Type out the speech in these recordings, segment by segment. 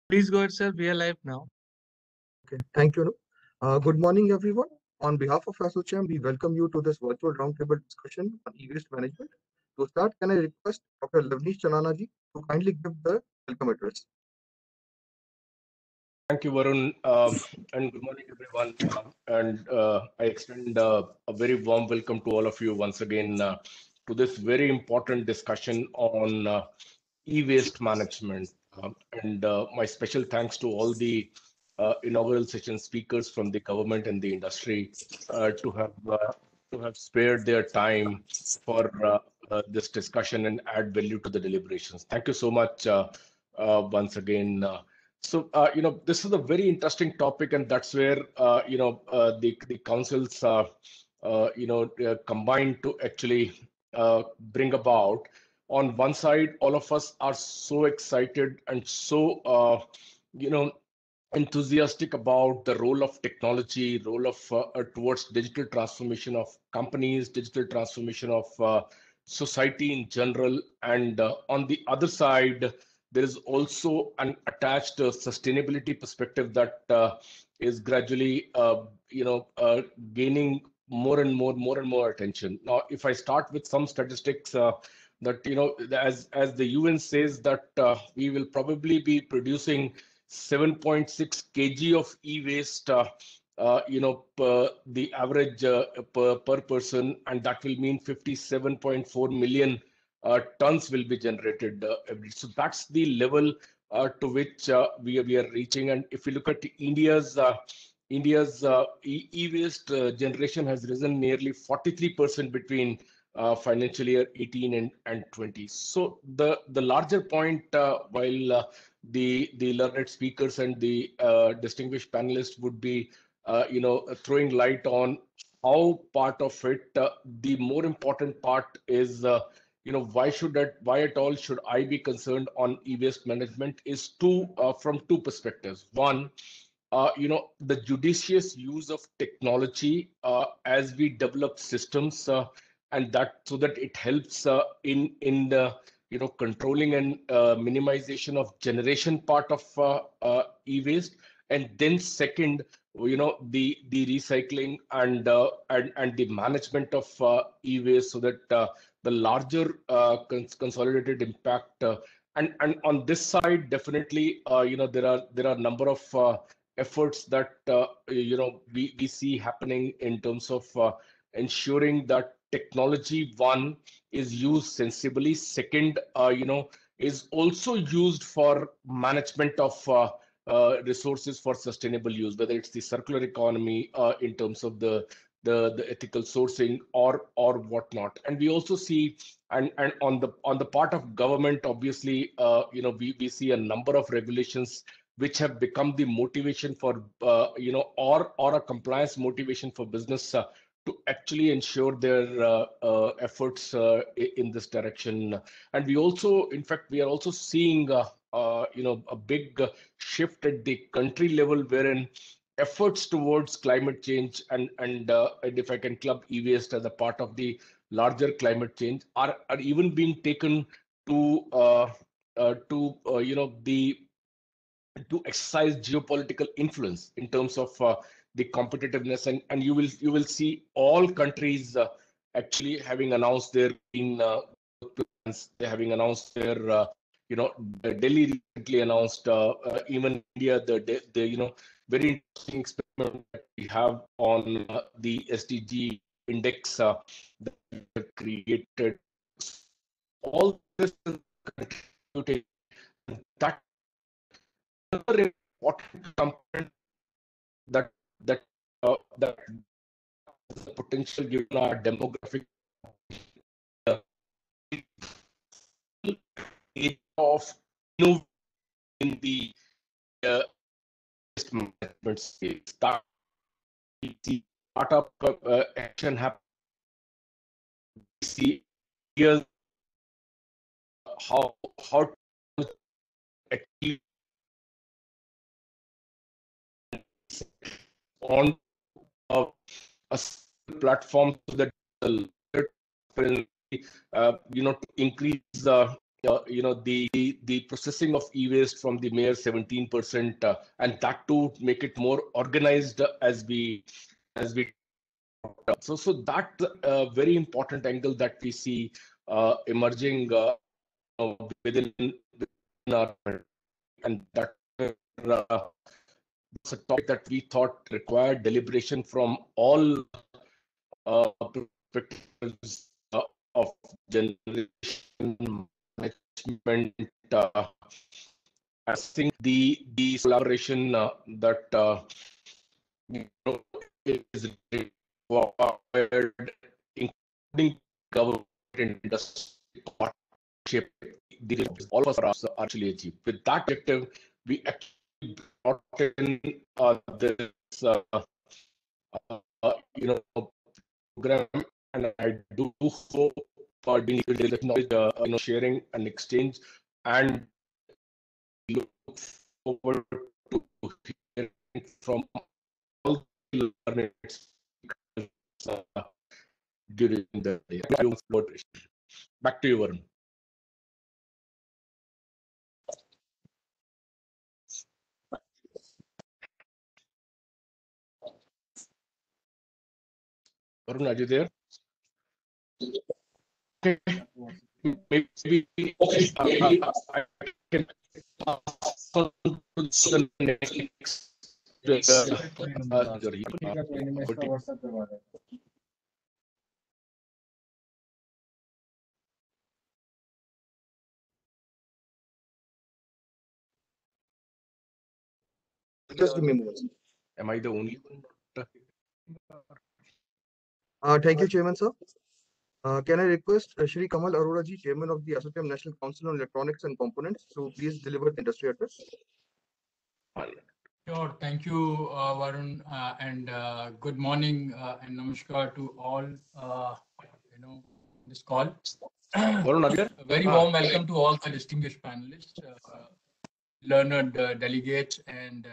Please go ahead, sir. We are live now. Okay, thank you. Good morning, everyone. On behalf of ASSOCHAM, we welcome you to this virtual roundtable discussion on e-waste management. To start, can I request Dr. Lovneesh Chanana ji to kindly give the welcome address? Thank you, Varun, and good morning, everyone. I extend a very warm welcome to all of you once again to this very important discussion on e-waste management. My special thanks to all the inaugural session speakers from the government and the industry to have spared their time for this discussion and add value to the deliberations. Thank you so much once again. This is a very interesting topic, and that's where the councils combined to actually bring about. On one side, all of us are so excited and so enthusiastic about the role of technology, role of towards digital transformation of companies, digital transformation of society in general, and on the other side there is also an attached sustainability perspective that is gradually gaining more and more attention. Now, if I start with some statistics that as the UN says that we will probably be producing 7.6 kg of e-waste the average per person, and that will mean 57.4 million tons will be generated every. So that's the level to which we are reaching. And if you look at India's e-waste generation has risen nearly 43% between financial year 18 and 20. So the larger point, while the learned speakers and the distinguished panelists would be throwing light on how part of it, the more important part is why at all should I be concerned on e-waste management is from two perspectives. One, the judicious use of technology as we develop systems, and that so that it helps in the controlling and minimization of generation part of e-waste. And then second, the recycling and the management of e-waste, so that the larger consolidated impact. And on this side, definitely, there are a number of efforts that we see happening in terms of ensuring that technology, one, is used sensibly. Second, is also used for management of resources for sustainable use, whether it's the circular economy in terms of the ethical sourcing or whatnot. And we also see, and on the part of government, obviously, we see a number of regulations which have become the motivation for or a compliance motivation for business to actually ensure their efforts in this direction. And we also, in fact, we are also seeing a big shift at the country level, wherein efforts towards climate change and if I can club e-waste as a part of the larger climate change are even being taken to the to exercise geopolitical influence in terms of the competitiveness. And you will see all countries actually having announced their plans. They're having announced their Delhi recently announced, even India, the very interesting experiment that we have on the SDG index that we created. All this is contributing. That another important component that that the potential given our demographic age of in the management space. That we see startup action happen. We see here how to achieve on a platform so that the to increase the processing of e-waste from the mere 17%, and that to make it more organized as we so that's a very important angle that we see emerging within our, and that it's a topic that we thought required deliberation from all perspectives of generation management. I think the collaboration that is required, including government industry partnership, all of us are actually achieved. With that objective, we actually brought in this program, and I do hope for being knowledge, sharing and exchange, and look forward to hearing from all the learners during the day. Back to you, Varun. Varun, are you there? Okay. Maybe I can pass on to the next. Just give me a moment. Am I the only one? Thank you, Chairman, sir. Can I request Shri Kamal Arora ji, Chairman of the ASSOCHAM National Council on Electronics and Components, to please deliver the industry address? Sure. Thank you, Varun, and good morning and namaskar to all, this call. Varun, A very warm welcome to all the distinguished panelists, learned delegates, and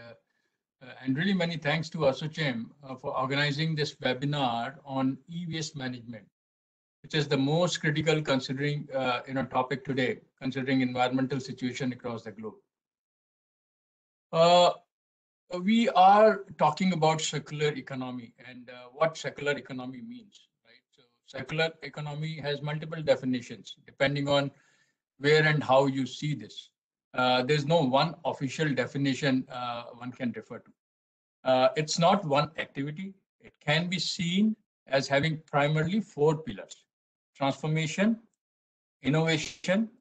really many thanks to ASSOCHAM for organizing this webinar on e-waste management, which is the most critical considering topic today, considering environmental situation across the globe. We are talking about circular economy and what circular economy means, right? So circular economy has multiple definitions depending on where and how you see this. There's no one official definition one can refer to. It's not one activity. It can be seen as having primarily 4 pillars: transformation, innovation,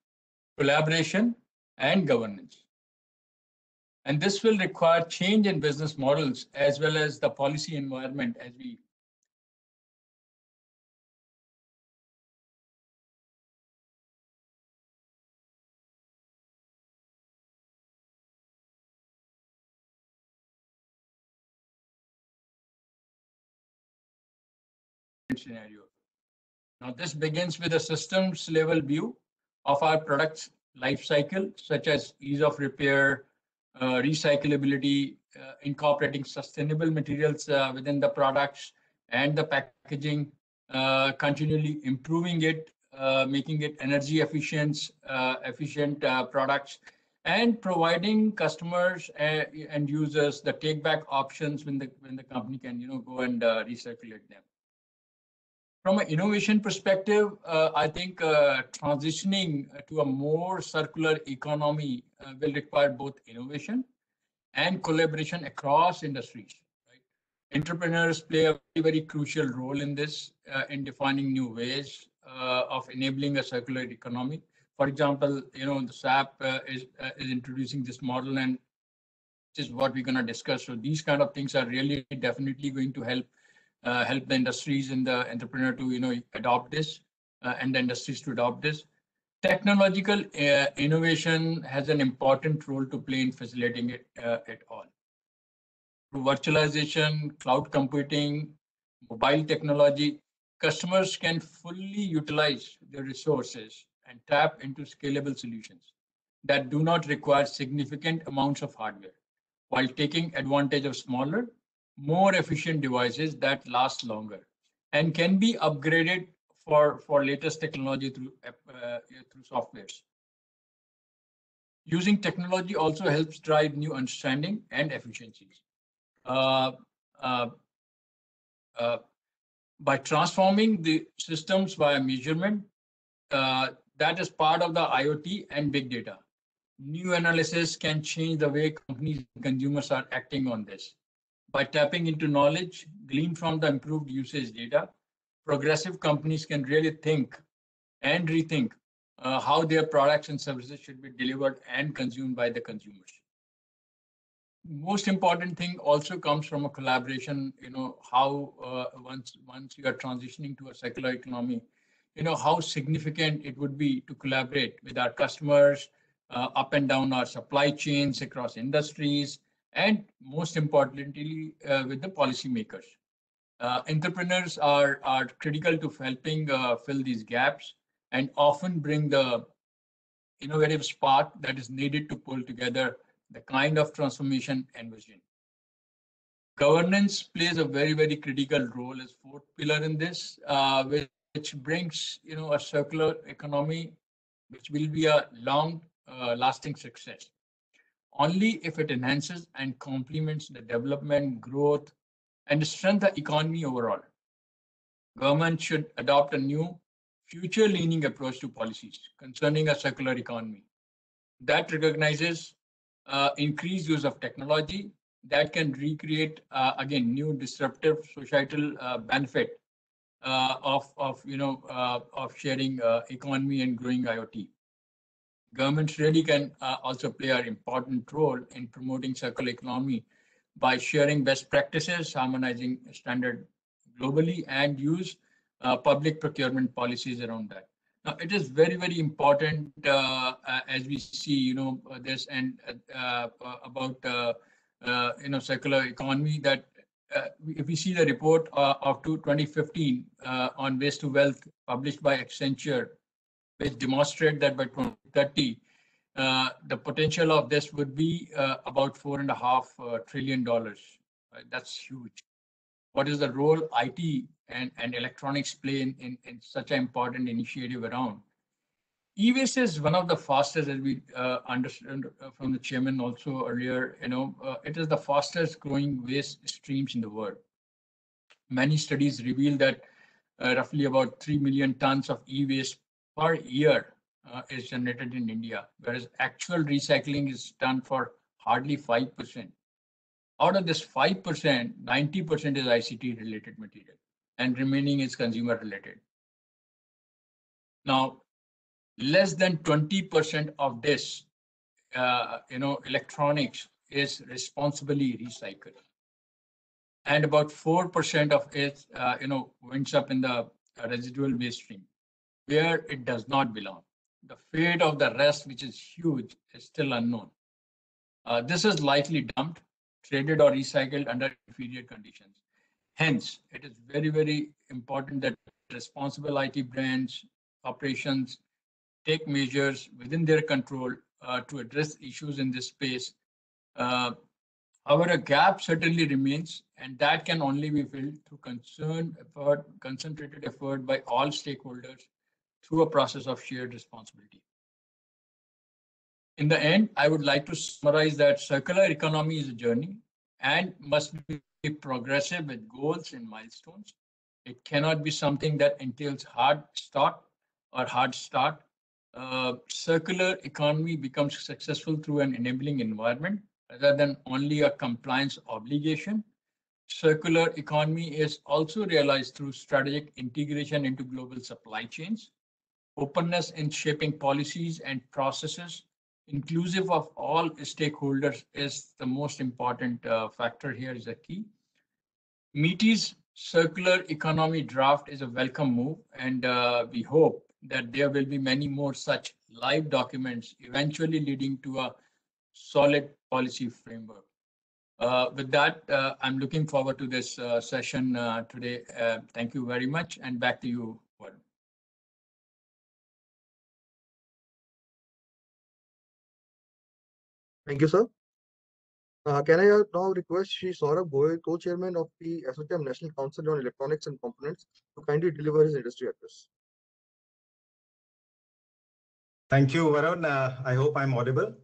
collaboration, and governance. And this will require change in business models as well as the policy environment as we scenario. Now, this begins with a systems level view of our product's life cycle, such as ease of repair, recyclability, incorporating sustainable materials within the products and the packaging, continually improving it, making it energy efficient products, and providing customers and users the take back options when the company can go and recirculate them. From an innovation perspective, I think transitioning to a more circular economy will require both innovation and collaboration across industries. Right? Entrepreneurs play a very crucial role in this, in defining new ways of enabling a circular economy. For example, the SAP is introducing this model, and which is what we're going to discuss. So these kind of things are really definitely going to help the industries and the entrepreneur to adopt this and the industries to adopt this. Technological innovation has an important role to play in facilitating it all. Through virtualization, cloud computing, mobile technology, customers can fully utilize their resources and tap into scalable solutions that do not require significant amounts of hardware, while taking advantage of smaller, more efficient devices that last longer and can be upgraded for latest technology through softwares. Using technology also helps drive new understanding and efficiencies. Uh, uh, uh, by transforming the systems via measurement, that is part of the IoT and big data. New analysis can change the way companies and consumers are acting on this. By tapping into knowledge gleaned from the improved usage data, progressive companies can really think and rethink how their products and services should be delivered and consumed by the consumers. Most important thing also comes from a collaboration. How once you are transitioning to a circular economy, how significant it would be to collaborate with our customers up and down our supply chains across industries, and most importantly with the policymakers. Entrepreneurs are critical to helping fill these gaps and often bring the innovative spark that is needed to pull together the kind of transformation envisioned. Governance plays a very, very critical role as fourth pillar in this, which brings a circular economy, which will be a long lasting success only if it enhances and complements the development, growth, and strengthen the economy overall. Government should adopt a new future-leaning approach to policies concerning a circular economy that recognizes increased use of technology that can recreate again new disruptive societal benefit of sharing economy and growing IoT. Governments really can also play an important role in promoting circular economy by sharing best practices, harmonizing standard globally, and use public procurement policies around that. Now, it is very, very important as we see, this and about circular economy, that if we see the report of 2015 on waste to wealth published by Accenture, which demonstrate that by 2030, the potential of this would be about $4.5 trillion. Right? That's huge. What is the role IT and electronics play in such an important initiative around? E-waste is one of the fastest, as we understand from the chairman also earlier, it is the fastest growing waste streams in the world. Many studies reveal that roughly about 3 million tons of e-waste per year is generated in India, whereas actual recycling is done for hardly 5%. Out of this 5%, 90% is ICT related material and remaining is consumer related. Now, less than 20% of this, electronics is responsibly recycled. And about 4% of it, winds up in the residual waste stream, where it does not belong. The fate of the rest, which is huge, is still unknown. This is likely dumped, traded, or recycled under inferior conditions. Hence, it is very, very important that responsible IT brands, operations take measures within their control to address issues in this space. However, a gap certainly remains, and that can only be filled through concentrated effort by all stakeholders through a process of shared responsibility. In the end, I would like to summarize that circular economy is a journey and must be progressive with goals and milestones. It cannot be something that entails hard stop or hard start. Circular economy becomes successful through an enabling environment rather than only a compliance obligation. Circular economy is also realized through strategic integration into global supply chains. Openness in shaping policies and processes, inclusive of all stakeholders, is the most important factor here, is the key. MITI's circular economy draft is a welcome move, and we hope that there will be many more such live documents, eventually leading to a solid policy framework. With that, I'm looking forward to this session today. Thank you very much, and back to you, Warren. Thank you, sir. Can I now request Shri Saurabh Goel, co-chairman of the ASSOCHAM National Council on Electronics and Components, to kindly deliver his industry address? Thank you, Varun. I hope I'm audible.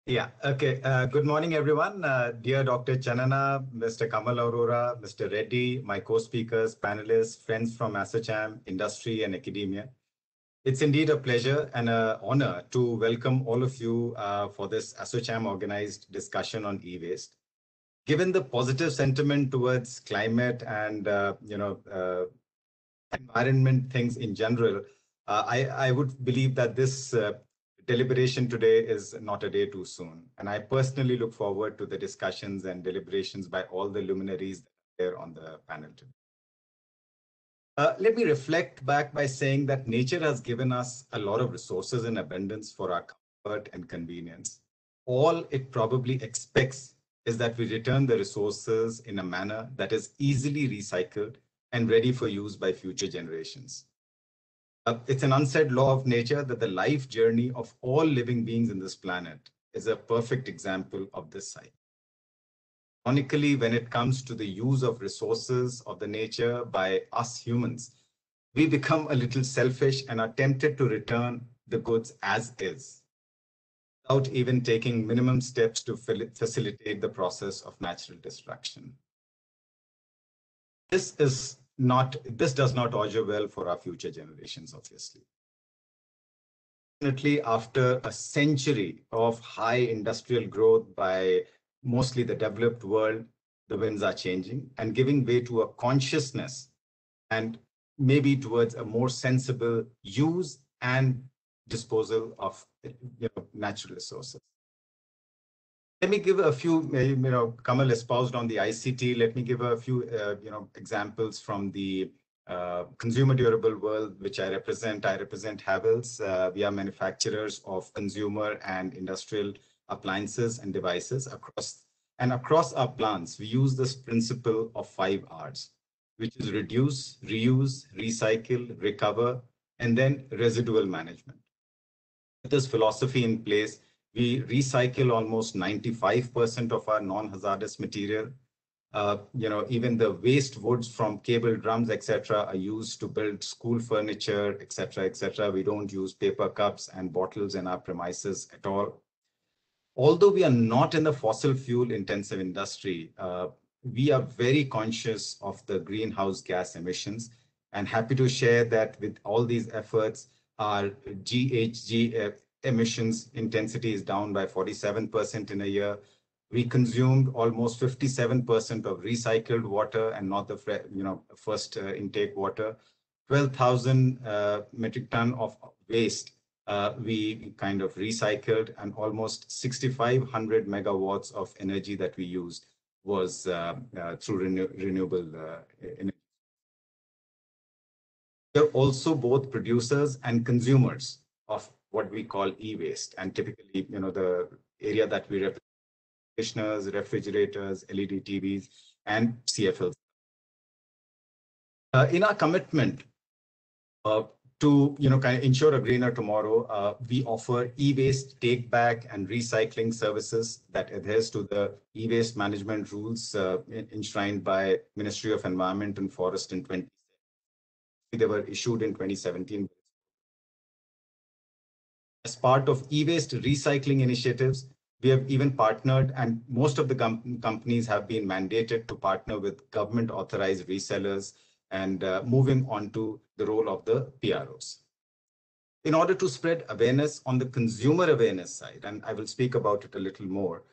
Yeah, okay. Good morning, everyone. Dear Dr. Chanana, Mr. Kamal, Arora, Mr. Reddy, my co-speakers, panelists, friends from ASSOCHAM, industry and academia. It's indeed a pleasure and an honor to welcome all of you for this ASSOCHAM organized discussion on e-waste. Given the positive sentiment towards climate and environment things in general, I would believe that this deliberation today is not a day too soon. And I personally look forward to the discussions and deliberations by all the luminaries that are there on the panel today. Let me reflect back by saying that nature has given us a lot of resources in abundance for our comfort and convenience. All it probably expects is that we return the resources in a manner that is easily recycled and ready for use by future generations. It's an unsaid law of nature that the life journey of all living beings in this planet is a perfect example of this cycle. Ironically, when it comes to the use of resources of the nature by us humans, we become a little selfish and are tempted to return the goods as is, without even taking minimum steps to facilitate the process of natural destruction. This does not augur well for our future generations, obviously. Definitely, after a century of high industrial growth by mostly the developed world, the winds are changing and giving way to a consciousness and maybe towards a more sensible use and disposal of natural resources. Let me give a few, Kamal espoused on the ICT. Let me give a few, examples from the consumer durable world, which I represent. I represent Havells. We are manufacturers of consumer and industrial appliances and devices across our plants. We use this principle of 5 Rs, which is reduce, reuse, recycle, recover, and then residual management. With this philosophy in place, we recycle almost 95% of our non-hazardous material. Even the waste woods from cable drums, etc., are used to build school furniture, etc., etc. We don't use paper cups and bottles in our premises at all. Although we are not in the fossil fuel intensive industry, we are very conscious of the greenhouse gas emissions and happy to share that with all these efforts, our GHG emissions intensity is down by 47% in a year. We consumed almost 57% of recycled water and not the first intake water. 12,000 metric ton of waste we kind of recycled, and almost 6,500 megawatts of energy that we used was through renewable energy. We're also both producers and consumers of what we call e-waste, and typically, the area that we represent, conditioners, refrigerators, LED TVs, and CFLs. In our commitment to kind of ensure a greener tomorrow, we offer e-waste take back and recycling services that adheres to the e-waste management rules enshrined by Ministry of Environment and Forest in 2017. They were issued in 2017. As part of e-waste recycling initiatives, we have even partnered, and most of the companies have been mandated to partner with government authorized resellers and moving on to the role of the PROs. In order to spread awareness on the consumer awareness side, and I will speak about it a little more,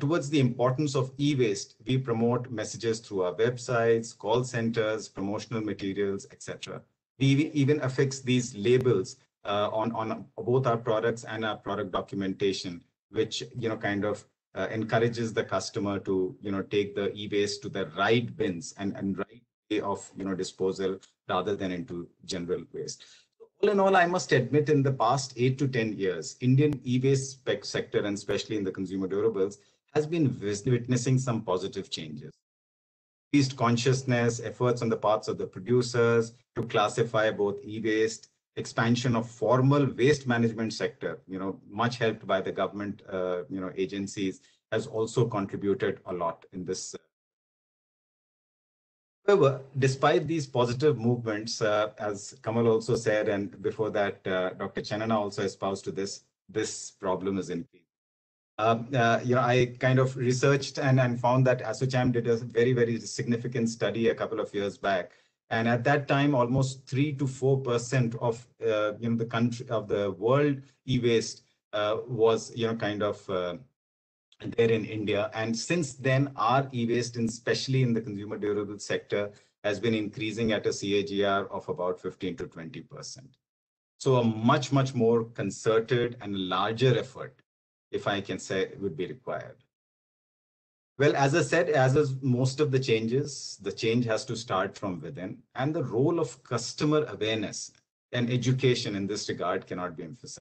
towards the importance of e-waste, we promote messages through our websites, call centers, promotional materials, etc. We even affix these labels on both our products and our product documentation, which kind of encourages the customer to take the e-waste to the right bins and right way of disposal rather than into general waste. So all in all, I must admit, in the past 8 to 10 years, Indian e-waste sector, and especially in the consumer durables, has been witnessing some positive changes. Increased consciousness, efforts on the parts of the producers to classify both e-waste, expansion of formal waste management sector, much helped by the government, agencies, has also contributed a lot in this. However, despite these positive movements, as Kamal also said, and before that, Dr. Chanana also espoused to this problem is increasing. I kind of researched and found that ASSOCHAM did a very, very significant study a couple of years back. And at that time, almost 3 to 4% of the country of the world e-waste was kind of there in India. And since then, our e-waste, especially in the consumer durable sector, has been increasing at a CAGR of about 15 to 20%. So a much, much more concerted and larger effort, if I can say, would be required. Well, as I said, as is most of the changes, the change has to start from within, and the role of customer awareness and education in this regard cannot be emphasized.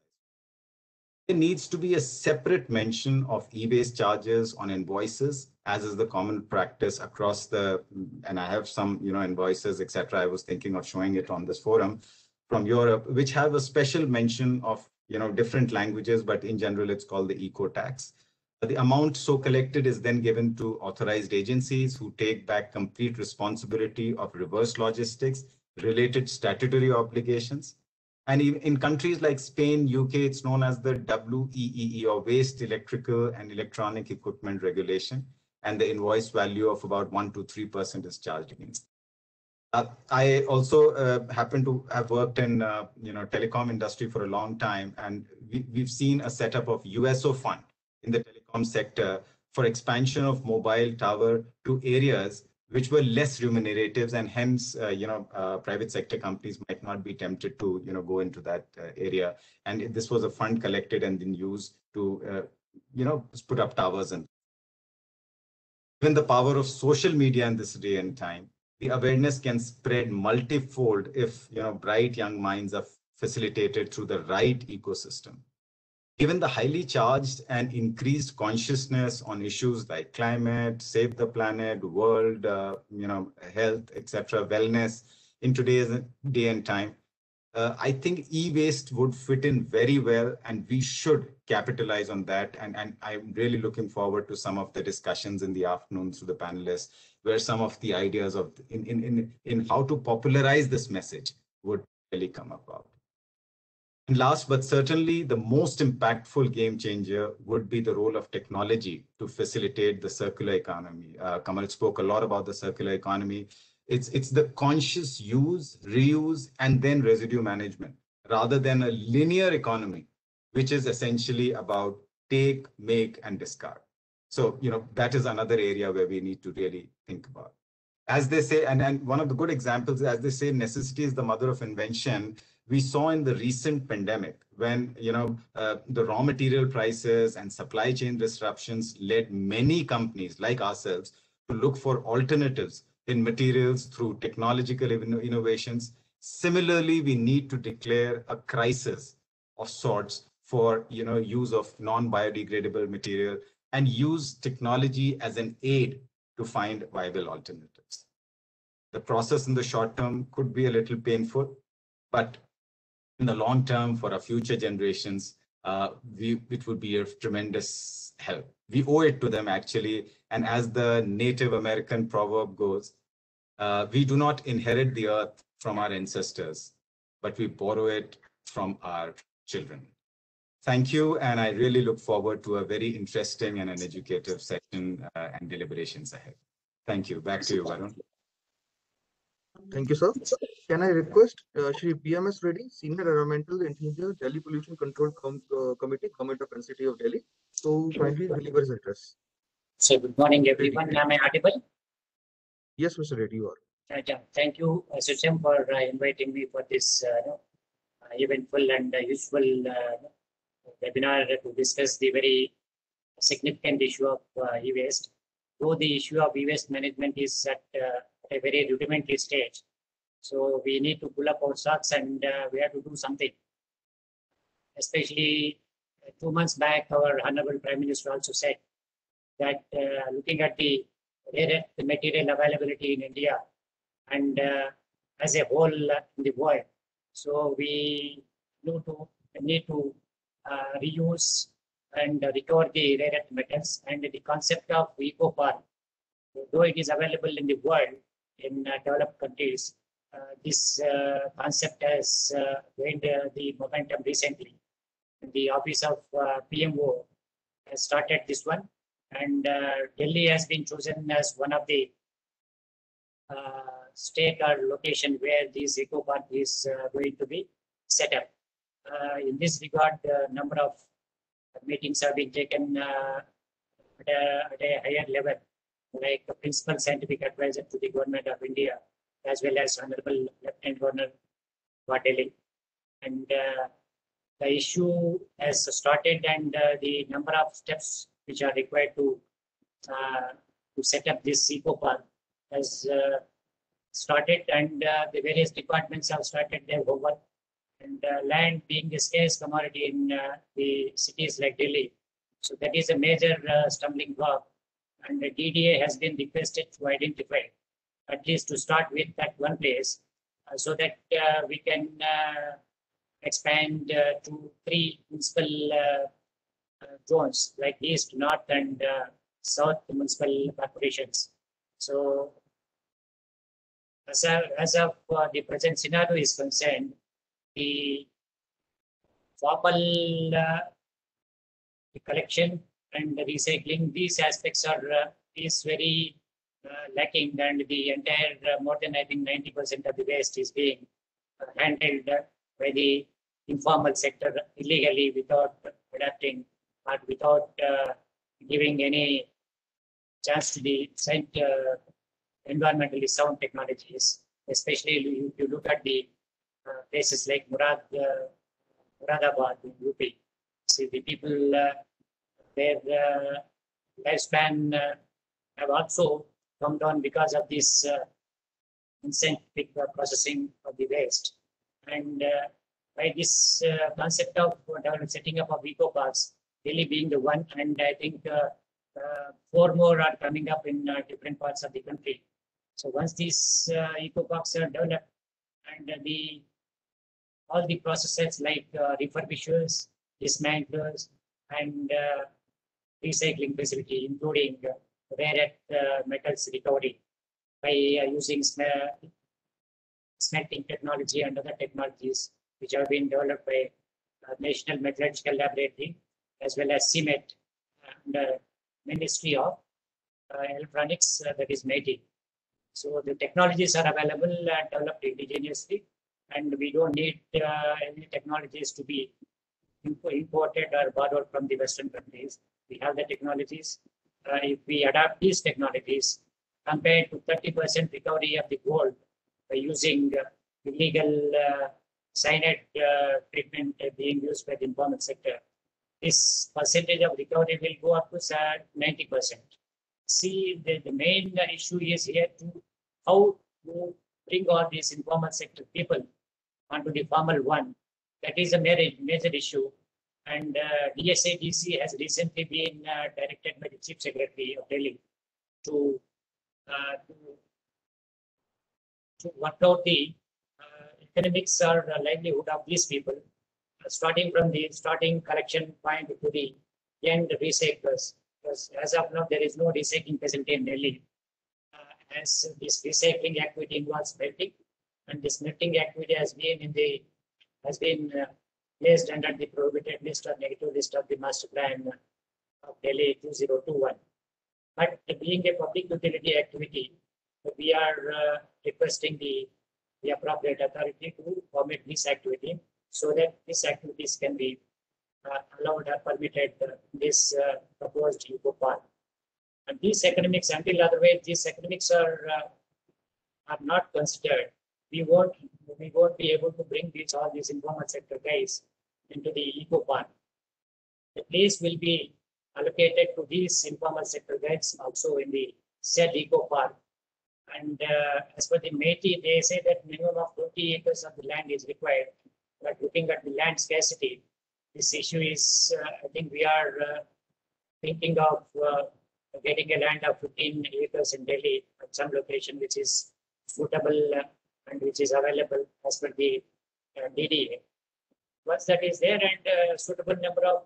There needs to be a separate mention of e-waste charges on invoices, as is the common practice across the, and I have some, invoices, etc. I was thinking of showing it on this forum from Europe, which have a special mention of, different languages, but in general, it's called the eco tax. The amount so collected is then given to authorized agencies who take back complete responsibility of reverse logistics, related statutory obligations. And in countries like Spain, UK, it's known as the WEEE, or Waste Electrical and Electronic Equipment Regulation. And the invoice value of about 1 to 3% is charged against. I also happen to have worked in telecom industry for a long time, and we've seen a setup of USO fund in the telecom sector for expansion of mobile tower to areas which were less remunerative, and hence private sector companies might not be tempted to go into that area. And this was a fund collected and then used to put up towers. And given the power of social media in this day and time, the awareness can spread multifold if bright young minds are facilitated through the right ecosystem. Given the highly charged and increased consciousness on issues like climate, save the planet, world, health, etc., wellness in today's day and time, I think e-waste would fit in very well, and we should capitalize on that. And I'm really looking forward to some of the discussions in the afternoon through the panelists, where some of the ideas of in how to popularize this message would really come about. And last but certainly the most impactful game changer would be the role of technology to facilitate the circular economy. Kamal spoke a lot about the circular economy. It's the conscious use, reuse, and then residue management, rather than a linear economy, which is essentially about take, make, and discard. So, that is another area where we need to really think about. As they say, and one of the good examples, as they say, necessity is the mother of invention. We saw in the recent pandemic when, the raw material prices and supply chain disruptions led many companies like ourselves to look for alternatives in materials through technological innovations. Similarly, we need to declare a crisis of sorts for use of non-biodegradable material and use technology as an aid to find viable alternatives. The process in the short term could be a little painful, but in the long term, for our future generations, it would be a tremendous help. We owe it to them, actually. And as the Native American proverb goes, we do not inherit the earth from our ancestors, but we borrow it from our children. Thank you, and I really look forward to a very interesting and an educative session and deliberations ahead. Thank you. Back to you, Varun. Thank you, sir. Can I request Shri B.M.S. Reddy, Senior Environmental Engineer, Delhi Pollution Control Committee, Government of N.C.T of Delhi, to kindly deliver his address. So good morning, everyone. Am I audible? Yes, Mr. Reddy, you are. Thank you, ASSOCHAM, for inviting me for this eventful and useful webinar to discuss the very significant issue of e-waste. Though the issue of e-waste management is at a very rudimentary stage, so we need to pull up our socks and we have to do something. Especially 2 months back, our Honorable Prime Minister also said that looking at the rare earth material availability in India and as a whole in the world, so we need to reuse and recover the rare earth metals. And the concept of eco-farm, though it is available in the world in developed countries, this concept has gained the momentum recently. The office of PMO has started this one, and Delhi has been chosen as one of the state or location where this eco park is going to be set up. In this regard, number of meetings have been taken at a higher level, like the principal scientific advisor to the government of India, as well as Honorable Lieutenant Governor for Delhi. And the issue has started, and the number of steps which are required to set up this eco park has started, and the various departments have started their homework. And land being a scarce commodity in the cities like Delhi, so that is a major stumbling block. And the DDA has been requested to identify, at least to start with, that one place, so that we can expand to 3 municipal zones, like East, North, and South municipal corporations. So as of the present scenario is concerned, the formal the collection and the recycling, these aspects are is very lacking, and the entire more than, I think, 90% of the waste is being handled by the informal sector illegally, without adapting or without giving any chance to the environmentally sound technologies. Especially if you look at the places like Muradabad in UP, see the people, their lifespan have also come down because of this N.C.T processing of the waste. And by this concept of setting up of eco parks, Delhi being the one, and I think 4 more are coming up in different parts of the country. So once these eco parks are developed, and all the processes like refurbishers, dismantlers, and recycling facility, including rare earth metals recovery by using smelting technology and other technologies which have been developed by National Metallurgical Laboratory, as well as CMET and Ministry of Electronics, that is N.C.T. So the technologies are available and developed indigenously, and we don't need any technologies to be imported or borrowed from the Western countries. We have the technologies. If we adapt these technologies, compared to 30% recovery of the gold by using illegal cyanide treatment being used by the informal sector, this percentage of recovery will go up to 90%. See, the main issue is here to how to bring all these informal sector people onto the formal one. That is a major issue. And DSADC has recently been directed by the Chief Secretary of Delhi to work out the economics or livelihood of these people, starting from the starting collection point to the end recyclers. Because as of now, there is no recycling facility in Delhi. As this recycling activity involves melting, and this melting activity has been placed under the prohibited list or negative list of the master plan of Delhi 2021. But being a public utility activity, we are requesting the appropriate authority to permit this activity, so that these activities can be allowed or permitted this proposed eco park. And these economics, until otherwise these economics are not considered, we won't be able to bring all these informal sector guys into the eco park. The place will be allocated to these informal sector guides also in the said eco park. And as per the N.C.T, they say that minimum of 20 acres of the land is required. But looking at the land scarcity, this issue is, I think we are thinking of getting a land of 15 acres in Delhi at some location which is suitable and which is available as per the DDA. Once that is there, and a suitable number of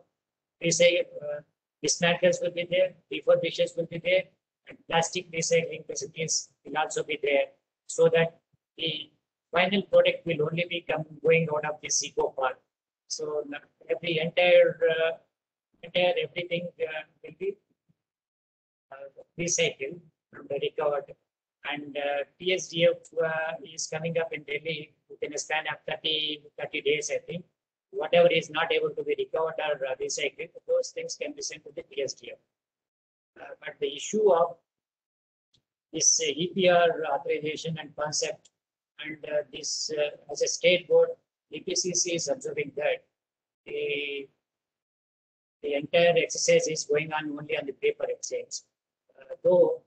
dismantlers will be there, refurbishers will be there, and plastic recycling facilities will also be there, so that the final product will only be going out of this eco park. So every entire entire everything will be recycled from the recovered. And TSDF is coming up in Delhi within a span of 30 days, I think. Whatever is not able to be recovered or recycled, those things can be sent to the TSDF. But the issue of this EPR authorization and concept, and this as a state board, EPCC is observing that the entire exercise is going on only on the paper exchange. Though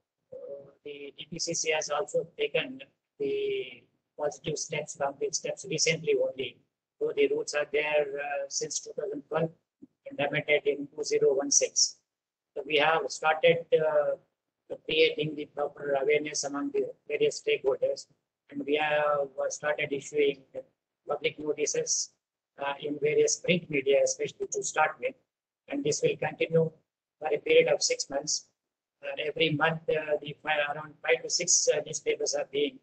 the EPCC has also taken the positive steps, concrete steps recently only, though the rules are there since 2012 and amended in 2016. So we have started creating the proper awareness among the various stakeholders, and we have started issuing public notices in various print media, especially to start with, and this will continue for a period of 6 months. Every month, around 5 to 6 newspapers are being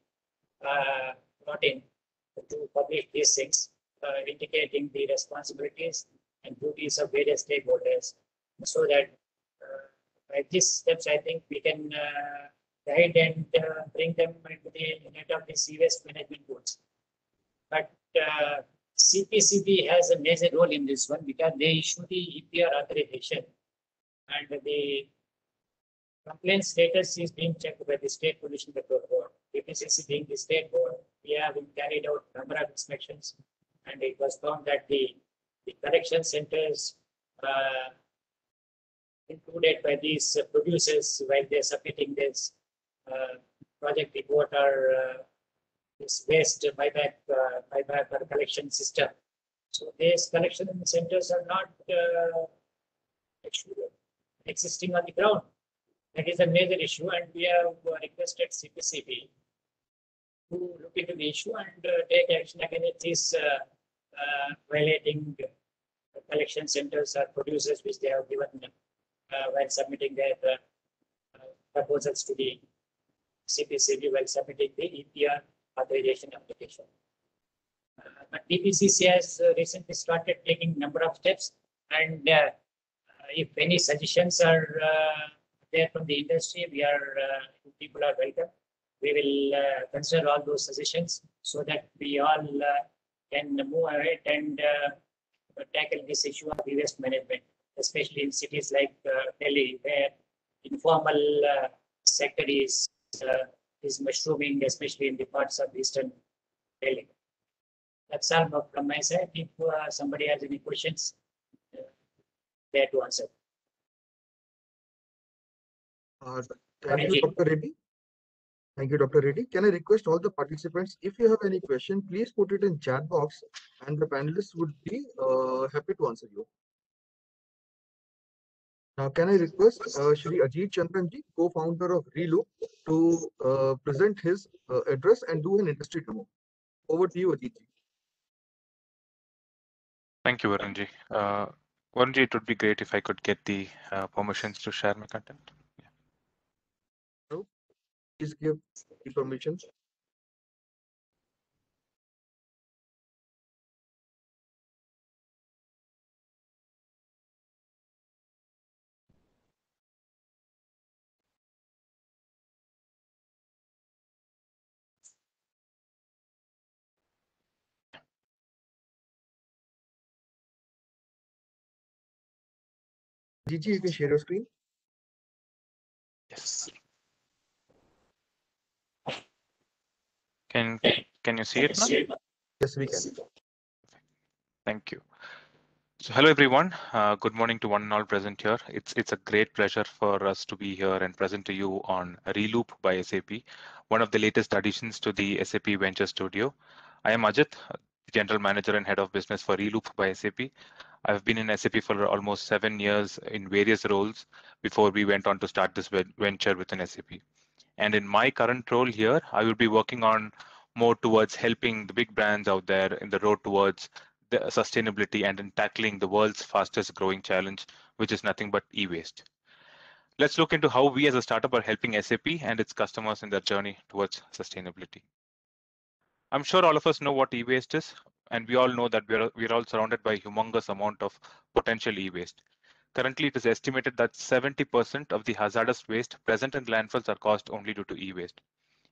brought in to publish these things, indicating the responsibilities and duties of various stakeholders, so that by these steps, I think we can guide and bring them into the net of the eWaste management goals. But CPCB has a major role in this one because they issue the EPR authorization, and the complaint status is being checked by the State Pollution Control Board. EPCC being the state board, we have carried out a number of inspections, and it was found that the collection centers included by these producers while they're submitting this project report or this waste buyback or collection system. So these collection centers are not actually existing on the ground. That is a major issue, and we have requested CPCB to look into the issue and take action against these violating collection centers or producers which they have given while submitting their proposals to the CPCB while submitting the EPR authorization application. But DPCC has recently started taking number of steps, and if any suggestions are there from the industry, people are welcome. We will consider all those suggestions so that we all can move ahead and tackle this issue of eWaste management, especially in cities like Delhi, where informal sector is mushrooming, especially in the parts of eastern Delhi. That's all from my side. If somebody has any questions, there to answer. Thank you, Dr. Reddy. Thank you, Dr. Reddy. Can I request all the participants, if you have any question, please put it in chat box, and the panelists would be happy to answer you. Now, can I request Shri Ajit Chandran ji, co-founder of Reloop, to present his address and do an industry demo. Over to you, Ajit ji. Thank you, Varunji. Varunji, it would be great if I could get the permissions to share my content. Please give the permission. Gigi, you can share your screen. Yes. Can you see it now? Yes, we can. Thank you. So hello everyone. Good morning to one and all present here. It's a great pleasure for us to be here and present to you on Reloop by SAP, one of the latest additions to the SAP Venture Studio. I am Ajit, General Manager and Head of Business for Reloop by SAP. I've been in SAP for almost 7 years in various roles before we went on to start this venture within SAP. And in my current role here, I will be working on more towards helping the big brands out there in the road towards the sustainability and in tackling the world's fastest growing challenge, which is nothing but e-waste. Let's look into how we as a startup are helping SAP and its customers in their journey towards sustainability. I'm sure all of us know what e-waste is, and we all know that we're all surrounded by a humongous amount of potential e-waste. Currently, it is estimated that 70% of the hazardous waste present in landfills are caused only due to e-waste.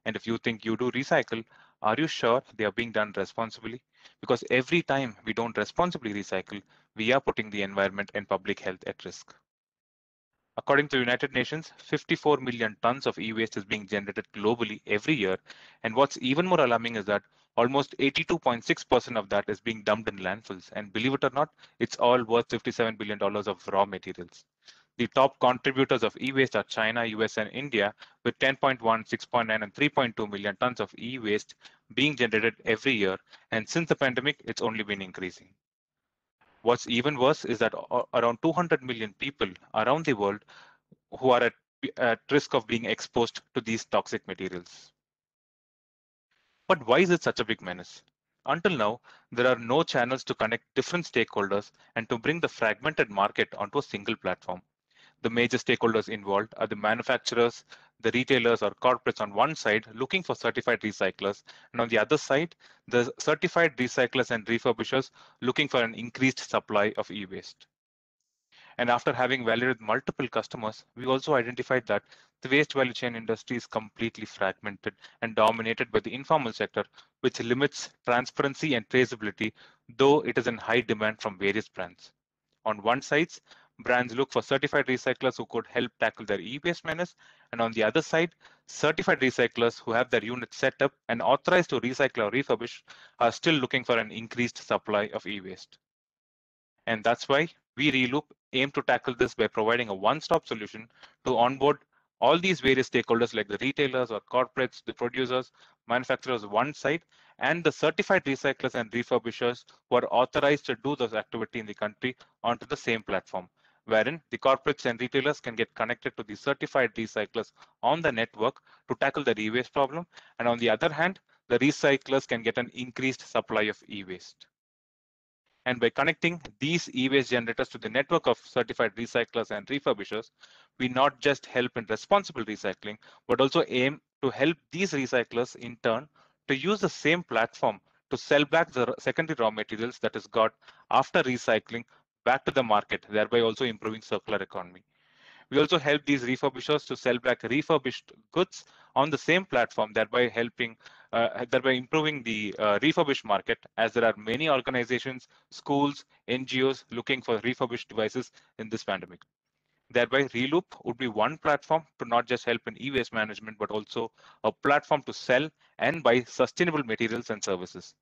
And if you think you do recycle, are you sure they are being done responsibly? Because every time we don't responsibly recycle, we are putting the environment and public health at risk. According to the United Nations, 54 million tons of e-waste is being generated globally every year. And what's even more alarming is that almost 82.6% of that is being dumped in landfills. And believe it or not, it's all worth $57 billion of raw materials. The top contributors of e-waste are China, US, and India, with 10.1, 6.9, and 3.2 million tons of e-waste being generated every year. And since the pandemic, it's only been increasing. What's even worse is that around 200 million people around the world who are at risk of being exposed to these toxic materials. But why is it such a big menace? Until now, there are no channels to connect different stakeholders and to bring the fragmented market onto a single platform. The major stakeholders involved are the manufacturers, the retailers or corporates on one side looking for certified recyclers, and on the other side, the certified recyclers and refurbishers looking for an increased supply of e-waste. And after having validated multiple customers, we also identified that the waste value chain industry is completely fragmented and dominated by the informal sector, which limits transparency and traceability, though it is in high demand from various brands. On one side, brands look for certified recyclers who could help tackle their e-waste menace, and on the other side, certified recyclers who have their units set up and authorized to recycle or refurbish are still looking for an increased supply of e-waste. And that's why we Reloop aim to tackle this by providing a one-stop solution to onboard all these various stakeholders like the retailers or corporates, the producers, manufacturers one side, and the certified recyclers and refurbishers who are authorized to do this activity in the country onto the same platform, wherein the corporates and retailers can get connected to the certified recyclers on the network to tackle the e-waste problem. And on the other hand, the recyclers can get an increased supply of e-waste. And by connecting these e-waste generators to the network of certified recyclers and refurbishers, we not just help in responsible recycling, but also aim to help these recyclers in turn to use the same platform to sell back the secondary raw materials that is got after recycling back to the market, thereby also improving circular economy. We also help these refurbishers to sell back refurbished goods on the same platform, thereby improving the refurbished market, as there are many organizations, schools, NGOs looking for refurbished devices in this pandemic. Thereby, Reloop would be one platform to not just help in e-waste management, but also a platform to sell and buy sustainable materials and services.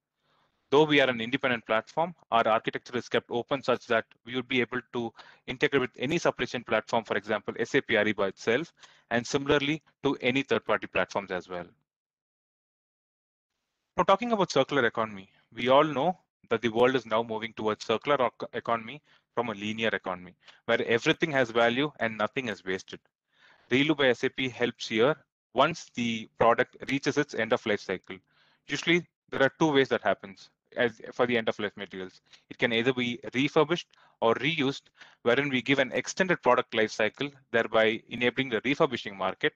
Though we are an independent platform, our architecture is kept open such that we would be able to integrate with any supply chain platform, for example, SAP Ariba itself, and similarly to any third-party platforms as well. Now, talking about circular economy, we all know that the world is now moving towards circular economy from a linear economy, where everything has value and nothing is wasted. Reloop by SAP helps here once the product reaches its end of life cycle. Usually, there are two ways that happens as for the end of life materials. It can either be refurbished or reused, wherein we give an extended product life cycle, thereby enabling the refurbishing market.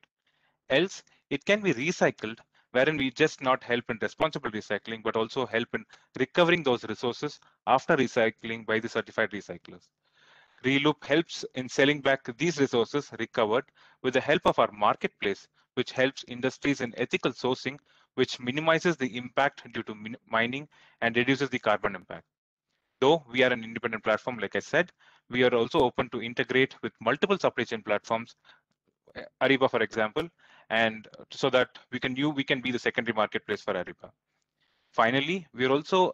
Else, it can be recycled, wherein we just not help in responsible recycling, but also help in recovering those resources after recycling by the certified recyclers. Reloop helps in selling back these resources recovered with the help of our marketplace, which helps industries in ethical sourcing, which minimizes the impact due to mining and reduces the carbon impact. Though we are an independent platform, like I said, we are also open to integrate with multiple supply chain platforms, Ariba, for example, and so that we can be the secondary marketplace for Ariba. Finally, we are also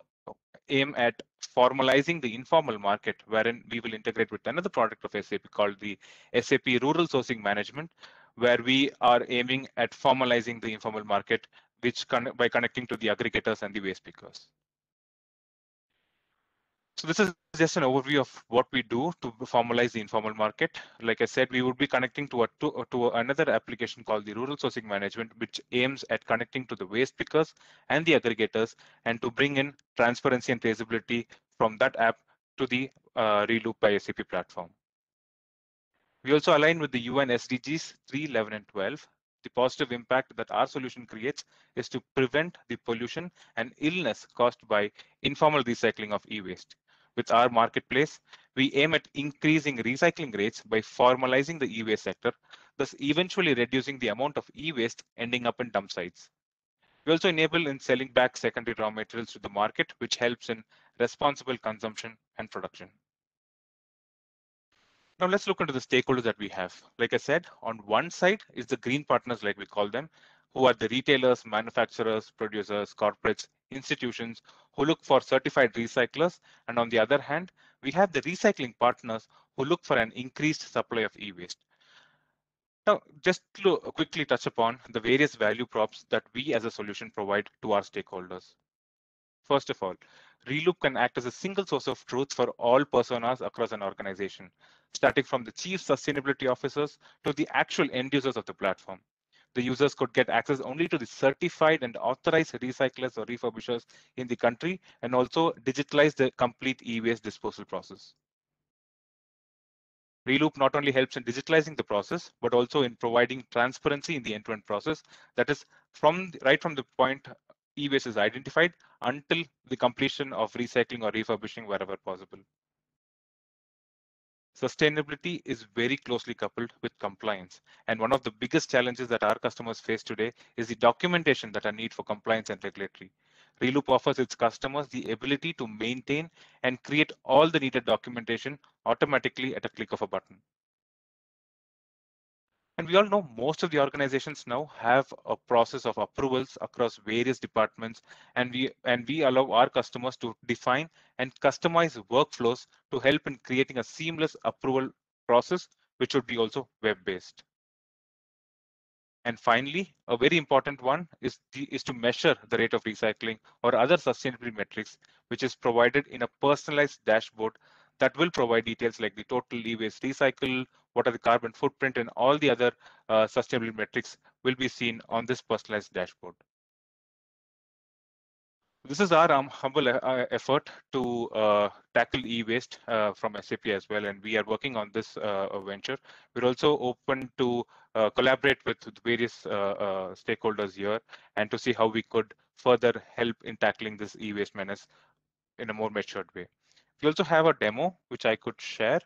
aim at formalizing the informal market, wherein we will integrate with another product of SAP called the SAP Rural Sourcing Management, where we are aiming at formalizing the informal market, which by connecting to the aggregators and the waste pickers. So this is just an overview of what we do to formalize the informal market. Like I said, we would be connecting to another application called the Rural Sourcing Management, which aims at connecting to the waste pickers and the aggregators, and to bring in transparency and traceability from that app to the Reloop by SAP platform. We also align with the UN SDGs 3, 11, and 12. The positive impact that our solution creates is to prevent the pollution and illness caused by informal recycling of e-waste. With our marketplace, we aim at increasing recycling rates by formalizing the e-waste sector, thus eventually reducing the amount of e-waste ending up in dump sites. We also enable in selling back secondary raw materials to the market, which helps in responsible consumption and production. Now let's look into the stakeholders that we have. Like I said, on one side is the green partners, like we call them, who are the retailers, manufacturers, producers, corporates, institutions who look for certified recyclers. And on the other hand, we have the recycling partners who look for an increased supply of e-waste. Now, just to quickly touch upon the various value props that we as a solution provide to our stakeholders. First of all, Reloop can act as a single source of truth for all personas across an organization, starting from the chief sustainability officers to the actual end users of the platform. The users could get access only to the certified and authorized recyclers or refurbishers in the country, and also digitalize the complete e-waste disposal process. Reloop not only helps in digitalizing the process, but also in providing transparency in the end-to-end process. That is, right from the point e-waste is identified until the completion of recycling or refurbishing wherever possible. Sustainability is very closely coupled with compliance. And one of the biggest challenges that our customers face today is the documentation that are needed for compliance and regulatory. Reloop offers its customers the ability to maintain and create all the needed documentation automatically at a click of a button. And we all know most of the organizations now have a process of approvals across various departments, and we allow our customers to define and customize workflows to help in creating a seamless approval process, which would be also web-based. And finally, a very important one is to measure the rate of recycling or other sustainability metrics, which is provided in a personalized dashboard that will provide details like the total e-waste recycle, what are the carbon footprint, and all the other sustainability metrics will be seen on this personalized dashboard. This is our humble effort to tackle e-waste from SAP as well, and we are working on this venture. We're also open to collaborate with various stakeholders here and to see how we could further help in tackling this e-waste menace in a more matured way. We also have a demo which I could share,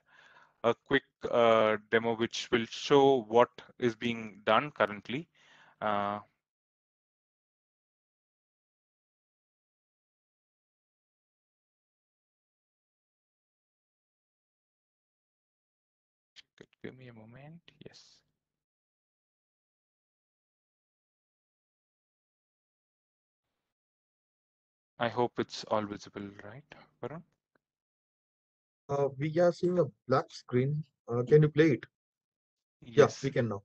a quick demo which will show what is being done currently. Give me a moment. Yes. I hope it's all visible, right, Varun? We are seeing a black screen. Can you play it? Yeah, Yes. we can now.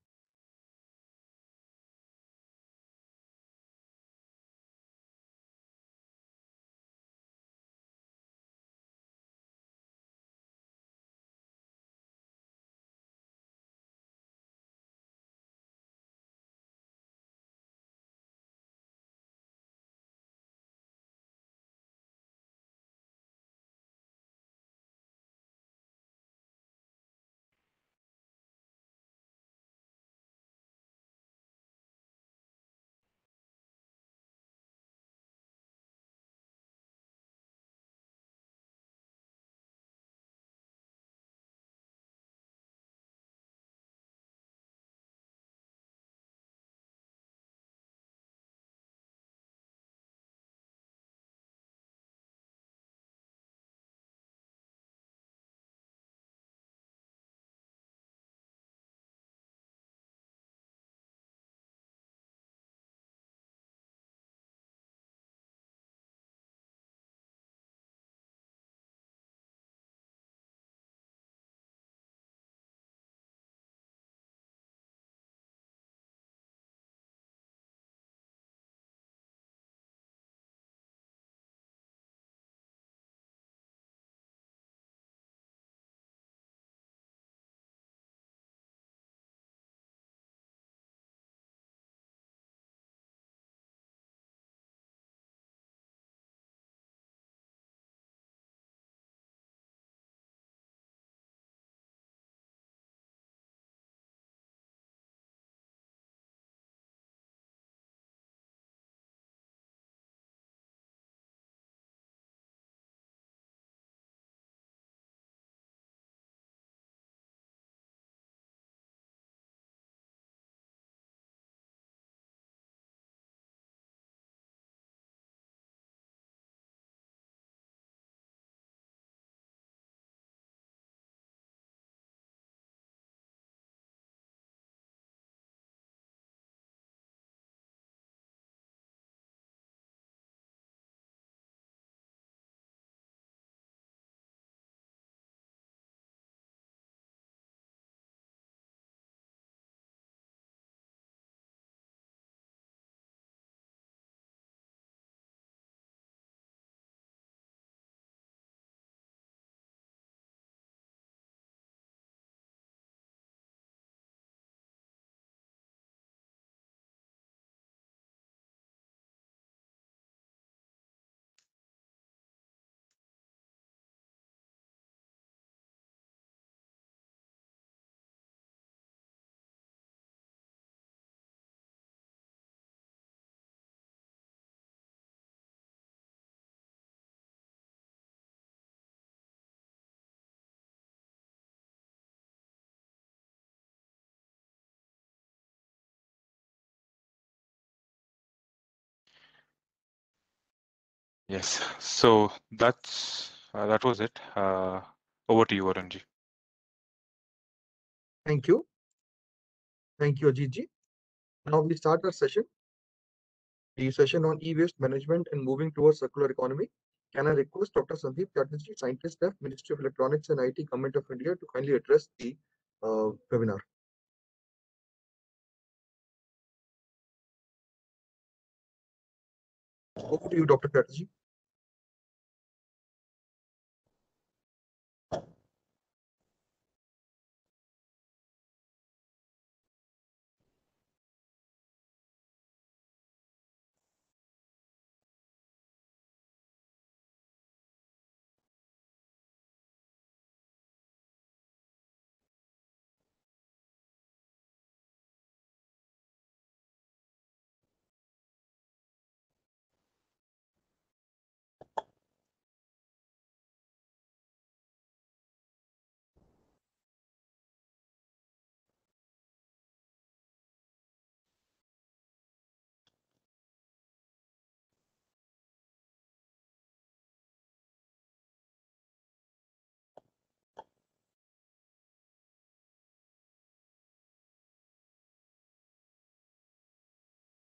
Yes. So that was it. Over to you, Arunji. Thank you. Thank you, Ajit ji. Now we start our session. The session on e-waste management and moving towards circular economy. Can I request Dr. Sandip Chatterjee, Scientist Staff, Ministry of Electronics and IT, Government of India, to kindly address the webinar. Over to you, Dr. Chatterjee.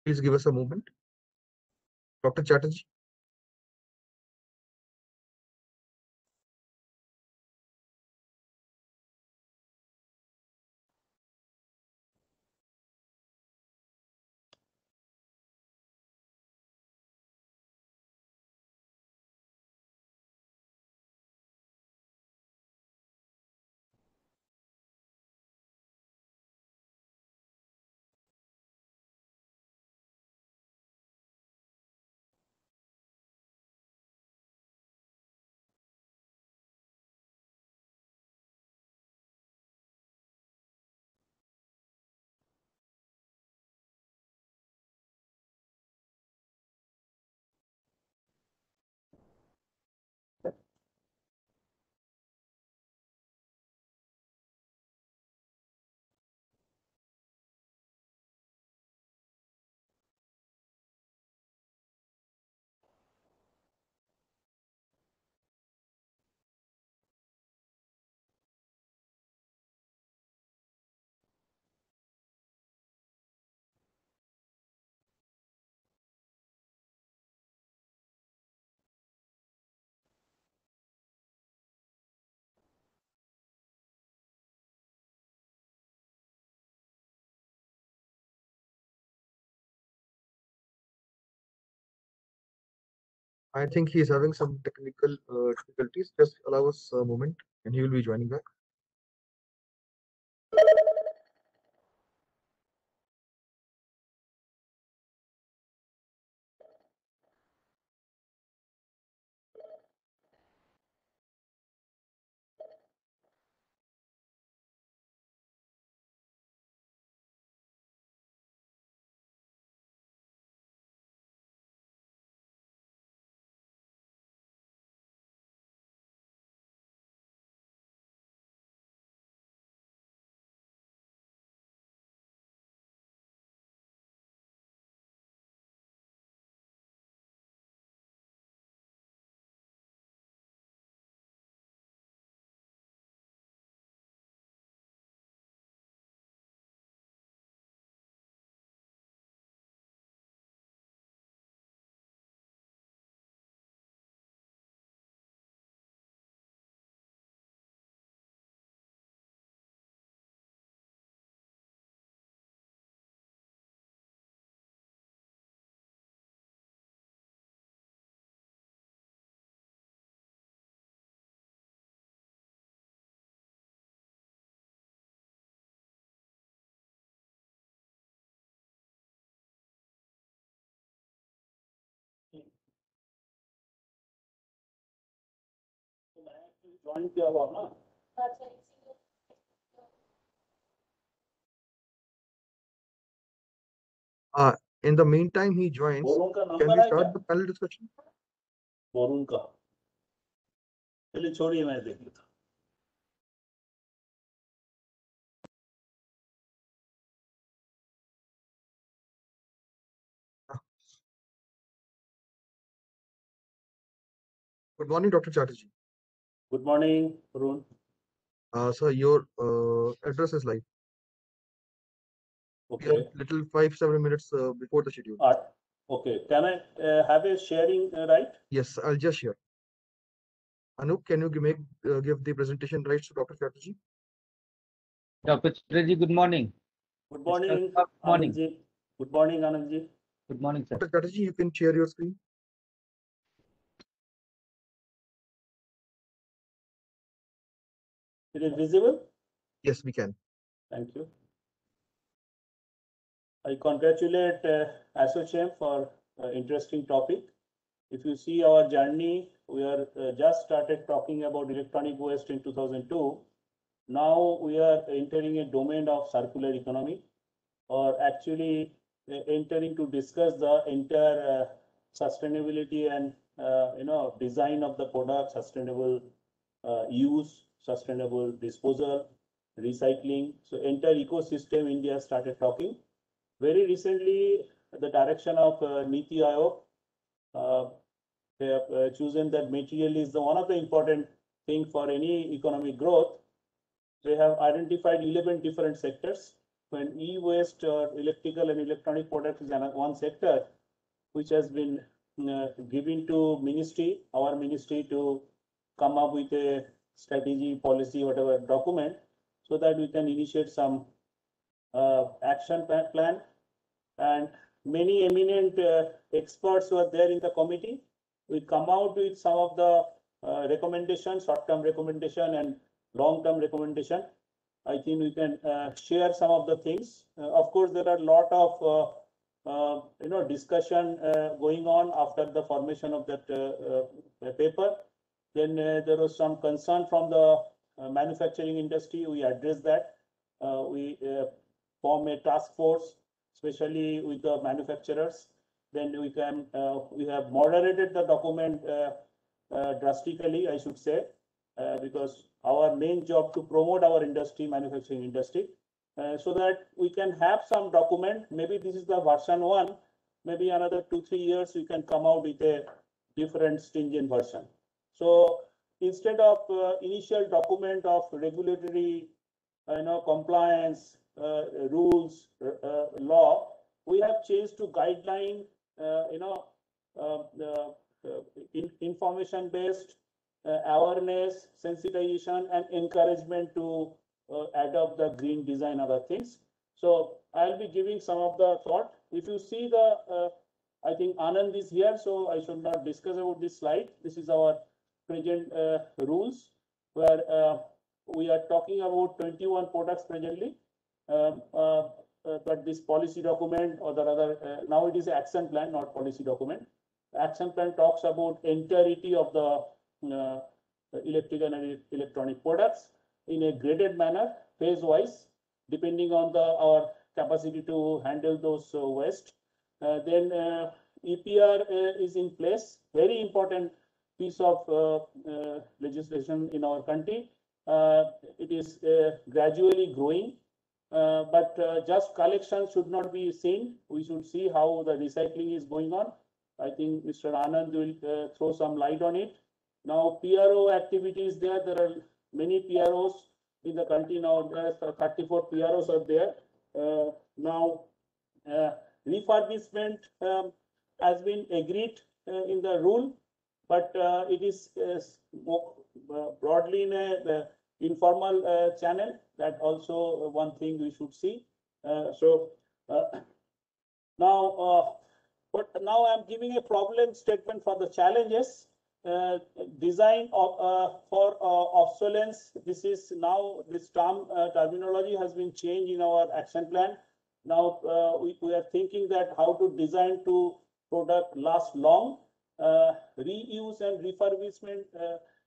Please give us a moment. Dr. Chatterjee. I think he is having some technical difficulties. Just allow us a moment and he will be joining back. Join किया हुआ ना In the meantime, he joins. Varun का Can number we है क्या start the panel discussion? Varun का चलिए छोड़िए मैं देख लेता हूँ। Good morning, Dr. Chatterjee. Good morning, Arun. Sir, your address is live. We are Okay. little 5-7 minutes before the schedule. Okay. Can I have a sharing right? Yes, I'll just share. Anup, can you give the presentation rights to Dr. Chatterjee? Dr. Chatterjee, good morning. Good morning, Good morning. Anandji. Good morning, Anandji. Good morning, sir. Dr. Chatterjee, you can share your screen. It is visible? Yes, we can. Thank you. I congratulate ASSOCHAM for interesting topic. If you see our journey, we are just started talking about electronic waste in 2002. Now we are entering a domain of circular economy, or actually entering to discuss the entire sustainability and design of the product, sustainable use, sustainable disposal, recycling. So entire ecosystem India started talking. Very recently, the direction of Niti Aayog, they have chosen that material is one of the important thing for any economic growth. They have identified 11 different sectors. When e-waste or electrical and electronic products is one sector, which has been given to ministry, our ministry, to come up with a strategy, policy, whatever document, so that we can initiate some action plan. And many eminent experts who are there in the committee, we come out with some of the recommendations, short-term recommendation and long-term recommendation. I think we can share some of the things. Of course, there are a lot of discussion going on after the formation of that paper. Then there was some concern from the manufacturing industry. We addressed that. We form a task force, especially with the manufacturers. Then we have moderated the document drastically, I should say, because our main job to promote our industry, manufacturing industry, so that we can have some document. Maybe this is the version 1. Maybe another 2-3 years we can come out with a different stringent version. So instead of initial document of regulatory, compliance, rules, law, we have changed to guideline, information-based awareness, sensitization, and encouragement to adopt the green design, other things. So I'll be giving some of the thought. If you see the, I think Anand is here, so I should not discuss about this slide. This is our present rules, where we are talking about 21 products presently. But this policy document or the other, now it is action plan, not policy document. Action plan talks about entirety of the electrical and electronic products in a graded manner, phase wise, depending on our capacity to handle those waste. Then EPR is in place, very important piece of legislation in our country. It is gradually growing, but just collection should not be seen. We should see how the recycling is going on. I think Mr. Anand will throw some light on it. Now, PRO activities there are many PROs in the country now. There are 34 PROs are there. Now, refurbishment has been agreed in the rule, but it is broadly in a informal channel. That also one thing we should see. But now I'm giving a problem statement for the challenges. Design for obsolescence. This is now, this terminology has been changed in our action plan. Now we are thinking that how to design to product last long. Reuse and refurbishment.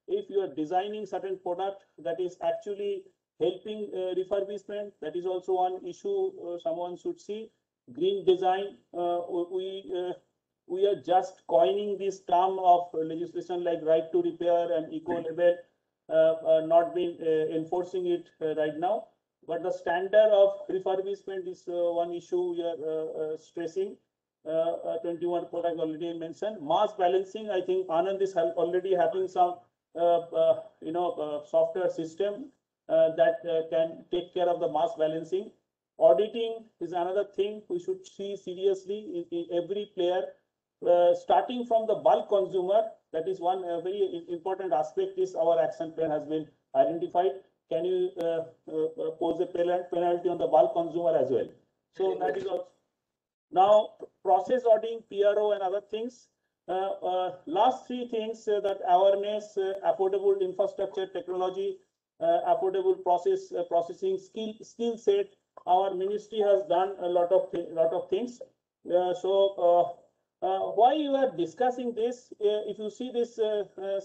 If you are designing certain product that is actually helping refurbishment, that is also one issue someone should see. Green design, we are just coining this term of legislation like right to repair and eco-label, not been enforcing it right now. But the standard of refurbishment is one issue we are stressing. 21 product already mentioned. Mass balancing, I think Anand is already having some software system that can take care of the mass balancing. Auditing is another thing we should see seriously in every player, starting from the bulk consumer. That is one very important aspect. Is our action plan has been identified. Can you pose a penalty on the bulk consumer as well? So that is also. Now, process auditing, PRO, and other things. Last three things that awareness, affordable infrastructure, technology, affordable processing skill set. Our ministry has done a lot of things. Why you are discussing this? If you see this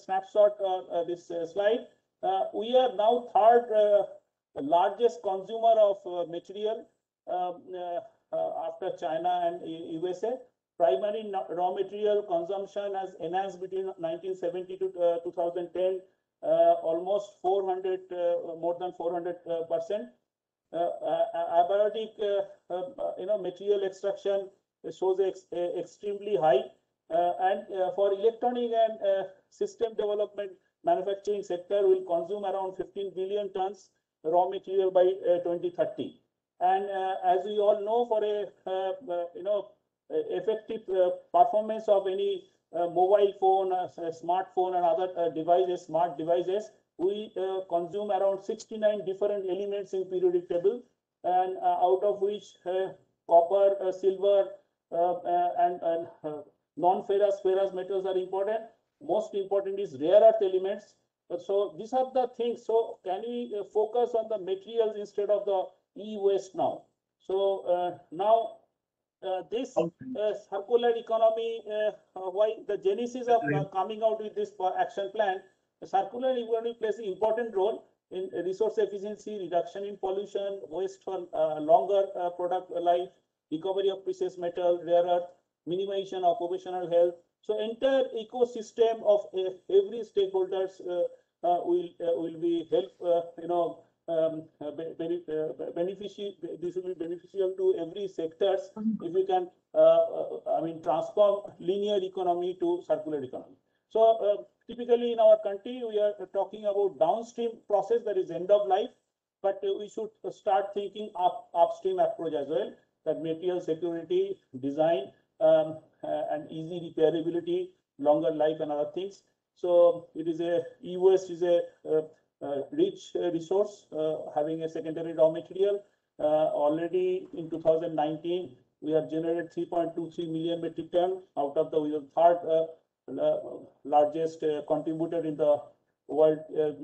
snapshot or this slide, we are now third largest consumer of material after China and USA. Primary raw material consumption has enhanced between 1970 to 2010, almost 400, more than 400%. Abiotic, material extraction shows extremely high, and for electronic and system development, manufacturing sector will consume around 15 billion tons raw material by 2030. And as we all know, for a effective performance of any mobile phone, smartphone, and other devices, smart devices, we consume around 69 different elements in periodic table, and out of which copper, silver, and non-ferrous, ferrous metals are important. Most important is rare earth elements. So these are the things. So can we focus on the materials instead of the e-waste now? So now this circular economy, why the genesis of coming out with this action plan, circular economy plays an important role in resource efficiency, reduction in pollution, waste for longer product life, recovery of precious metal, rare earth, minimization of occupational health. So entire ecosystem of every stakeholders will be beneficial. This will be beneficial to every sectors if we can, transform linear economy to circular economy. So typically in our country, we are talking about downstream process, that is end of life, but we should start thinking upstream approach as well, that material security, design, and easy repairability, longer life, and other things. So it is e-waste is a rich resource having a secondary raw material. Already in 2019, we have generated 3.23 million metric ton. Out of we are third largest contributor in the world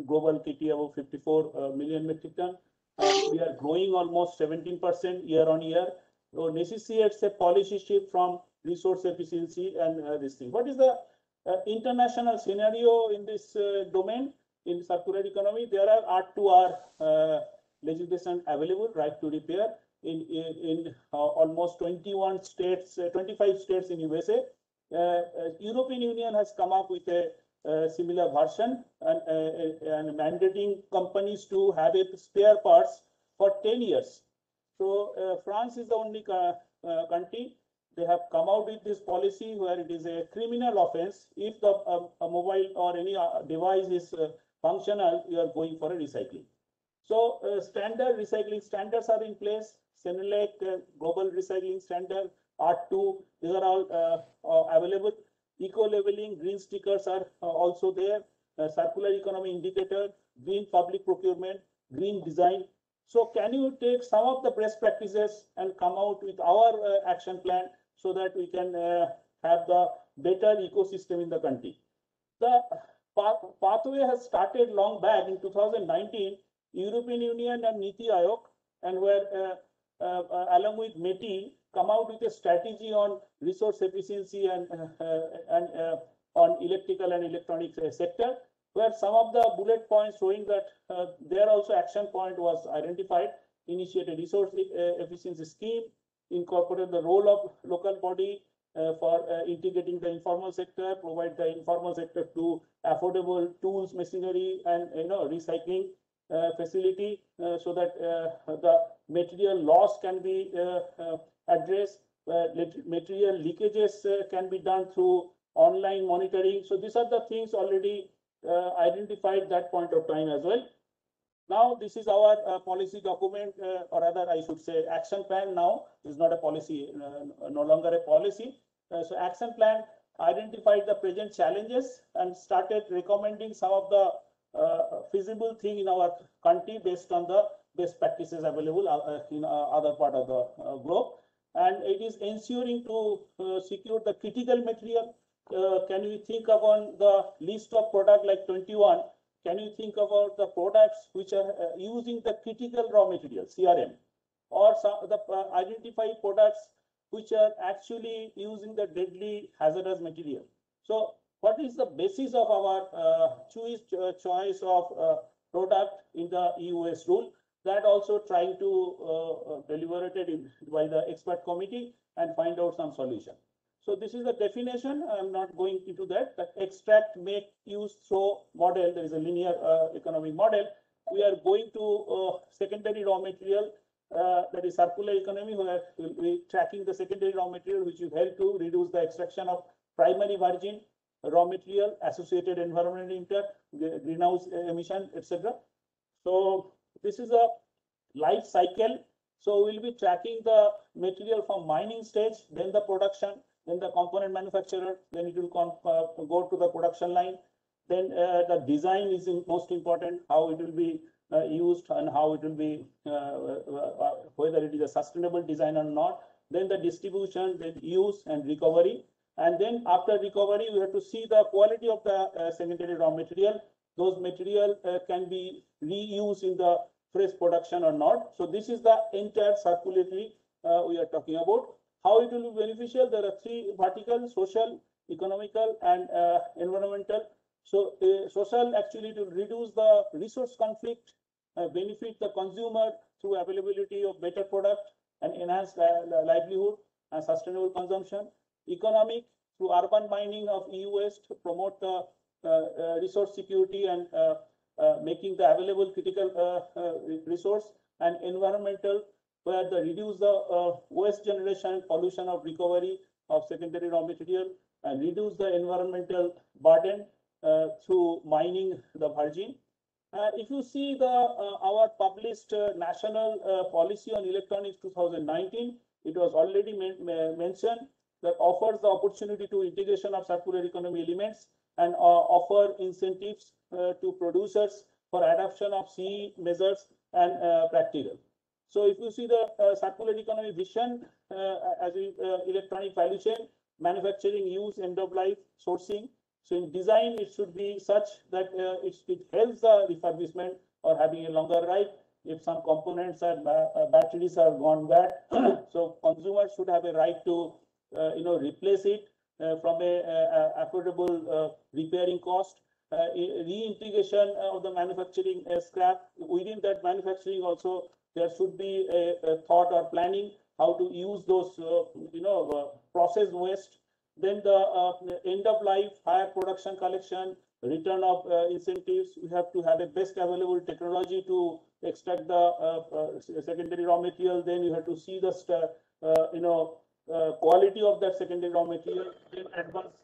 global KT, about 54 million metric ton. We are growing almost 17% year on year. So necessitates a policy shift from resource efficiency and this thing. What is the international scenario in this domain? In circular economy, there are R2R legislation available, right to repair, in almost 21 states, 25 states in USA. European Union has come up with a similar version and mandating companies to have a spare parts for 10 years. So France is the only country. They have come out with this policy where it is a criminal offense if the a mobile or any device is functional, you are going for a recycling. So standard recycling standards are in place. Senelec, global recycling standard, R2, these are all available. Eco-labeling, green stickers are also there. Circular economy indicator, green public procurement, green design. So can you take some of the best practices and come out with our action plan so that we can have the better ecosystem in the country? The pathway has started long back in 2019. European Union and NITI Aayog, and where along with METI, come out with a strategy on resource efficiency and on electrical and electronic sector, where some of the bullet points showing that there also action point was identified, initiated resource efficiency scheme, incorporated the role of local body for integrating the informal sector, provide the informal sector to affordable tools, machinery, and recycling facility so that the material loss can be addressed, material leakages can be done through online monitoring. So these are the things already identified that point of time as well. Now, this is our policy document, or rather, I should say, action plan. Now is not a policy, no longer a policy. So, action plan identified the present challenges and started recommending some of the feasible thing in our country based on the best practices available in other part of the globe. And it is ensuring to secure the critical material. Can we think upon the list of product like 21? Can you think about the products which are using the critical raw material, CRM, or some the identify products which are actually using the deadly hazardous material? So, what is the basis of our choice of product in the eWaste rule? That also trying to deliberated by the expert committee and find out some solution. So this is the definition. I'm not going into that. The extract, make, use, throw model. There is a linear economic model. We are going to secondary raw material, that is circular economy, where we'll be tracking the secondary raw material, which will help to reduce the extraction of primary virgin raw material, associated environmental impact, greenhouse emission, etc. So this is a life cycle. So we'll be tracking the material from mining stage, then the production, then the component manufacturer, then it will go to the production line. Then the design is most important, how it will be used and how it will be, whether it is a sustainable design or not. Then the distribution, then use and recovery. And then after recovery, we have to see the quality of the secondary raw material. Those material can be reused in the fresh production or not. So this is the entire circularity we are talking about. How it will be beneficial? There are three verticals: social, economical, and environmental. So social actually to reduce the resource conflict, benefit the consumer through availability of better product and enhance livelihood and sustainable consumption. Economic, through urban mining of eWaste, promote the resource security and making the available critical resource. And environmental, where the reduce the waste generation, pollution of recovery of secondary raw material, and reduce the environmental burden through mining the virgin. If you see the our published national policy on electronics 2019, it was already mentioned that offers the opportunity to integration of circular economy elements and offer incentives to producers for adoption of CE measures and practical. So if you see the circular economy vision as electronic value chain, manufacturing, use, end of life, sourcing. So in design, it should be such that it helps the refurbishment or having a longer life. If some components and batteries are gone bad, so consumers should have a right to replace it from a affordable repairing cost. Reintegration of the manufacturing scrap. Within that manufacturing also, there should be a thought or planning how to use those processed waste. Then the end of life, higher production collection, return of incentives. We have to have a best available technology to extract the secondary raw material. Then you have to see the quality of that secondary raw material. Then advanced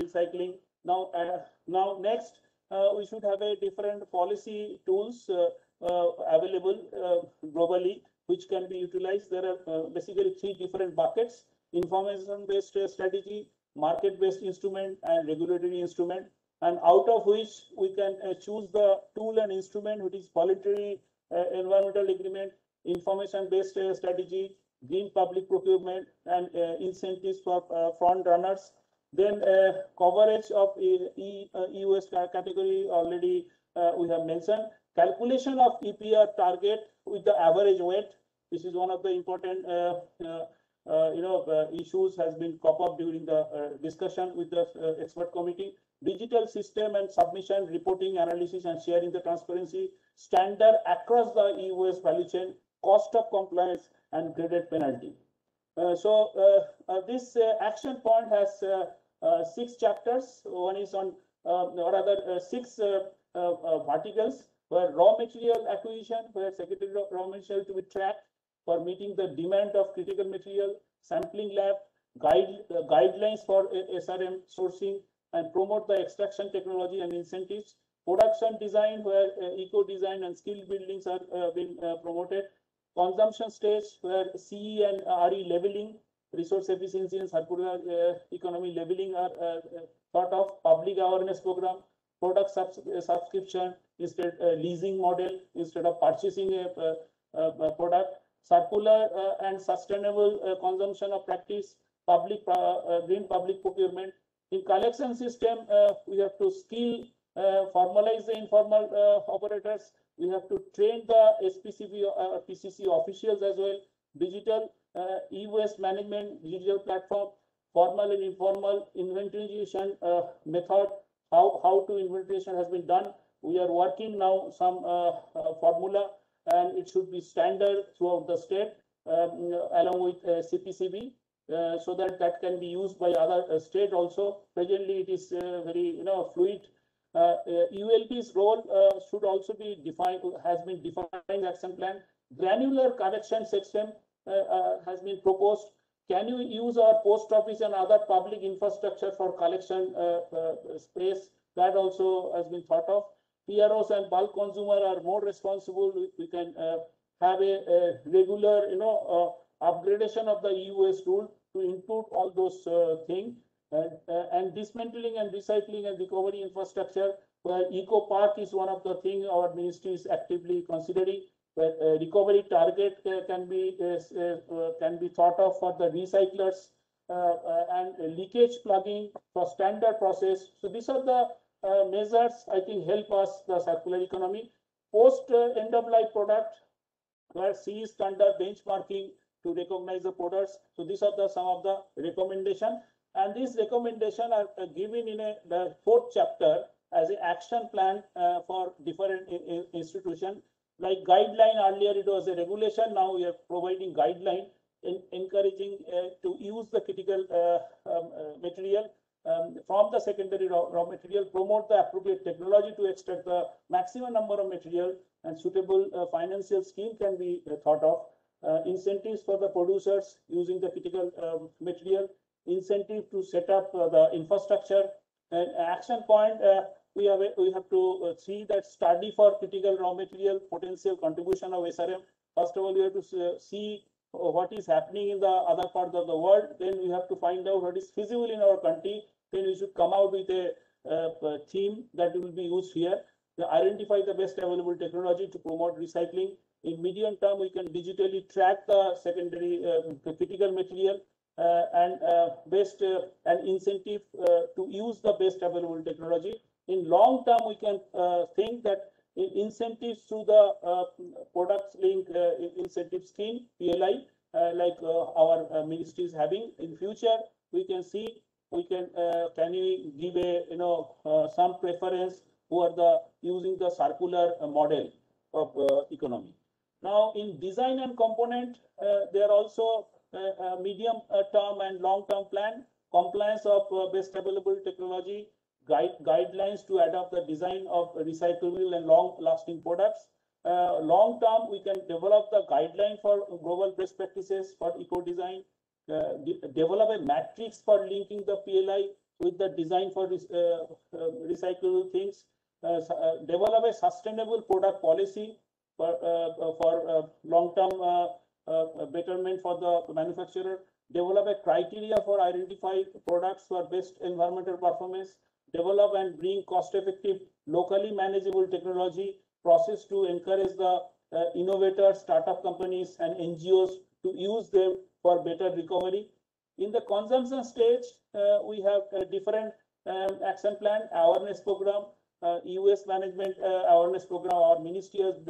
recycling. Now next, we should have a different policy tools available globally, which can be utilized. There are basically three different buckets: information-based strategy, market-based instrument, and regulatory instrument. And out of which we can choose the tool and instrument, which is voluntary environmental agreement, information-based strategy, green public procurement, and incentives for front runners. Then coverage of eWaste category already we have mentioned. Calculation of EPR target with the average weight. This is one of the important issues has been come up during the discussion with the expert committee. Digital system and submission, reporting, analysis, and sharing the transparency standard across the eWaste value chain, cost of compliance, and graded penalty. This action point has 6 chapters. One is on, or rather, 6 verticals, where raw material acquisition, where secondary raw material to be tracked, for meeting the demand of critical material, sampling lab, guidelines for SRM sourcing, and promote the extraction technology and incentives. Production design, where eco design and skill buildings are being promoted. Consumption stage, where CE and RE leveling, resource efficiency and circular economy leveling are thought of. Public awareness program, product subscription instead leasing model instead of purchasing a product. Circular and sustainable consumption of practice, public green public procurement. In collection system, we have to skill, formalize the informal operators. We have to train the SPCB PCC officials as well. Digital e-waste management, digital platform, formal and informal inventorization method. How to inventorization has been done. We are working now some formula, and it should be standard throughout the state along with CPCB, so that can be used by other state also. Presently, it is very fluid. ULP's role should also be defined, has been defined action plan. Granular collection system has been proposed. Can you use our post office and other public infrastructure for collection space? That also has been thought of. PROs and bulk consumer are more responsible. We can have a regular, upgradation of the e-waste rule to include all those things. And dismantling and recycling and recovery infrastructure, where eco park is one of the things our ministry is actively considering. Where recovery target can be thought of for the recyclers, and leakage plugging for standard process. So these are the measures I think help us the circular economy. Post end of life product, where C standard benchmarking to recognize the products. So these are some of the recommendation, and these recommendation are given in the 4th chapter as an action plan for different institutions. Like guideline, earlier it was a regulation, now we are providing guideline encouraging to use the critical material from the secondary raw material, promote the appropriate technology to extract the maximum number of material, and suitable financial scheme can be thought of. Incentives for the producers using the critical material, incentive to set up the infrastructure. And action point, we have to see that study for critical raw material potential contribution of SRM. First of all, we have to see what is happening in the other parts of the world. Then we have to find out what is feasible in our country. Then we should come out with a theme that will be used here. To identify the best available technology to promote recycling. In medium term, we can digitally track the secondary critical material and best an incentive to use the best available technology. In long term, we can think that incentives through the products link incentive scheme PLI, like our ministry is having. In future, we can see can we give a some preference who are the using the circular model of economy. Now, in design and component, there are also medium term and long term plan, compliance of best available technology, guidelines to adopt the design of recyclable and long lasting products. Long term, we can develop the guideline for global best practices for eco design, develop a matrix for linking the PLI with the design for recyclable things, develop a sustainable product policy for long-term betterment for the manufacturer, develop a criteria for identify products for best environmental performance, develop and bring cost-effective, locally manageable technology process to encourage the innovators, startup companies, and NGOs to use them for better recovery. In the consumption stage, we have a different action plan, awareness program, e-waste management awareness program. Our ministry has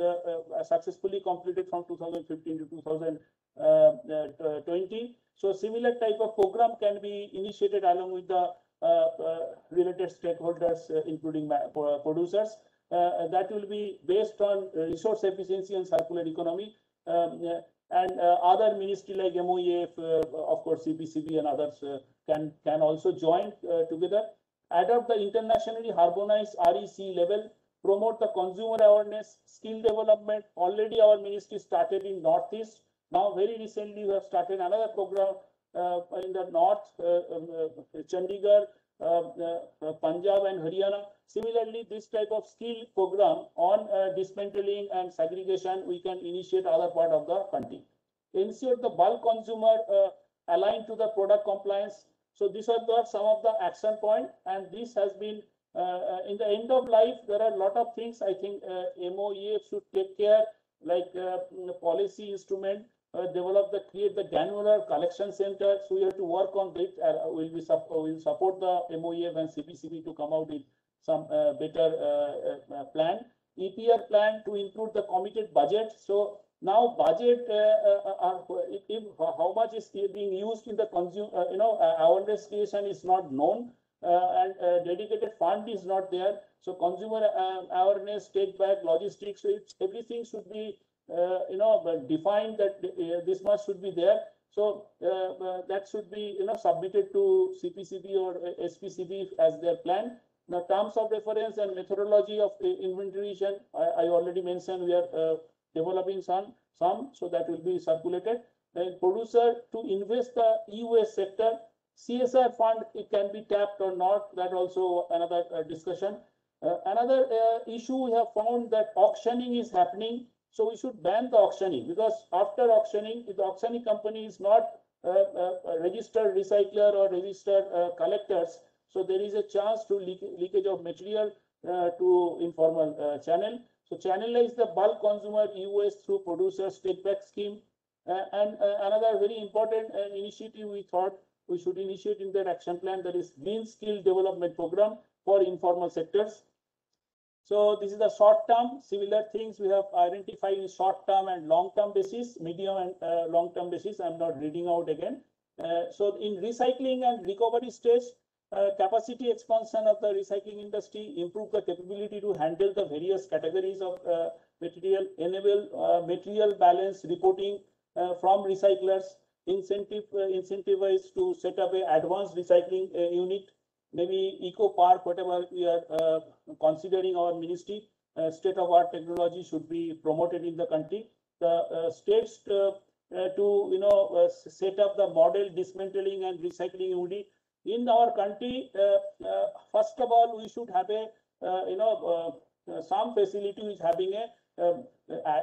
successfully completed from 2015 to 2020. So similar type of program can be initiated along with the related stakeholders, including producers. That will be based on resource efficiency and circular economy. And other ministry like MOEF, of course, CPCB and others can also join together. Adopt the internationally harmonized REC level, promote the consumer awareness, skill development. Already our ministry started in Northeast. Now, very recently, we have started another program in the north, Chandigarh, Punjab and Haryana. Similarly, this type of skill program on dismantling and segregation, we can initiate other part of the country. Ensure the bulk consumer aligned to the product compliance. So these are some of the action point, and this has been in the end of life. There are a lot of things I think MOEF should take care, like policy instrument, create the granular collection center. So we have to work on it. We'll support the MOEF and CPCB to come out with some better plan. EPR plan to include the committed budget. So now budget, how much is being used in the awareness creation is not known, and dedicated fund is not there. So consumer awareness, take back, logistics, so everything should be defined that this much should be there. So that should be submitted to CPCB or SPCB as their plan. Now, terms of reference and methodology of inventorization, I already mentioned we are developing some, so that will be circulated. Then producer to invest the eWaste sector, CSR fund, it can be tapped or not. That also another discussion. Another issue we have found that auctioning is happening. So we should ban the auctioning, because after auctioning, if the auctioning company is not a registered recycler or registered collectors, so there is a chance to leakage of material to informal channel. So channelize the bulk consumer e-waste through producers take back scheme. And another very important initiative we thought we should initiate in that action plan, that is green skill development program for informal sectors. So this is the short term. Similar things we have identified in short term and long term basis, medium and long term basis. I'm not reading out again. So in recycling and recovery stage, capacity expansion of the recycling industry, improve the capability to handle the various categories of material, enable material balance reporting from recyclers, incentivize to set up an advanced recycling unit, maybe eco park, whatever we are considering our ministry. State-of-art technology should be promoted in the country. The states to set up the model dismantling and recycling unit in our country. First of all, we should have a some facility which having a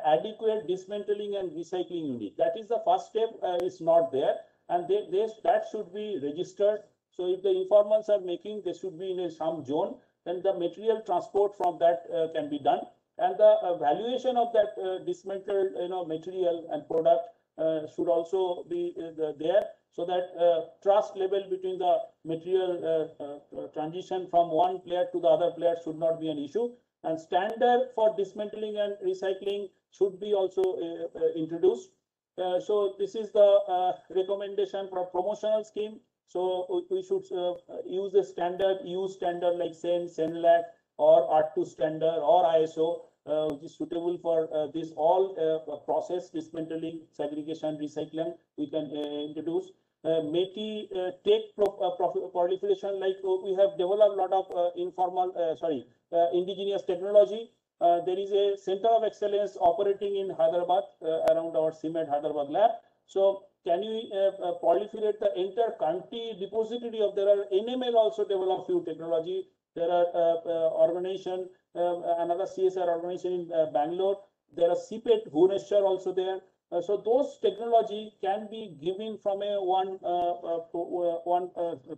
adequate dismantling and recycling unit. That is the first step. Is not there, and that should be registered. So if the informants are making, they should be in some zone, then the material transport from that can be done, and the valuation of that dismantled material and product should also be there, so that trust level between the material transition from one player to the other player should not be an issue. And standard for dismantling and recycling should be also introduced. So this is the recommendation for promotional scheme. So we should use the standard, like CENLAC or Art2 standard or ISO, which is suitable for this all process dismantling, segregation, recycling. We can introduce. METI take proliferation, like we have developed a lot of indigenous technology. There is a center of excellence operating in Hyderabad around our CMED Hyderabad lab. So can you proliferate the entire country depository of, there are NML also develop few technology. There are organization, another CSR organization in Bangalore. There are CPET Bhubaneswar also there. So those technology can be given from a one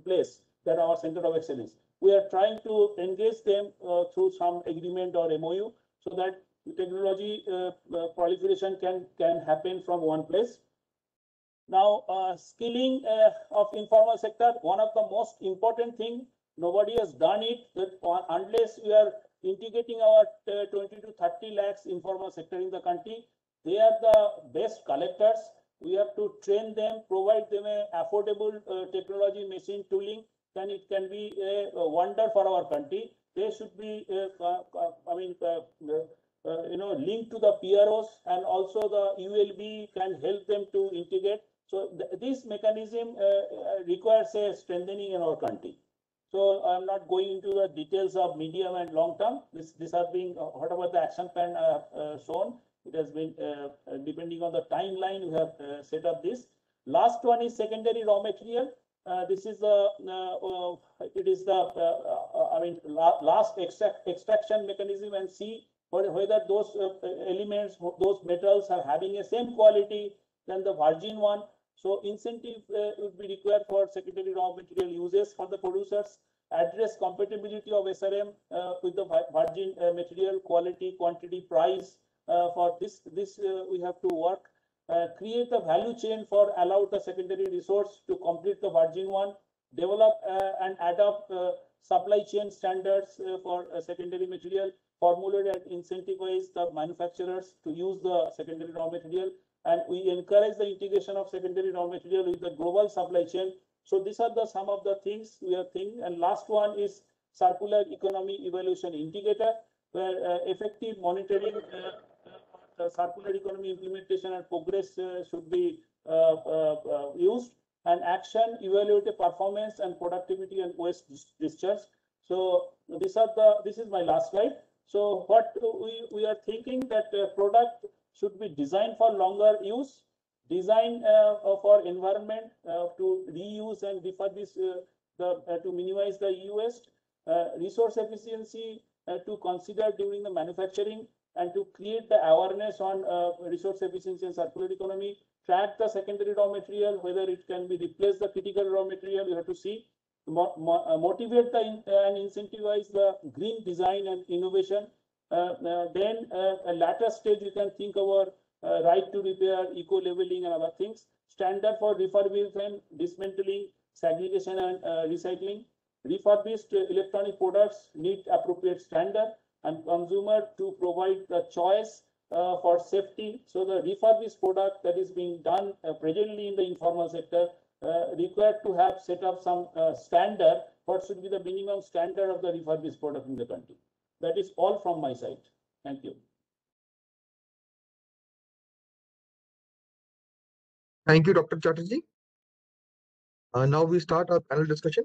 place, that our center of excellence. We are trying to engage them through some agreement or MOU, so that technology proliferation can happen from one place. Now, skilling of informal sector, one of the most important thing, nobody has done it, that unless we are integrating our 20 to 30 lakhs informal sector in the country. They are the best collectors. We have to train them, provide them a affordable technology, machine tooling. Then it can be a wonder for our country. They should be, linked to the PROs, and also the ULB can help them to integrate. So this mechanism requires a strengthening in our country. So I'm not going into the details of medium and long term. This are being whatever the action plan shown. It has been depending on the timeline we have set up this. Last one is secondary raw material. This is the it is the last extraction mechanism, and see whether those elements, those metals are having a same quality than the virgin one. So incentive would be required for secondary raw material uses for the producers. Address compatibility of SRM with the virgin material quality, quantity, price. For this we have to work. Create a value chain for allow the secondary resource to complete the virgin one. Develop and adopt supply chain standards for secondary material. Formulate and incentivize the manufacturers to use the secondary raw material. And we encourage the integration of secondary raw material with the global supply chain. So these are the some of the things we are thinking. And last one is circular economy evaluation indicator, where effective monitoring circular economy implementation and progress should be used, and action evaluate the performance and productivity and waste discharge. So this is my last slide. So what we are thinking that product should be designed for longer use, design for environment to reuse and refurbish to minimize the e-waste, resource efficiency to consider during the manufacturing, and to create the awareness on resource efficiency and circular economy. Track the secondary raw material, whether it can be replaced the critical raw material. You have to see, motivate and incentivize the green design and innovation. Then a later stage you can think about right to repair, eco-labeling and other things. Standard for refurbishment, dismantling, segregation and recycling. Refurbished electronic products need appropriate standard, and consumer to provide the choice for safety. So the refurbished product that is being done presently in the informal sector required to have set up some standard. What should be the minimum standard of the refurbished product in the country? That is all from my side. Thank you. Thank you, Dr. Chatterjee. Now we start our panel discussion.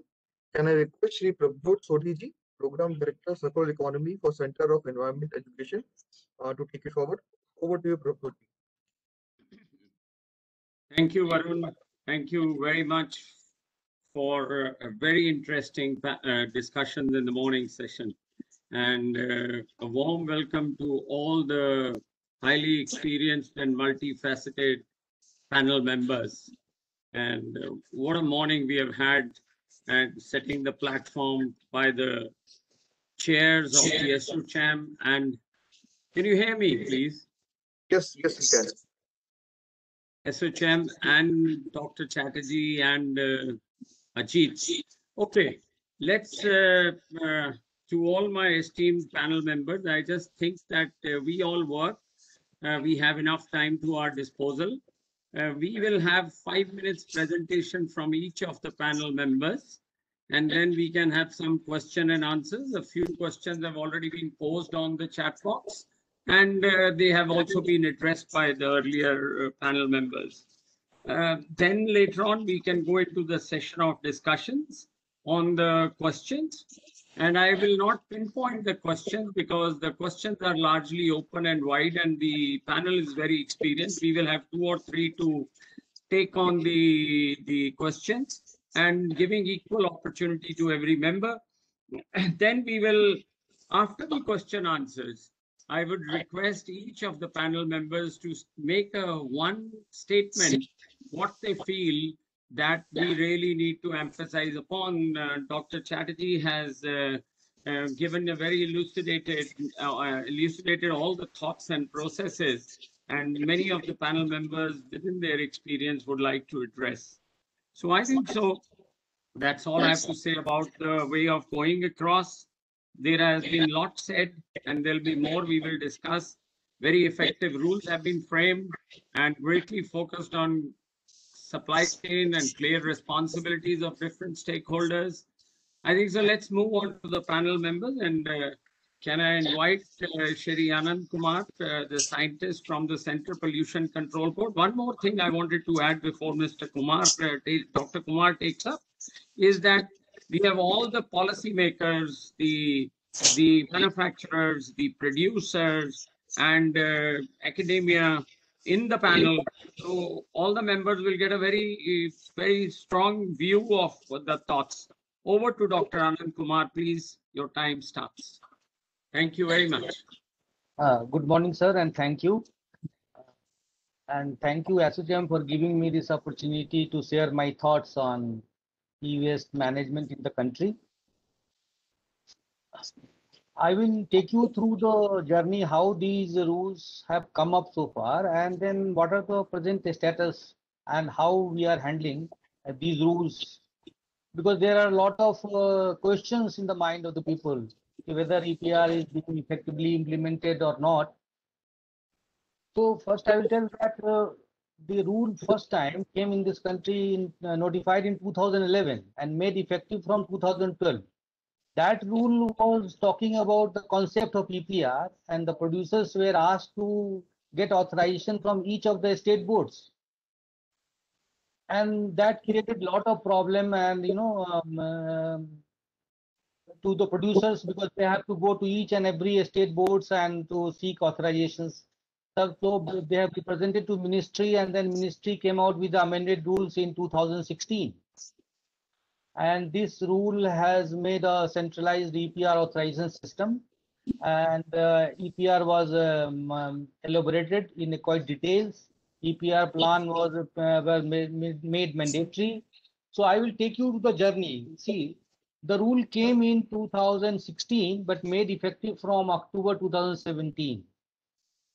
Can I request Shri Prabhjot Sodhi ji, Program Director, Circular Economy for Center of Environment Education, to take it forward. Over to you, Prabhjot. Thank you, Varun. Thank you very much for a very interesting discussions in the morning session. And a warm welcome to all the highly experienced and multifaceted panel members. And what a morning we have had, and setting the platform by the chairs of the ASSOCHAM. And can you hear me, please? Yes, yes, we can. ASSOCHAM and Dr. Chatterjee and Ajit. Okay, let's to all my esteemed panel members, I just think that we all work. We have enough time to our disposal. We will have 5 minutes presentation from each of the panel members, and then we can have some question and answers. A few questions have already been posed on the chat box, and they have also been addressed by the earlier panel members. Then later on, we can go into the session of discussions on the questions. And I will not pinpoint the questions because the questions are largely open and wide, and the panel is very experienced. We will have 2 or 3 to take on the questions, and giving equal opportunity to every member. Then we will, after the question answers, I would request each of the panel members to make one statement, what they feel that we really need to emphasize upon. Dr. Chatterjee has given a very elucidated all the thoughts and processes, and many of the panel members within their experience would like to address. So I think so. That's all I have to say about the way of going across. There has been lots said, and there'll be more we will discuss. Very effective rules have been framed and greatly focused on supply chain and clear responsibilities of different stakeholders. I think so. Let's move on to the panel members, and can I invite Shri Anand Kumar, the scientist from the Center Pollution Control Board. One more thing I wanted to add before Mr. Kumar, Dr. Kumar takes up, is that we have all the policymakers, the manufacturers, the producers, and academia in the panel. So all the members will get a very strong view of the thoughts. Over to Dr. Anand Kumar, please. Your time starts. Thank you very much. Good morning, sir, and thank you. And thank you, ASSOCHAM, for giving me this opportunity to share my thoughts on e-waste management in the country. I will take you through the journey, how these rules have come up so far, and then what are the present status and how we are handling these rules. Because there are a lot of questions in the mind of the people, whether EPR is being effectively implemented or not. So first I will tell that the rule first time came in this country notified in 2011 and made effective from 2012. That rule was talking about the concept of EPR, and the producers were asked to get authorization from each of the state boards. And that created a lot of problem and, to the producers, because they have to go to each and every state boards and to seek authorizations. So they have presented to ministry, and then ministry came out with the amended rules in 2016. And this rule has made a centralized EPR authorization system, and EPR was elaborated in quite details. EPR plan was made mandatory. So I will take you to the journey. See, the rule came in 2016, but made effective from October 2017.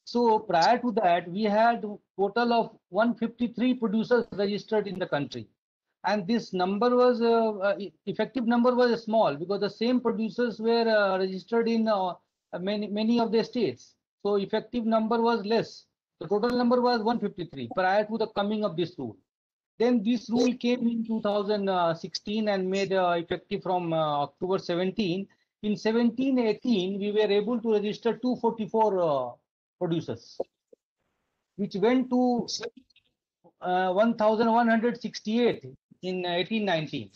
So prior to that, we had a total of 153 producers registered in the country. And this number was, effective number was small, because the same producers were registered in many of the states. So effective number was less. The total number was 153 prior to the coming of this rule. Then this rule came in 2016 and made effective from October 17. In 17-18, we were able to register 244 producers, which went to 1,168 in 18-19.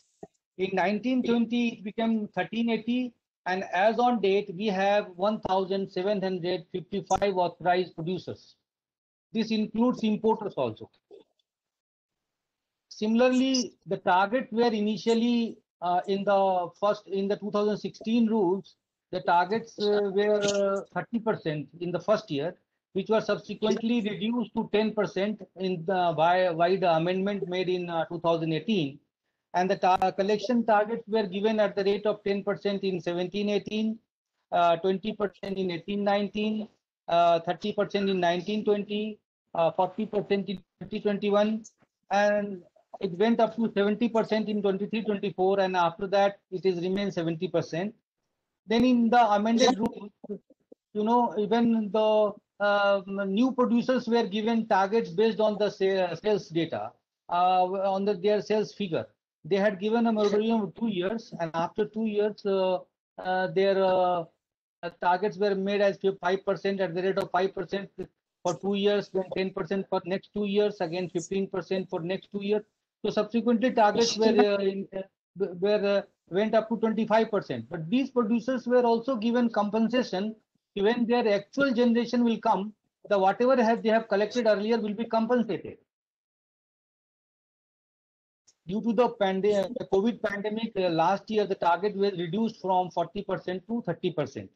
In 19-20, it became 1380, and as on date, we have 1,755 authorized producers. This includes importers also. Similarly, the target were initially in the 2016 rules, the targets were 30% in the first year, which was subsequently reduced to 10% in the by the amendment made in 2018. And the collection targets were given at the rate of 10% in 17-18, 20% in 18-19, 30% in 19-20, 40% in 2021, and it went up to 70% in 23-24, and after that it is remained 70%. Then in the amended rules, even the new producers were given targets based on the sales data, on their sales figure. They had given a moratorium of 2 years, and after 2 years, their targets were made as 5% at the rate of 5% for 2 years, then 10% for next 2 years, again 15% for next 2 years. So subsequently, targets went up to 25%. But these producers were also given compensation. When their actual generation will come, the whatever they have collected earlier will be compensated. Due to the COVID pandemic, last year the target was reduced from 40% to 30%.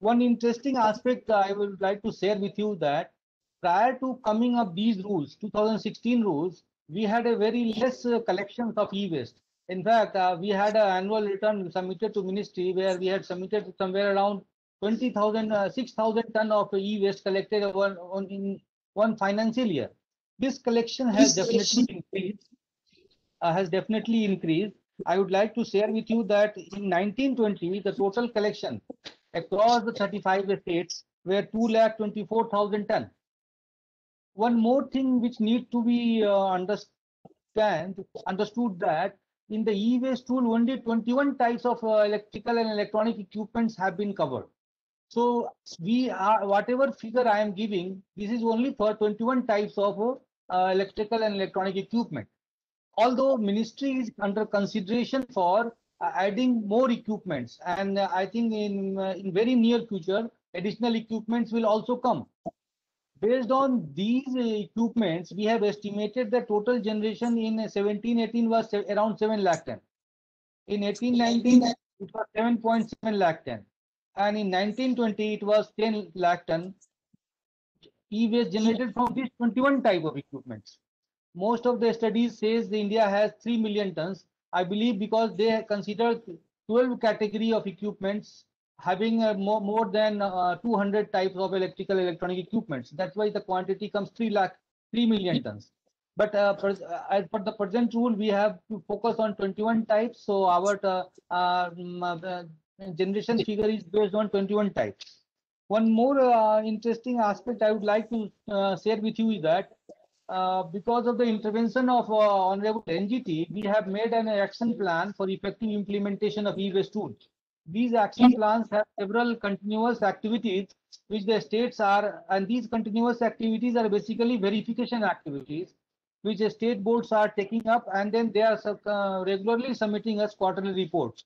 One interesting aspect I would like to share with you that prior to coming up these rules, 2016 rules, we had a very less collections of e-waste. In fact, we had an annual return submitted to ministry where we had submitted somewhere around 6,000 ton of e-waste collected in one financial year. This collection has definitely increased. I would like to share with you that in 1920, the total collection across the 35 states were 2,24,000 ton. One more thing which needs to be understood that in the e-waste rule, only 21 types of electrical and electronic equipments have been covered. So we are, whatever figure I am giving, this is only for 21 types of electrical and electronic equipment. Although ministry is under consideration for adding more equipments, and I think in very near future additional equipments will also come. Based on these equipments, we have estimated the total generation in 17-18 was around 7 lakh ton. In 18-19, it was 7.7 lakh ton. And in 19-20, it was 10 lakh ton e-waste generated from these 21 type of equipments. Most of the studies says the India has 3 million tons. I believe because they consider 12 category of equipments having more than 200 types of electronic equipments. That's why the quantity comes 3 million tons. But as per the present rule, we have to focus on 21 types. So our generation figure is based on 21 types. One more interesting aspect I would like to share with you is that because of the intervention of Honorable N.C.T, we have made an action plan for effective implementation of e-waste tools. These action plans have several continuous activities which the states are, and these continuous activities are basically verification activities which the state boards are taking up, and then they are regularly submitting us quarterly reports.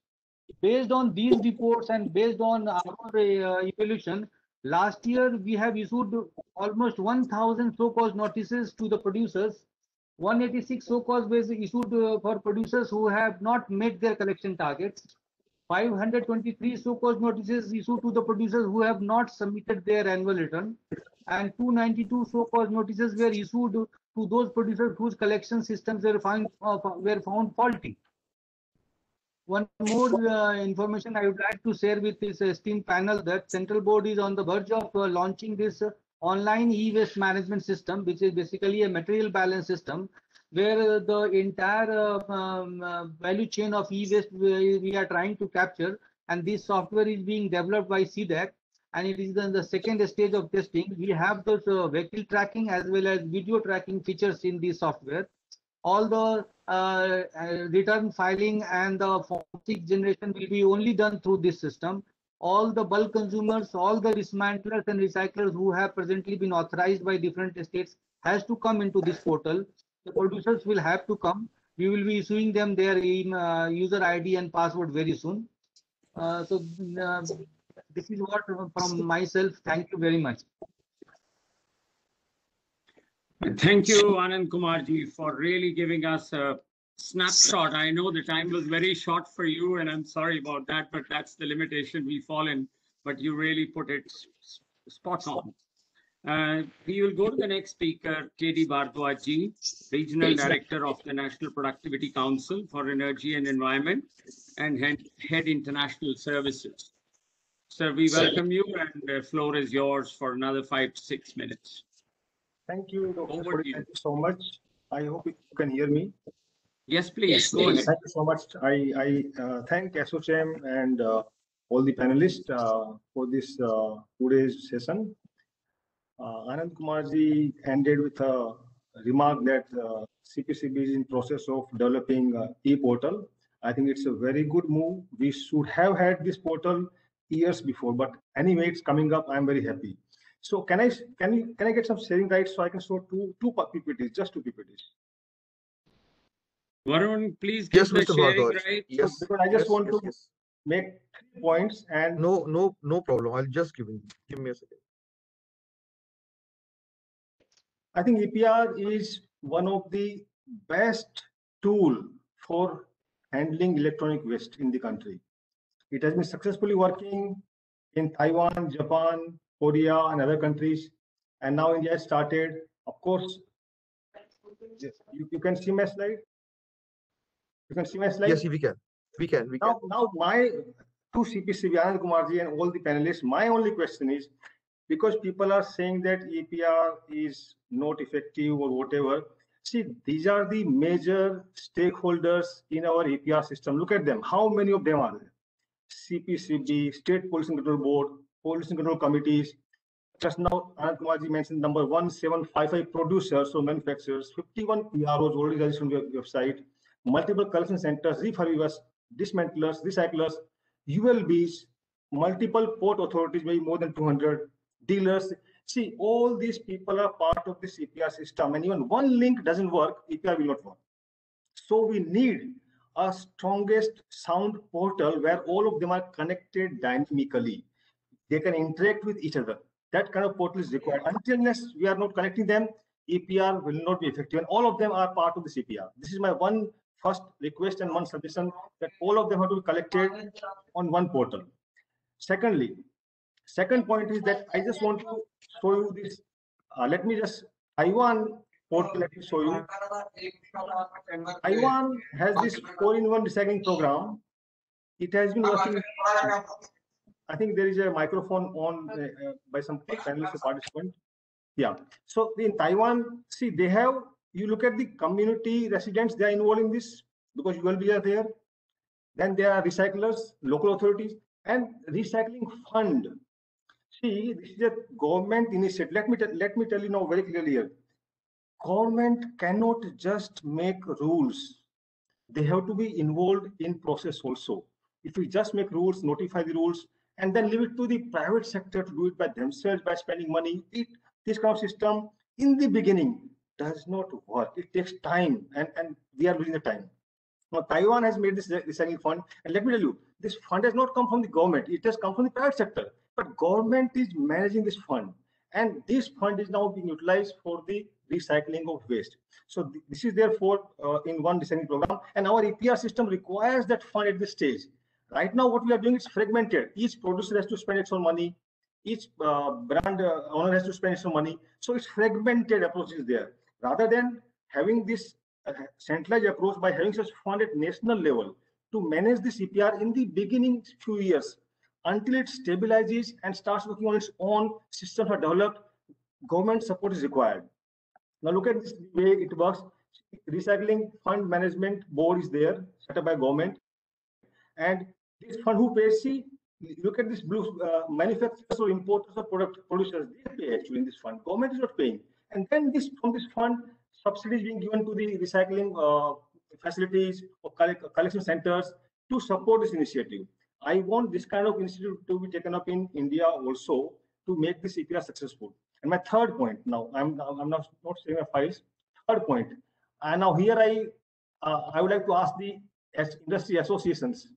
Based on these reports and based on our evaluation, last year we have issued almost 1,000 so-called notices to the producers. 186 so-called was issued for producers who have not met their collection targets. 523 so-called notices issued to the producers who have not submitted their annual return, and 292 so-called notices were issued to those producers whose collection systems were found faulty. One more information I would like to share with this esteemed panel that Central Board is on the verge of launching this online e-waste management system, which is basically a material balance system, where the entire value chain of e-waste we are trying to capture, and this software is being developed by CDAC, and it is in the second stage of testing. We have those vehicle tracking as well as video tracking features in this software. All the return filing and the form 6 generation will be only done through this system. All the bulk consumers, all the dismantlers and recyclers who have presently been authorized by different states has to come into this portal. The producers will have to come. We will be issuing them their user ID and password very soon. This is what from myself. Thank you very much. Thank you, Anand Kumarji, for really giving us a snapshot. I know the time was very short for you, and I'm sorry about that, but that's the limitation we fall in. But you really put it spot on. We will go to the next speaker, K.D. Bhardwaj, Regional Director of the National Productivity Council for Energy and Environment and Head International Services. Sir, we welcome you, and the floor is yours for another 5 to 6 minutes. Thank you, Dr. Sodhi. Thank you so much. I hope you can hear me. Yes, please. Go ahead. Thank you so much. I thank ASSOCHAM and all the panelists for this today's session. Anand Kumarji ended with a remark that CPCB is in process of developing e-portal. I think it's a very good move. We should have had this portal years before, but anyway, it's coming up. I'm very happy. So can I get some sharing rights so I can show two PPTs, just 2 PPTs? Varun, please give the sharing rights. Yes, because I just want to make 3 points and no problem. I'll just give me a second. I think EPR is one of the best tool for handling electronic waste in the country. It has been successfully working in Taiwan, Japan, Korea, and other countries, and now India has started. Of course, you can see my slide. You can see my slide. Yes, we can. Now, my to CPCB, Anand Kumarji, and all the panelists, my only question is, because people are saying that EPR is not effective or whatever. See, these are the major stakeholders in our EPR system. Look at them. How many of them are there? CPCB, State Pollution Control Board, Pollution Control Committees. Just now, Anand Kumarji mentioned number 1755 producers or manufacturers, 51 PROs already registered on your website, multiple collection centers, refurbishers, dismantlers, recyclers, ULBs, multiple port authorities, maybe more than 200 dealers. See, all these people are part of this EPR system, and even one link doesn't work, EPR will not work. So we need a strongest sound portal where all of them are connected dynamically. they can interact with each other. That kind of portal is required. Unless we are not connecting them, EPR will not be effective. And all of them are part of the CPR. This is my one first request and one suggestion, that all of them have to be collected on one portal. Secondly, second point is that I just want to show you this. Let me just, Taiwan portal, let me show you. Taiwan has this 4-in-1 recycling program. It has been working. I think there is a microphone on by some panelists or participant. Yeah. So in Taiwan, see, they have, you look at the community residents, they are involved in this because UNDP are there. Then there are recyclers, local authorities, and recycling fund. See, this is a government initiative. Let me tell you now very clearly here. Government cannot just make rules. They have to be involved in process also. If we just make rules, notify the rules, and then leave it to the private sector to do it by themselves by spending money, this kind of system in the beginning does not work. It takes time, and we are losing the time. Now, Taiwan has made this recycling fund, and let me tell you, this fund has not come from the government. It has come from the private sector. But government is managing this fund, and this fund is now being utilized for the recycling of waste. So this is therefore in one recycling program, and our EPR system requires that fund at this stage. Right now, what we are doing is fragmented. Each producer has to spend its own money. Each brand owner has to spend its own money. So it's fragmented approaches there. Rather than having this centralized approach by having such fund at national level to manage the CPR in the beginning few years until it stabilizes and starts working on its own, systems are developed, government support is required. Now look at this way it works. Recycling fund management board is there, set up by government, and this fund who pays, see, look at this blue, manufacturers or importers or product producers, they pay actually in this fund. Government is not paying. And then this from this fund, subsidies being given to the recycling facilities or collection centers to support this initiative. I want this kind of initiative to be taken up in India also to make this EPR successful. And my third point, now I'm not sharing my files. Third point, and now here I would like to ask the industry associations.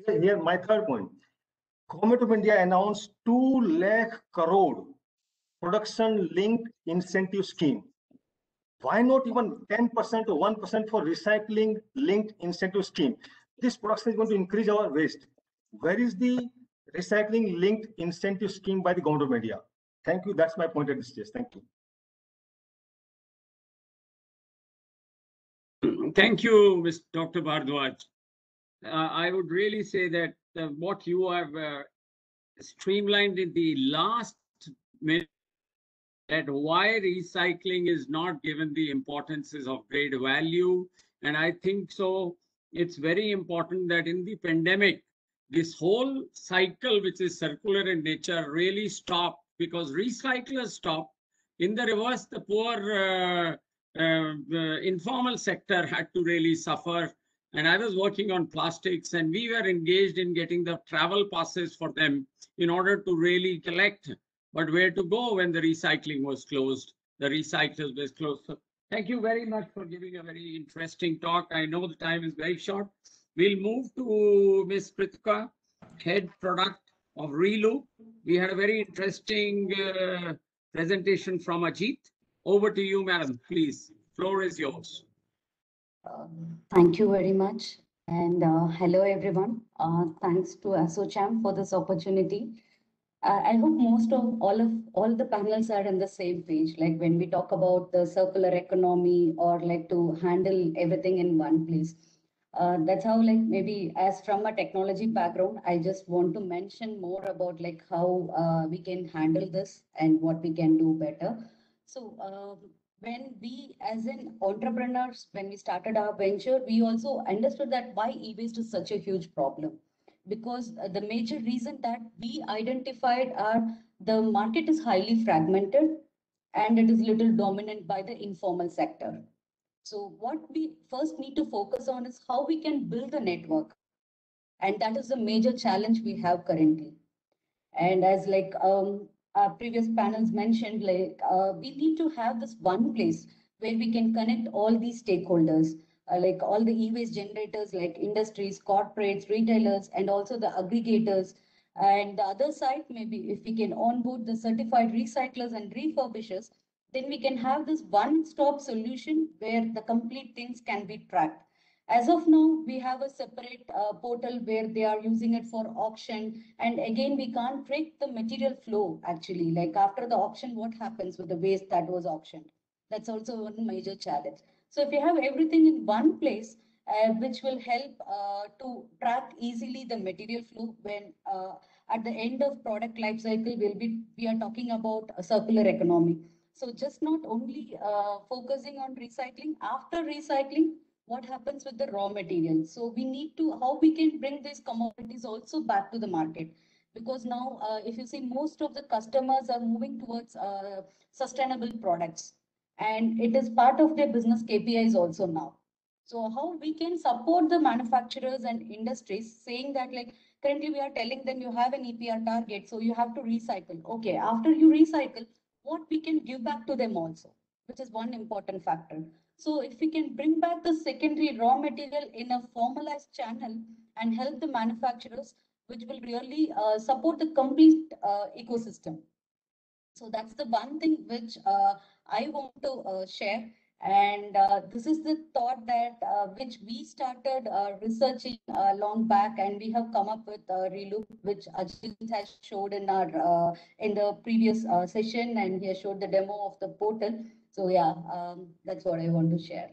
Here my third point. Government of India announced 2 lakh crore production linked incentive scheme. Why not even 10% or 1% for recycling linked incentive scheme? This production is going to increase our waste. Where is the recycling linked incentive scheme by the Government of India? Thank you. That's my point at this stage. Thank you. Thank you, Mr. Dr. Bhardwaj. I would really say that what you have streamlined in the last minute, that why recycling is not given the importance is of great value. And I think so, it's very important that in the pandemic, this whole cycle, which is circular in nature, really stopped, because recyclers stopped. In the reverse, the poor informal sector had to really suffer. And I was working on plastics, and we were engaged in getting the travel passes for them in order to really collect. But where to go when the recycling was closed? The recyclers was closed. So thank you very much for giving a very interesting talk. I know the time is very short. We'll move to Ms. Pritika, Head Product of Reloop. We had a very interesting presentation from Ajit. Over to you, madam, please. Floor is yours. Thank you very much. And hello, everyone. Thanks to ASSOCHAM for this opportunity. I hope most of all the panels are on the same page. Like when we talk about the circular economy or like to handle everything in one place. That's how, like, maybe as from a technology background, I just want to mention more about like how we can handle this and what we can do better. So when we as an entrepreneurs, when we started our venture, we also understood that why e-waste is such a huge problem. Because the major reason that we identified are the market is highly fragmented and it is little dominant by the informal sector. So what we first need to focus on is how we can build a network. And that is the major challenge we have currently. And as like our previous panels mentioned, like we need to have this one place where we can connect all these stakeholders. like all the e-waste generators like industries, corporates, retailers, and also the aggregators. And the other side, maybe if we can onboard the certified recyclers and refurbishers, then we can have this one-stop solution where the complete things can be tracked. As of now, we have a separate portal where they are using it for auction. And again, we can't track the material flow actually. Like after the auction, what happens with the waste that was auctioned? That's also one major challenge. So if you have everything in one place, which will help to track easily the material flow when at the end of product life cycle, we are talking about a circular economy. So just not only focusing on recycling, after recycling, what happens with the raw materials? So we need to, how we can bring these commodities also back to the market. Because now, if you see, most of the customers are moving towards sustainable products. And it is part of their business KPIs also now. So how we can support the manufacturers and industries saying that like currently we are telling them you have an EPR target, so you have to recycle. Okay, after you recycle, what we can give back to them also, which is one important factor. So if we can bring back the secondary raw material in a formalized channel and help the manufacturers, which will really support the complete ecosystem. So that's the one thing which I want to share. And this is the thought that which we started researching long back, and we have come up with Reloop, which Ajit has showed in the previous session, and he has showed the demo of the portal. So yeah, that's what I want to share.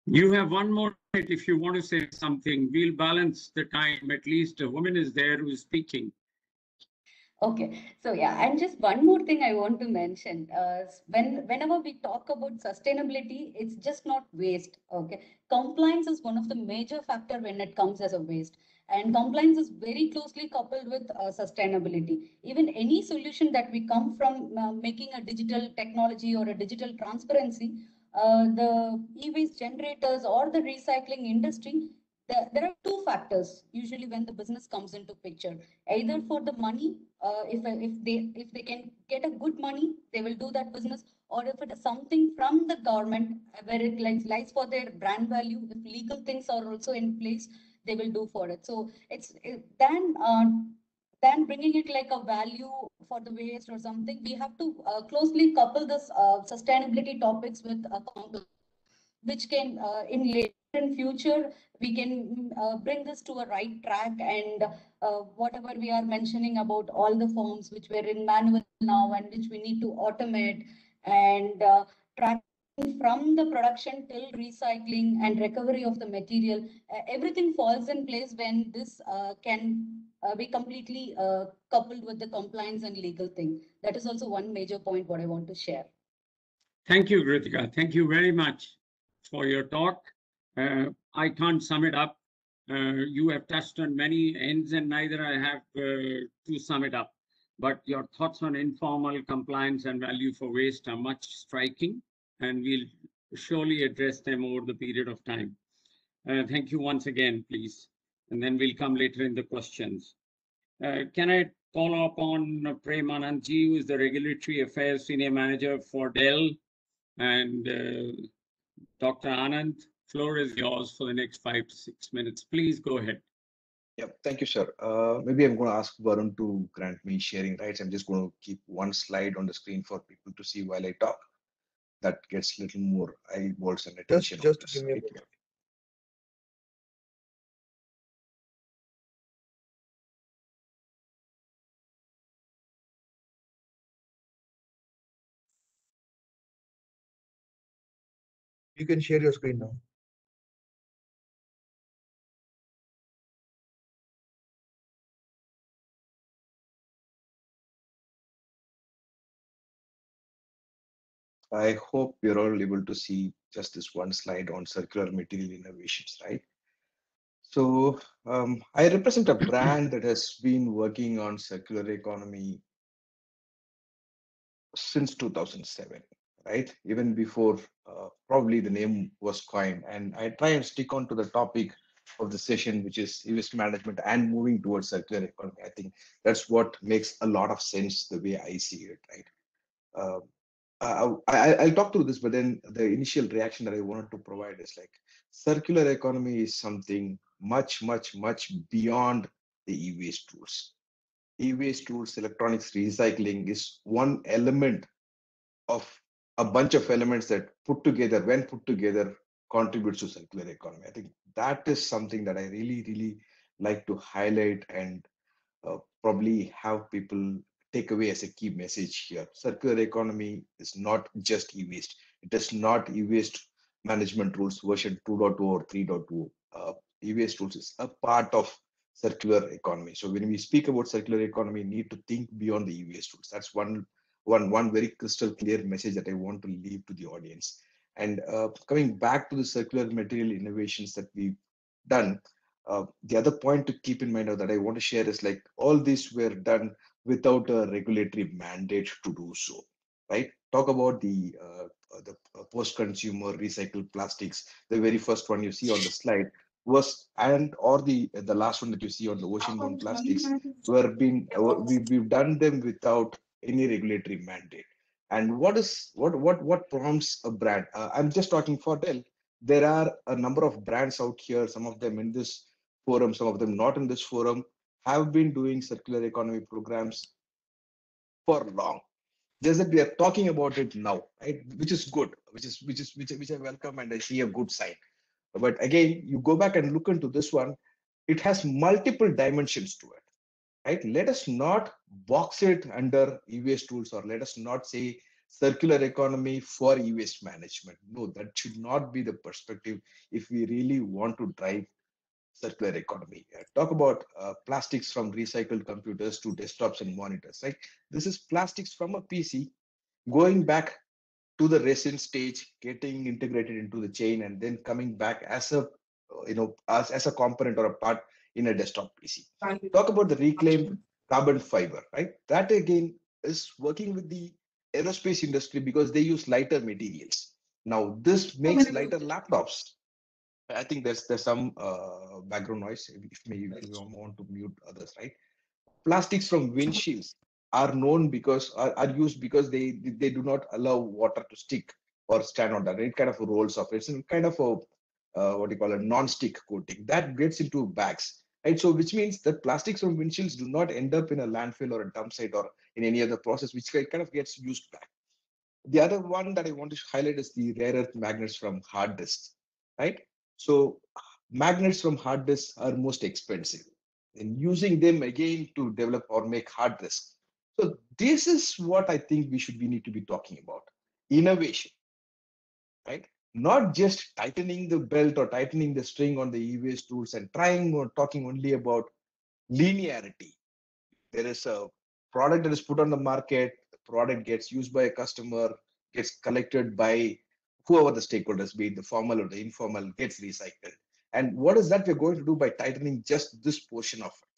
You have one more minute if you want to say something. We'll balance the time. At least a woman is there who is speaking. Okay, so yeah, and just one more thing I want to mention. Whenever we talk about sustainability, it's just not waste. Okay, compliance is one of the major factor when it comes as a waste, and compliance is very closely coupled with sustainability. Even any solution that we come from making a digital technology or a digital transparency, the e-waste generators or the recycling industry, there are two factors usually when the business comes into picture. Either for the money, if they can get a good money, they will do that business, or if it is something from the government where it lies for their brand value, if legal things are also in place, they will do for it. So then bringing it like a value for the waste or something, we have to closely couple this sustainability topics with compliance, which can in future we can bring this to a right track. And whatever we are mentioning about all the forms which were in manual now and which we need to automate, and tracking from the production till recycling and recovery of the material, everything falls in place when this can be completely coupled with the compliance and legal thing. That is also one major point what I want to share. Thank you, Kritika. Thank you very much for your talk. I can't sum it up. You have touched on many ends, and neither I have to sum it up. But your thoughts on informal compliance and value for waste are much striking, and we'll surely address them over the period of time. Thank you once again, please. And then we'll come later in the questions. Can I call upon Prem Anandji, who is the Regulatory Affairs Senior Manager for Dell, and Dr. Anand, floor is yours for the next 5 to 6 minutes. Please go ahead. Yeah, thank you, sir. Maybe I'm going to ask Varun to grant me sharing rights. I'm just going to keep one slide on the screen for people to see while I talk. That gets a little more eyeballs and attention. Just give me a minute. You can share your screen now. I hope we're all able to see just this one slide on circular material innovations, right? So I represent a brand that has been working on circular economy since 2007, right? Even before probably the name was coined. And I try and stick on to the topic of the session, which is e-waste management and moving towards circular economy. I think that's what makes a lot of sense the way I see it, right? I'll talk through this, but then the initial reaction that I wanted to provide is like circular economy is something much, much, much beyond the e-waste tools. E-waste tools, electronics recycling is one element of a bunch of elements that when put together, contributes to circular economy. I think that is something that I really, really like to highlight and probably have people take away as a key message here. Circular economy is not just e-waste. It is not e-waste management rules version 2.0 or 3.2. E-waste tools is a part of circular economy. So when we speak about circular economy, we need to think beyond the e-waste tools. That's one very crystal clear message that I want to leave to the audience. And coming back to the circular material innovations that we've done, the other point to keep in mind or that I want to share is like all these were done without a regulatory mandate to do so, right? Talk about the post-consumer recycled plastics. The very first one you see on the slide was, or the last one that you see on the ocean-borne plastics we've done them without any regulatory mandate. And what prompts a brand? I'm just talking for Dell. There are a number of brands out here, some of them in this forum, some of them not in this forum, have been doing circular economy programs for long. Just that we are talking about it now, right? Which is good, which I welcome and I see a good sign. But again, you go back and look into this one, it has multiple dimensions to it, right? Let us not box it under e-waste tools, or let us not say circular economy for e-waste management. No, that should not be the perspective if we really want to drive circular economy. Talk about plastics from recycled computers to desktops and monitors, right? This is plastics from a PC going back to the resin stage, getting integrated into the chain, and then coming back as a as a component or a part in a desktop PC. Talk about the reclaimed carbon fiber, right? That again is working with the aerospace industry because they use lighter materials. Now this makes lighter laptops. I think there's some background noise. If you want to mute others, right? Plastics from windshields are known because are used because they do not allow water to stick or stand on that. It kind of rolls off. It's kind of a what do you call a non-stick coating that gets into bags, right? So which means that plastics from windshields do not end up in a landfill or a dump site or in any other process, which kind of gets used back. The other one that I want to highlight is the rare earth magnets from hard disks, right? So magnets from hard disks are most expensive, and using them again to develop or make hard disks. So this is what I think we need to be talking about. Innovation, right? Not just tightening the belt or tightening the string on the e-waste tools and trying or talking only about linearity. There is a product that is put on the market, the product gets used by a customer, gets collected by whoever the stakeholders, be it the formal or the informal, gets recycled. And what is that we're going to do by tightening just this portion of it?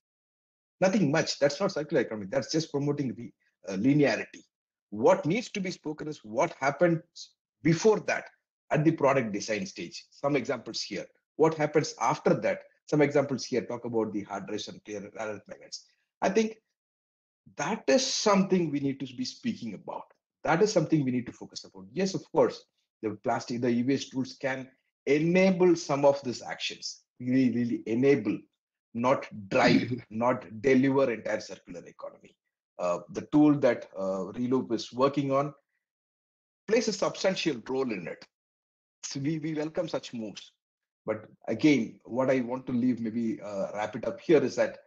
Nothing much. That's not circular economy. That's just promoting the linearity. What needs to be spoken is what happened before that at the product design stage. Some examples here. What happens after that? Some examples here talk about the hard drives and clear rare earth magnets. I think that is something we need to be speaking about. That is something we need to focus upon. Yes, of course, the e-waste tools can enable some of these actions. Really enable, not drive, not deliver entire circular economy. The tool that Reloop is working on plays a substantial role in it. So we welcome such moves. But again, what I want to leave, maybe wrap it up here, is that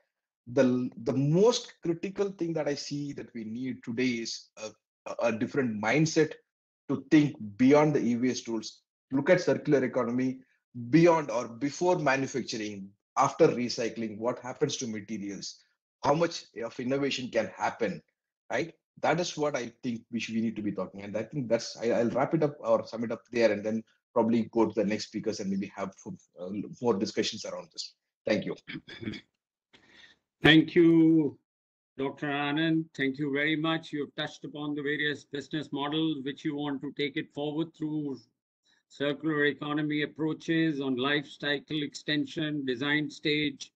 the most critical thing that I see that we need today is a different mindset to think beyond the e-waste tools, look at circular economy beyond or before manufacturing, after recycling, what happens to materials, how much of innovation can happen, right? That is what I think we need to be talking. And I think I'll wrap it up or sum it up there and then probably go to the next speakers and maybe have more discussions around this. Thank you. Thank you, Dr. Anand. Thank you very much. You've touched upon the various business models which you want to take it forward through circular economy approaches on life cycle extension, design stage,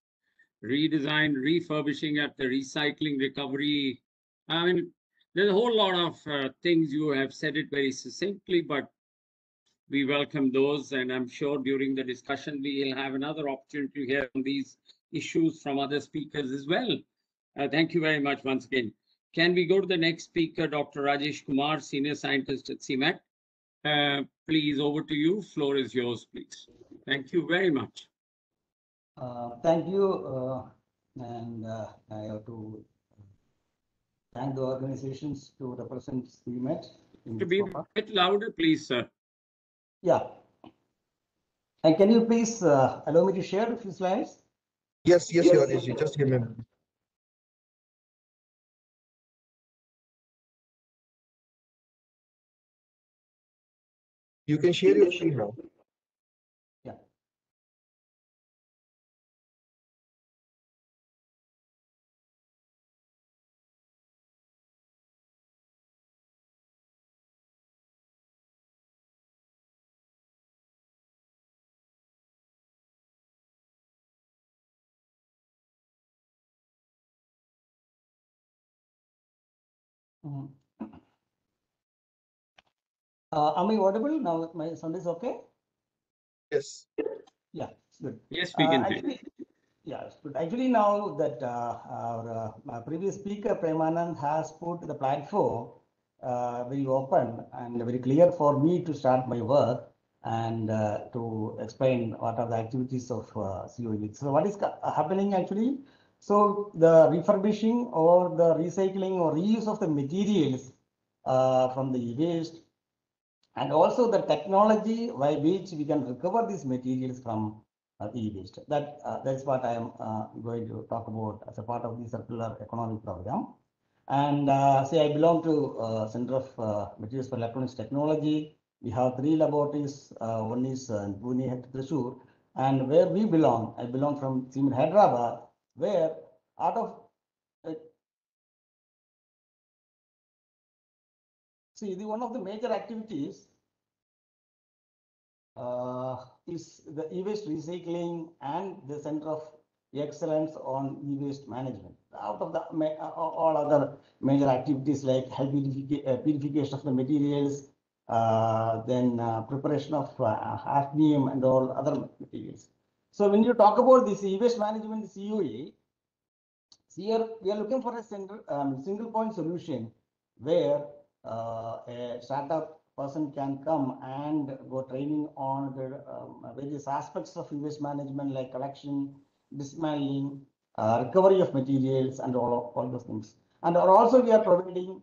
redesign, refurbishing at the recycling recovery. I mean, There's a whole lot of things you have said it very succinctly, but we welcome those, and I'm sure during the discussion we'll have another opportunity to hear on these issues from other speakers as well. Thank you very much once again. Can we go to the next speaker, Dr. Rajesh Kumar, Senior Scientist at C.M.A.T. Please, over to you. Floor is yours, please. Thank you very much. Thank you, and I have to thank the organizations to represent C.M.A.T. To be a bit louder, please, sir. Yeah. And can you please allow me to share a few slides? Yes, Rajesh, just give me a minute. You can share your screen now. Yeah. Am I audible now? My sound is okay? Yes. Yeah, good. Yes, we can. Actually, yeah, good. Actually, now that our previous speaker Premanand has put the platform very open and very clear for me to start my work and to explain what are the activities of COE. So what is happening actually? So the refurbishing or the recycling or reuse of the materials from the e-waste, and also the technology by which we can recover these materials from e-waste. That's what I am going to talk about as a part of the circular economy program. And say I belong to Center of Materials for Electronics Technology. We have 3 laboratories. One is in Pune at Thrissur, and where we belong, I belong from C.M.A.T. Hyderabad, where out of see, one of the major activities is the e-waste recycling and the Center of Excellence on e-waste management. Out of the all other major activities like purification of the materials, then preparation of hafnium and all other materials. So when you talk about this e-waste management, COE, here we are looking for a single point solution where a startup person can come and go training on the various aspects of e-waste management like collection, dismantling, recovery of materials, and all those things. And also we are providing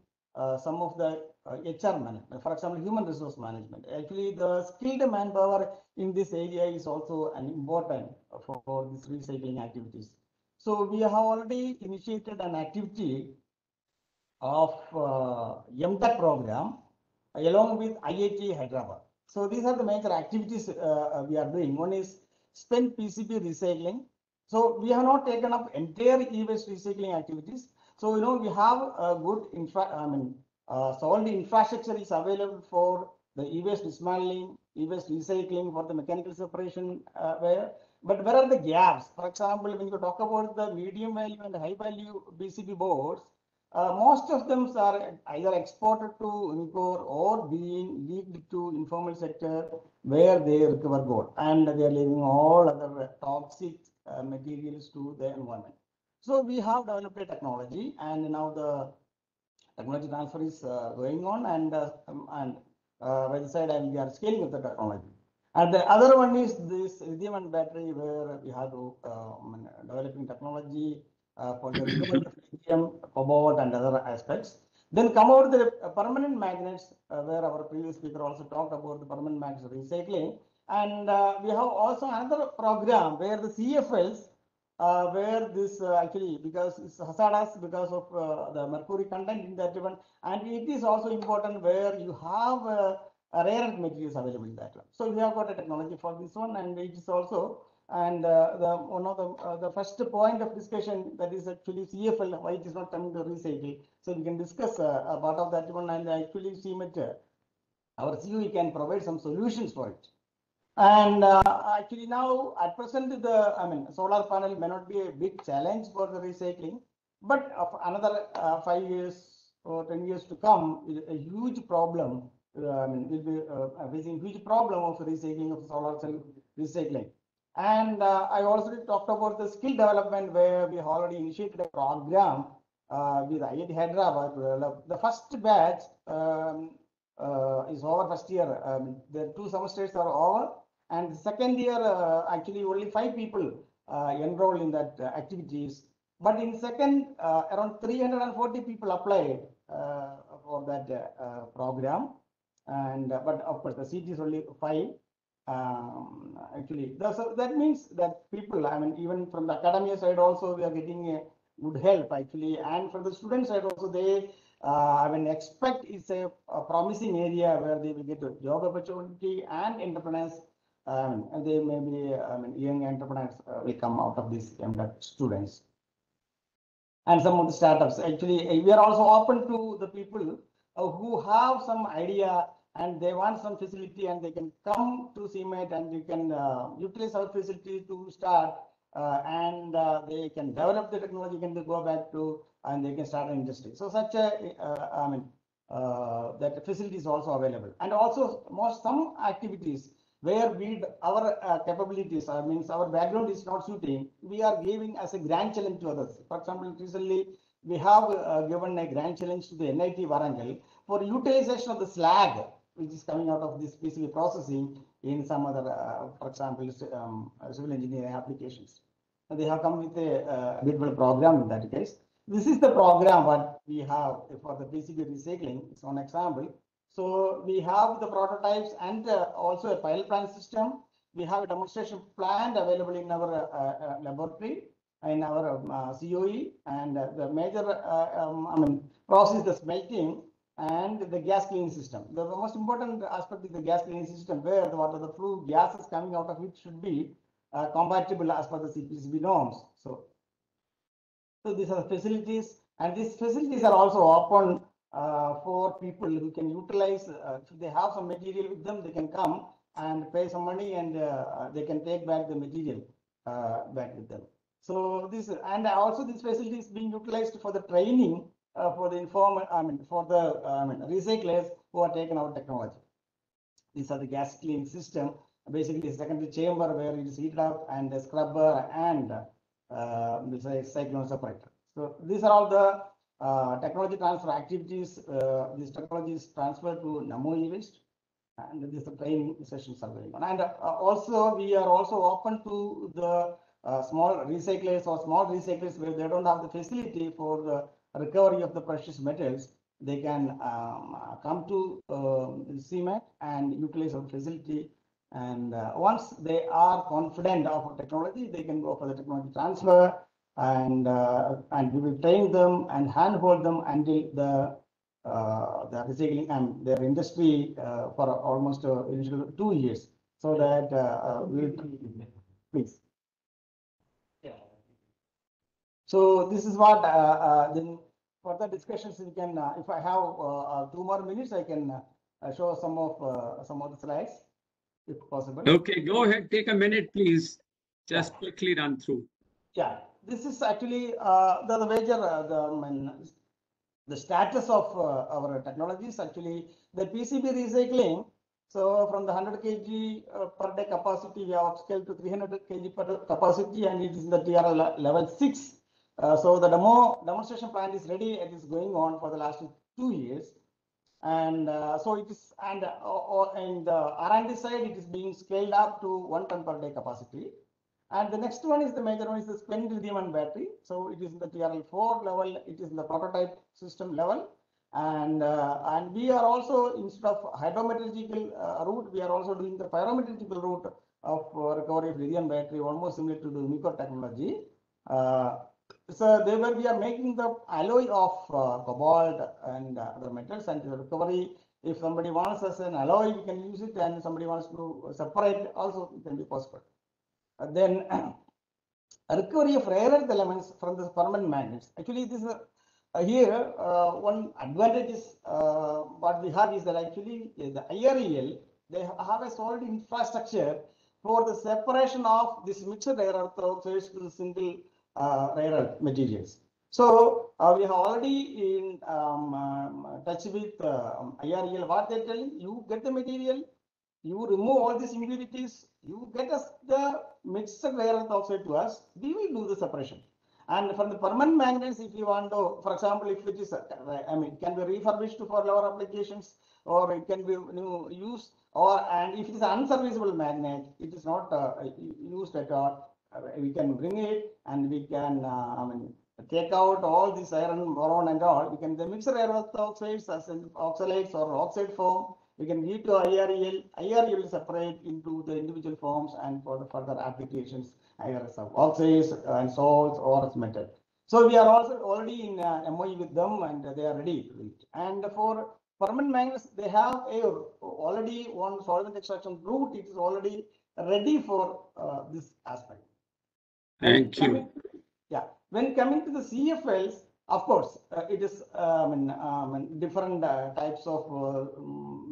some of the HR management, for example, human resource management. Actually, the skilled manpower in this area is also an important for these recycling activities. So we have already initiated an activity of M.Tech program along with IIT Hyderabad. So these are the major activities we are doing. One is spent PCB recycling. So we have not taken up entire e-waste recycling activities. So we have a good solid infrastructure is available for the e-waste dismantling, e-waste recycling, for the mechanical separation but where are the gaps? For example, when you talk about the medium value and high value PCB boards, most of them are either exported to Unicor or being leaked to informal sector where they recover gold, and they are leaving all other toxic materials to the environment. So we have developed a technology, and now the technology transfer is going on, and by the side, we are scaling up the technology. And the other one is this lithium battery, where we have to developing technology for the recovery of lithium, cobalt, and other aspects. Then come out the permanent magnets, where our previous speaker also talked about the permanent magnets recycling. And we have also another program where the CFLs, where this actually, because it's hazardous because of the mercury content in that one, and it is also important where you have rare earth materials available in that one. So we have got a technology for this one, and it is also, and one of the first point of discussion, that is actually CFL, why it is not coming to recycle. So we can discuss a part of that one, and actually CMET, our COE can provide some solutions for it. And actually now at present, solar panel may not be a big challenge for the recycling, but of another 5 years for 10 years to come is a huge problem. I mean, will be facing huge problem of recycling of solar cell recycling. And I also talked about the skill development where we already initiated a program with IIT Hyderabad. The first batch is over first year. The 2 semesters are over, and the second year actually only 5 people enrolled in that activities. But in second, around 340 people applied for that program, and but of course the seat is only 5. Actually, so that means that people, I mean, even from the academia side also, we are getting good help actually, and from the student side also, they I mean, expect it's a promising area where they will get a job opportunity and entrepreneurs. And they may be, I mean, young entrepreneurs will come out of these students. And some of the startups, actually, we are also open to the people who have some idea and they want some facility, and they can come to CMET and you can utilize our facility to start, and they can develop the technology, can go back to, and they can start an industry. So such a, I mean, that facility is also available. And also some activities where we our capabilities, I mean, our background is not suiting, we are giving as a grand challenge to others. For example, recently we have given a grand challenge to the NIT Warangal for utilization of the slag which is coming out of this PCB processing in some other, for example, civil engineering applications. And they have come with a beautiful program in that case. This is the program what we have for the PCB recycling. It's one example. So we have the prototypes and also a pilot plant system. We have a demonstration plant available in our laboratory, in our COE, and the major I mean, process the smelting and the gas cleaning system. The most important aspect is the gas cleaning system, where what are the flue gases coming out of it should be compatible as per the CPCB norms. So these are the facilities, and these facilities are also open for people who can utilize. If they have some material with them, they can come and pay some money, and they can take back the material back with them. So this, and also this facility is being utilized for the training for the for the recyclers who are taken our technology. These are the gas cleaning system. Basically, a secondary chamber where it is heated up, and a scrubber, and this is a cyclone separator. So these are all the technology transfer activities. These technologies transferred to Namo eWaste, and these training sessions are going on. And also, we are also open to the small recyclers or small recyclers where they don't have the facility for the recovery of the precious metals. They can come to CMET and utilize our facility. And once they are confident of technology, they can go for the technology transfer, and we will train them and handhold them until the recycling and their industry for almost initial 2 years, so that please. So this is what then further discussions we can. If I have 2 more minutes, I can show some of the slides, if possible. Okay, go ahead. Take a minute, please. Just quickly run through. Yeah, this is actually the major the status of our technologies. Actually, the PCB recycling. So from the 100 kg per day capacity, we have upscaled to 300 kg per capacity, and it is in the TRL level 6. So the demonstration plant is ready. It is going on for the last 2 years. And so it is, and in the R&D side, it is being scaled up to 1 ton per day capacity. And the next one is the major one is the spent lithium battery. So it is in the TRL4 level. It is in the prototype system level. And we are also, instead of hydrometallurgical route, we are also doing the pyrometallurgical route of recovery of lithium battery, almost similar to the Umicore technology. So there where we are making the alloy of cobalt and other metals, and the recovery. If somebody wants us an alloy, we can use it, and somebody wants to separate, also it can be possible. Then recovery of rare earth elements from the permanent magnets. Actually, this is here one advantage is what we have is that actually the IREL, they have a solid infrastructure for the separation of this mixed rare earth oxides to the single rare earth materials. So we have already in touch with IREL. What they're telling, you get the material, you remove all these impurities, you get us the mixed rare earth oxide to us, we will do the separation. And from the permanent magnets, if you want to, for example, if it is, I mean, can be refurbished for lower applications, or it can be used, or and if it is an unserviceable magnet, it is not used at all. We can bring it and we can, I mean, take out all this iron, boron, and all. We can the mix rare earth oxides as oxalates or oxide form. We can give to IREL. IREL will separate into the individual forms and for the further applications, either as oxides and salts or as metal. So we are also already in MOE with them and they are ready to do it. And for permanent magnets, they have already one solvent extraction route. It is already ready for this aspect. Thank you. Yeah, when coming to the CFLs, of course, it is different types of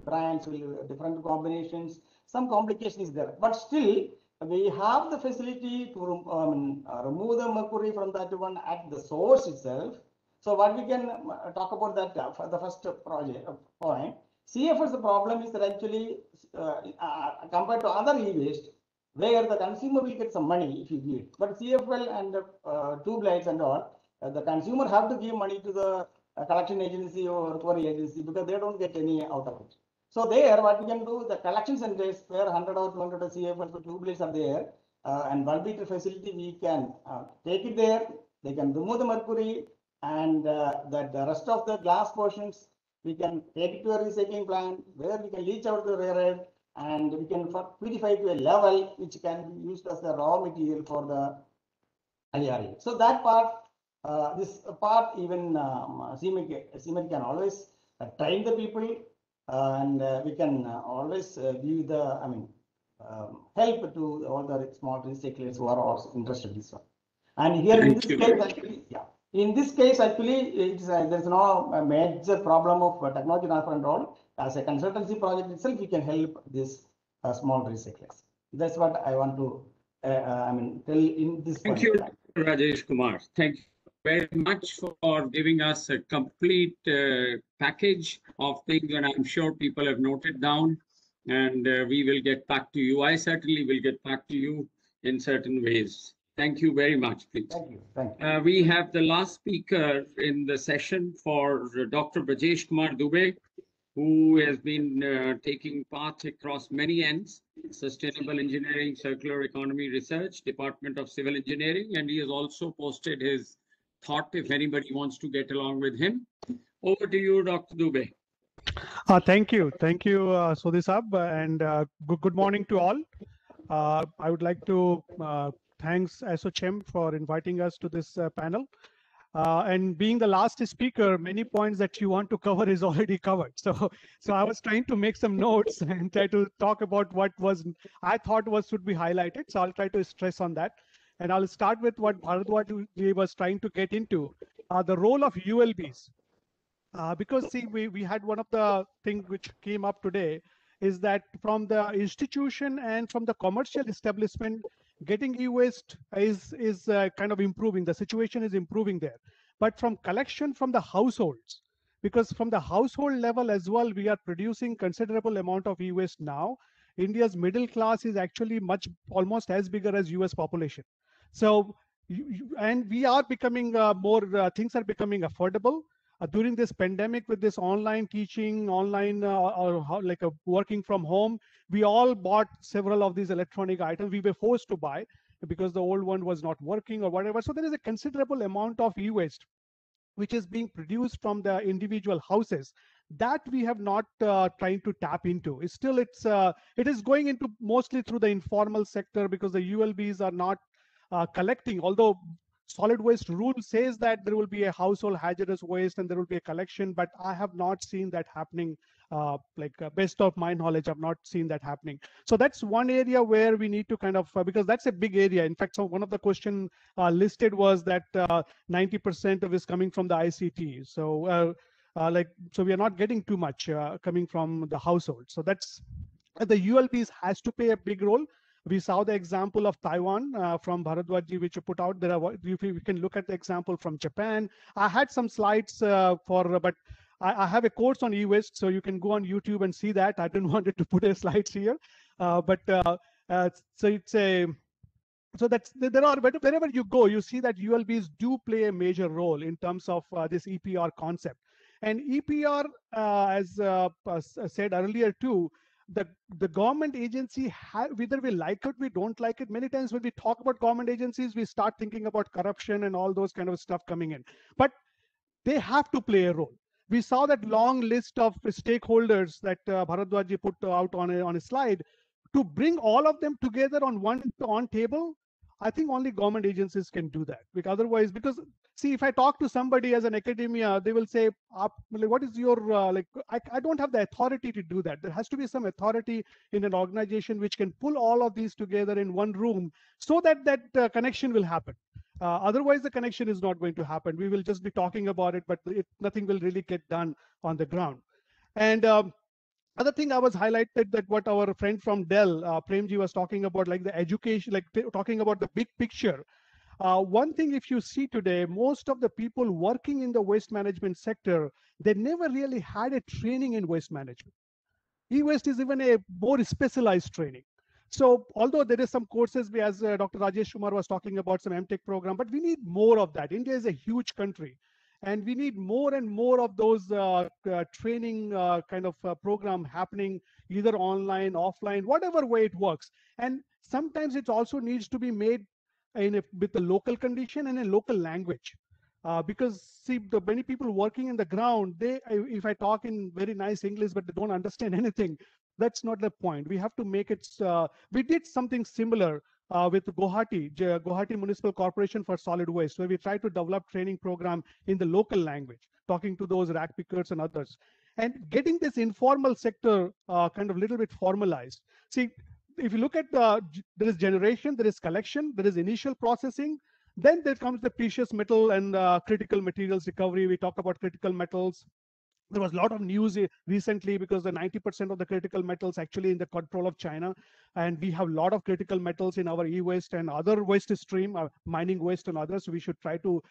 brands, different combinations. Some complication is there, but still we have the facility to remove the mercury from that one at the source itself. So what we can talk about that for the first project point. CFL's the problem is that actually compared to other e-waste, where the consumer will get some money if you give it. But CFL and tube lights and all, the consumer have to give money to the collection agency or recovery agency because they don't get any out of it. So there, what we can do, the collection centers where 100 or 200 CFL or tube lights are there, and bulk beater facility, we can take it there. They can remove the mercury, and the rest of the glass portions, we can take it to a recycling plant where we can leach out the rare earth, and we can purify to a level which can be used as the raw material for the IRE. So that part, this part, even CMET can always train the people, and we can always give the, I mean, help to all the small recyclers who are also interested in this one. And here in this case, actually, yeah, in this case, actually, it's there's no major problem of technology transfer and all. As a consultancy project itself, we can help this small recyclers. That's what I want to, I mean, tell in this. Thank you, Rajesh Kumar. Thank you very much for giving us a complete package of things, and I'm sure people have noted down, and we will get back to you. I certainly will get back to you in certain ways. Thank you very much, please. Thank you. Thank you. We have the last speaker in the session for Dr. Brajesh Kumar Dubey, who has been taking part across many ends, sustainable engineering, circular economy research, Department of Civil Engineering, and he has also posted his thought if anybody wants to get along with him. Over to you, Dr. Dubey. Thank you, Sodhi Saab, and good morning to all. I would like to thanks ASSOCHAM for inviting us to this panel. And being the last speaker, many points that you want to cover is already covered. So I was trying to make some notes and try to talk about what I thought should be highlighted. So I'll try to stress on that. And I'll start with what Bharadwaj was trying to get into, the role of ULBs. Because see, we had one of the things which came up today is that from the institution and from the commercial establishment, getting e-waste is kind of improving. The situation is improving there. But from collection from the households, because from the household level as well, we are producing considerable amount of e-waste now. India's middle class is actually almost as bigger as US population. So, and we are becoming things are becoming affordable. During this pandemic, with this online teaching, online working from home, we all bought several of these electronic items. We were forced to buy because the old one was not working or whatever. So there is a considerable amount of e-waste which is being produced from the individual houses that we have not trying to tap into. It is going into mostly through the informal sector because the ULBs are not collecting, although solid waste rule says that there will be a household hazardous waste and there will be a collection, but I have not seen that happening. Best of my knowledge, I've not seen that happening. So that's one area where we need to kind of, because that's a big area. In fact, so one of the question listed was that 90% of is coming from the ICT. So so we are not getting too much coming from the household. So that's the ULBs has to play a big role. We saw the example of Taiwan from Bharadwaj, which you put out there. If we can look at the example from Japan. I had some slides but I have a course on eWaste, so you can go on YouTube and see that. I didn't want to put a slides here, so it's a. So that's there are wherever you go, you see that ULBs do play a major role in terms of this EPR concept. And EPR, as said earlier too, the government agency, whether we like it, we don't like it. Many times when we talk about government agencies, we start thinking about corruption and all those kind of stuff coming in. But they have to play a role. We saw that long list of stakeholders that Bharadwaj put out on a slide. To bring all of them together on one table, I think only government agencies can do that. Because see, if I talk to somebody as an academia, they will say, what is your, I don't have the authority to do that. There has to be some authority in an organization which can pull all of these together in one room so that that connection will happen. Otherwise, the connection is not going to happen. We will just be talking about it, but nothing will really get done on the ground. And other thing I was highlighted that what our friend from Dell, Premji, was talking about, like the education, like talking about the big picture. One thing, if you see today, most of the people working in the waste management sector, they never really had a training in waste management. E-waste is even a more specialized training. So although there is some courses, as Dr. Rajesh Kumar was talking about, some MTech program, but we need more of that. India is a huge country, and we need more and more of those training kind of program happening, either online, offline, whatever way it works. And sometimes it also needs to be made with the local condition and a local language. Because see, the many people working in the ground, if I talk in very nice English, but they don't understand anything, that's not the point. We have to make it. We did something similar with Guwahati Municipal Corporation for Solid Waste, where we try to develop training program in the local language, talking to those rack pickers and others, and getting this informal sector kind of little bit formalized. See, if you look at there is generation, there is collection, there is initial processing. Then there comes the precious metal and critical materials recovery. We talk about critical metals. There was a lot of news recently because the 90% of the critical metals actually in the control of China. And we have a lot of critical metals in our e-waste and other waste stream, mining waste and others. So we should try to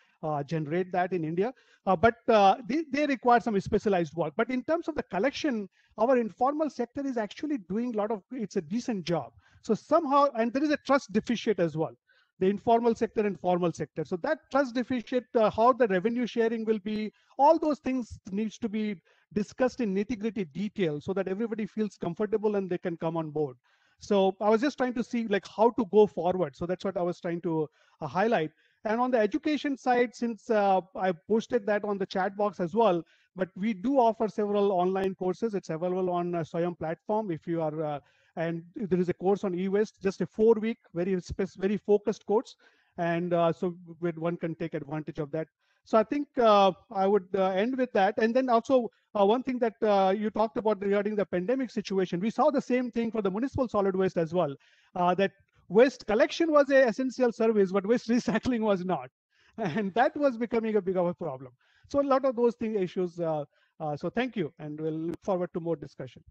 generate that in India. But they require some specialized work. But in terms of the collection, our informal sector is actually doing a lot of, it's a decent job. So somehow, and there is a trust deficit as well. The informal sector and formal sector. So that trust deficit, how the revenue sharing will be, all those things needs to be discussed in nitty-gritty detail so that everybody feels comfortable and they can come on board. So I was just trying to see like how to go forward. So that's what I was trying to highlight. And on the education side, since I posted that on the chat box as well, but we do offer several online courses. It's available on SWAYAM platform if you are and there is a course on e-waste, just a 4-week, very focused course. And so one can take advantage of that. So I think I would end with that. And then also one thing that you talked about regarding the pandemic situation, we saw the same thing for the municipal solid waste as well, that waste collection was an essential service, but waste recycling was not. And that was becoming a big of a problem. So a lot of those issues. So thank you, and we'll look forward to more discussion.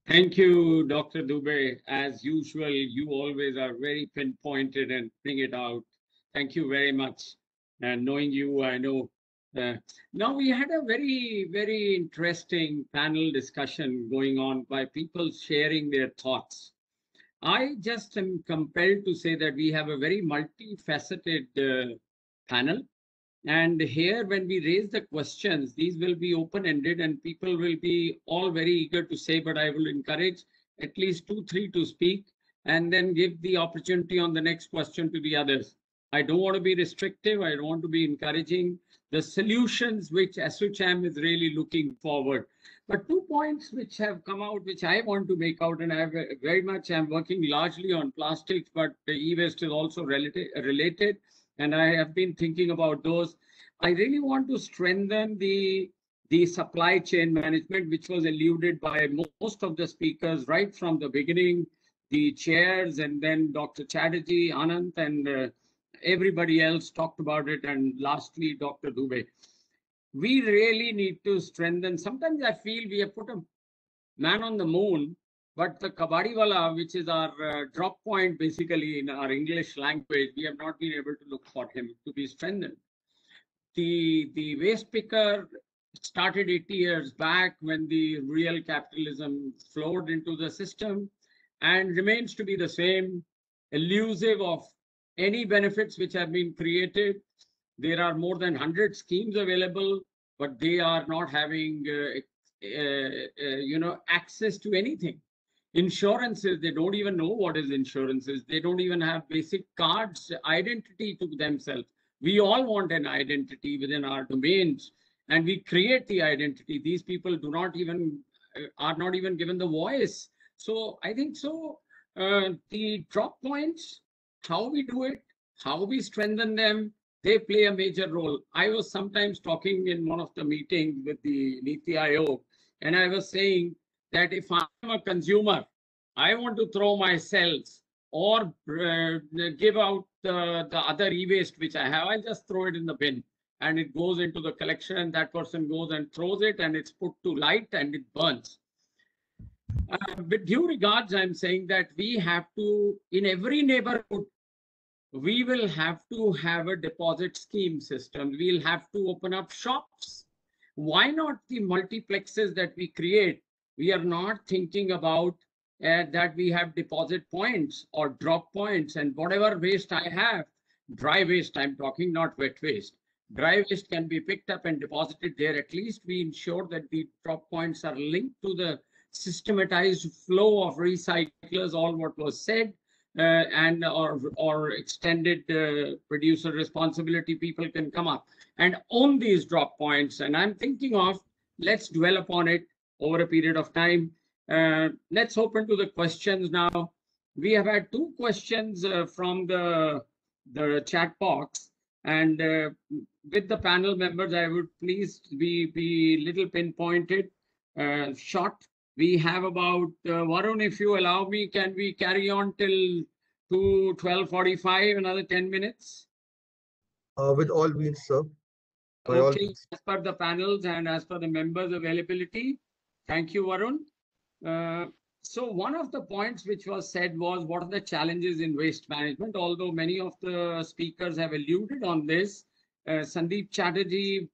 Thank you, Dr. Dubey. As usual, you always are very pinpointed and bring it out. Thank you very much. And knowing you, I know. Now we had a very, very interesting panel discussion going on by people sharing their thoughts. I just am compelled to say that we have a very multifaceted panel. And here, when we raise the questions, these will be open-ended and people will be all very eager to say, but I will encourage at least 2-3 to speak and then give the opportunity on the next question to the others. I don't want to be restrictive. I don't want to be encouraging the solutions which ASSOCHAM is really looking forward. But 2 points which have come out, which I want to make out, and I very much am working largely on plastics, but the e-waste is also related. And I have been thinking about those. I really want to strengthen the supply chain management, which was alluded by most of the speakers right from the beginning, the chairs, and then Dr. Chatterjee, Anant, and everybody else talked about it. And lastly, Dr. Dubey. We really need to strengthen. Sometimes I feel we have put a man on the moon, but the kabadiwala, which is our drop point basically in our English language, we have not been able to look for him to be strengthened. The waste picker started 80 years back when the real capitalism flowed into the system and remains to be the same, elusive of any benefits which have been created. There are more than 100 schemes available, but they are not having access to anything. Insurances, they don't even know what is insurances. They don't even have basic cards, identity to themselves. We all want an identity within our domains, and we create the identity. These people do not even are not even given the voice. So I think so. The drop points, how we do it, how we strengthen them, they play a major role. I was sometimes talking in one of the meetings with the Niti Aayog, and I was saying that if I'm a consumer, I want to throw my cells or give out the other e-waste which I have, I'll just throw it in the bin and it goes into the collection, and that person goes and throws it and it's put to light and it burns. With due regards, I'm saying that we have to, in every neighborhood, we will have to have a deposit scheme system. We'll have to open up shops. Why not the multiplexes that we create? We are not thinking about that we have deposit points or drop points, and whatever waste I have, dry waste I'm talking, not wet waste. Dry waste can be picked up and deposited there. At least we ensure that the drop points are linked to the systematized flow of recyclers, all what was said, and or extended producer responsibility people can come up and own these drop points. And I'm thinking of, let's dwell upon it over a period of time. Let's open to the questions now. We have had 2 questions from the chat box, and with the panel members, I would please be little pinpointed, short. We have about, Varun, if you allow me, can we carry on till 12:45, another 10 minutes? With all means, sir. By all Okay, means. as per the panels and as per the members' availability. Thank you, Varun. So one of the points which was said was, what are the challenges in waste management? Although many of the speakers have alluded on this, Sandip Chatterjee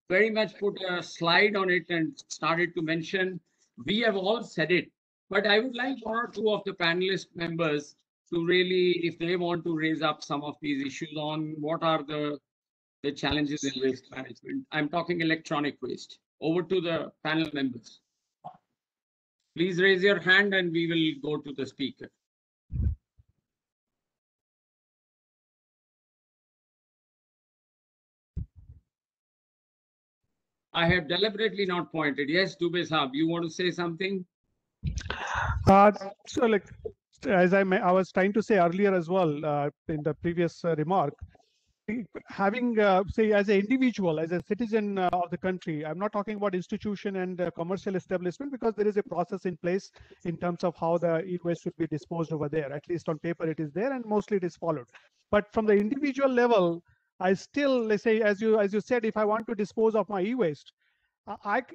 very much put a slide on it and started to mention, we have all said it, but I would like 1 or 2 of the panelist members to really, if they want to raise up some of these issues on what are the challenges in waste management. I'm talking electronic waste. Over to the panel members. Please raise your hand and we will go to the speaker. I have deliberately not pointed. Yes, Dubey Saab, you want to say something? So like, as I was trying to say earlier as well in the previous remark, having say as an individual, as a citizen of the country, I'm not talking about institution and commercial establishment, because there is a process in place in terms of how the e-waste should be disposed over there. At least on paper it is there, and mostly it is followed. But from the individual level, I still, let's say, as you said, if I want to dispose of my e-waste,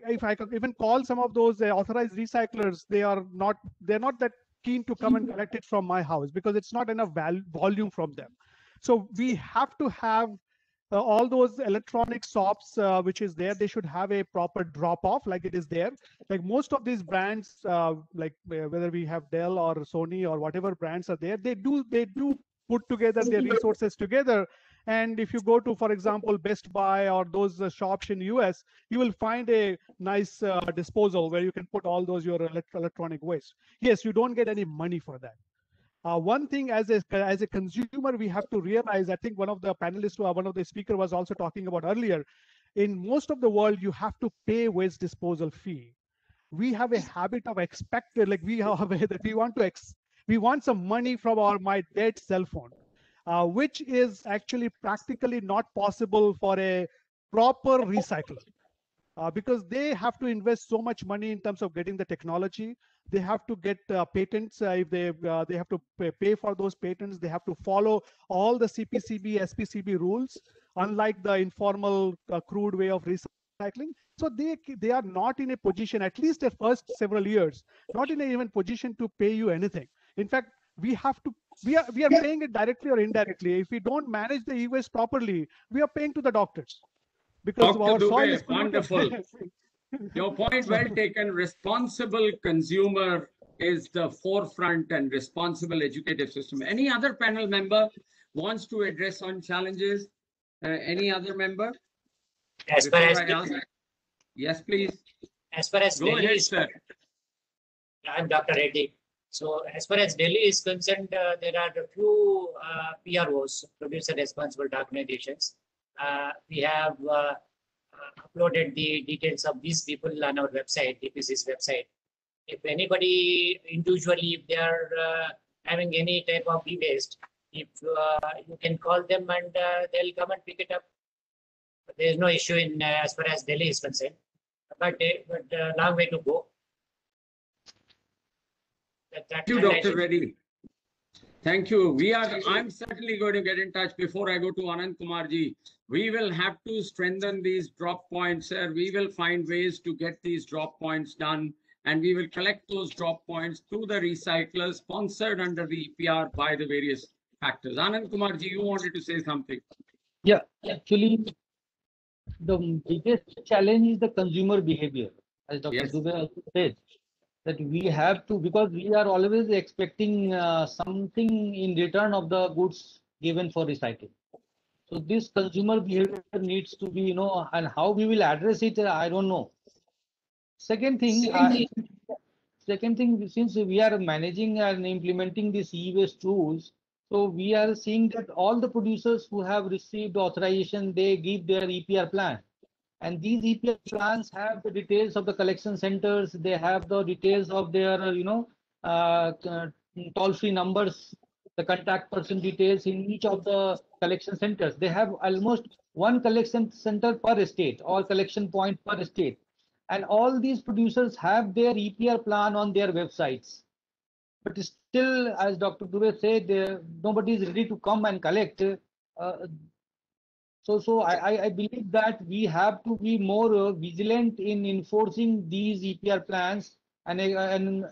if I could even call some of those authorized recyclers, they're not that keen to come and collect it from my house, because it's not enough volume from them. So we have to have all those electronic shops which is there. They should have a proper drop off like it is there. Like most of these brands, like whether we have Dell or Sony or whatever brands are there, they do put together their resources together. And if you go to, for example, Best Buy or those shops in US, you will find a nice disposal where you can put all those your electronic waste. Yes, you don't get any money for that. One thing as a consumer, we have to realize, I think one of the panelists, one of the speaker was also talking about earlier, in most of the world, you have to pay waste disposal fee. We have a habit of expected, like we want some money from my dead cell phone, which is actually practically not possible for a proper recycler. Because they have to invest so much money in terms of getting the technology. They have to get patents. If they have to pay for those patents, they have to follow all the CPCB, SPCB rules. Unlike the informal crude way of recycling, recycling. So they are not in a position, at least the first several years, not in a even position to pay you anything. In fact, we are paying it directly or indirectly. If we don't manage the e-waste properly, we are paying to the doctors because Dr. our soil is Dubey, polluted. wonderful. Your point well taken. Responsible consumer is the forefront and responsible educative system. Any other panel member wants to address on challenges? Any other member? As far as yes, please. As far as Go Delhi ahead, is, sir. I'm Dr. Reddy. So as far as Delhi is concerned, there are a few PROs, producer responsible organizations. We have uploaded the details of these people on our website, DPC's website. If anybody individually, if they are having any type of e-waste, if you can call them and they'll come and pick it up. There is no issue in as far as Delhi is concerned, but long way to go. Thank you, Dr. Reddy. Thank you. I'm certainly going to get in touch before I go to Anand Kumarji. We will have to strengthen these drop points, sir. We will find ways to get these drop points done, and we will collect those drop points through the recyclers sponsored under the EPR by the various factors. Anand Kumarji, you wanted to say something. Yeah, actually, the biggest challenge is the consumer behavior, as Dr. Dubey also said, that we have to, because we are always expecting something in return of the goods given for recycling. So this consumer behavior needs to be, and how we will address it, I don't know. Second thing, since we are managing and implementing these e-waste tools, so we are seeing that all the producers who have received authorization, they give their EPR plan. And these EPR plans have the details of the collection centers. They have the details of their, toll-free numbers, the contact person details in each of the collection centers. They have almost one collection center per state or collection point per state. And all these producers have their EPR plan on their websites. But still, as Dr. Dubey said, nobody is ready to come and collect. So I believe that we have to be more vigilant in enforcing these EPR plans, and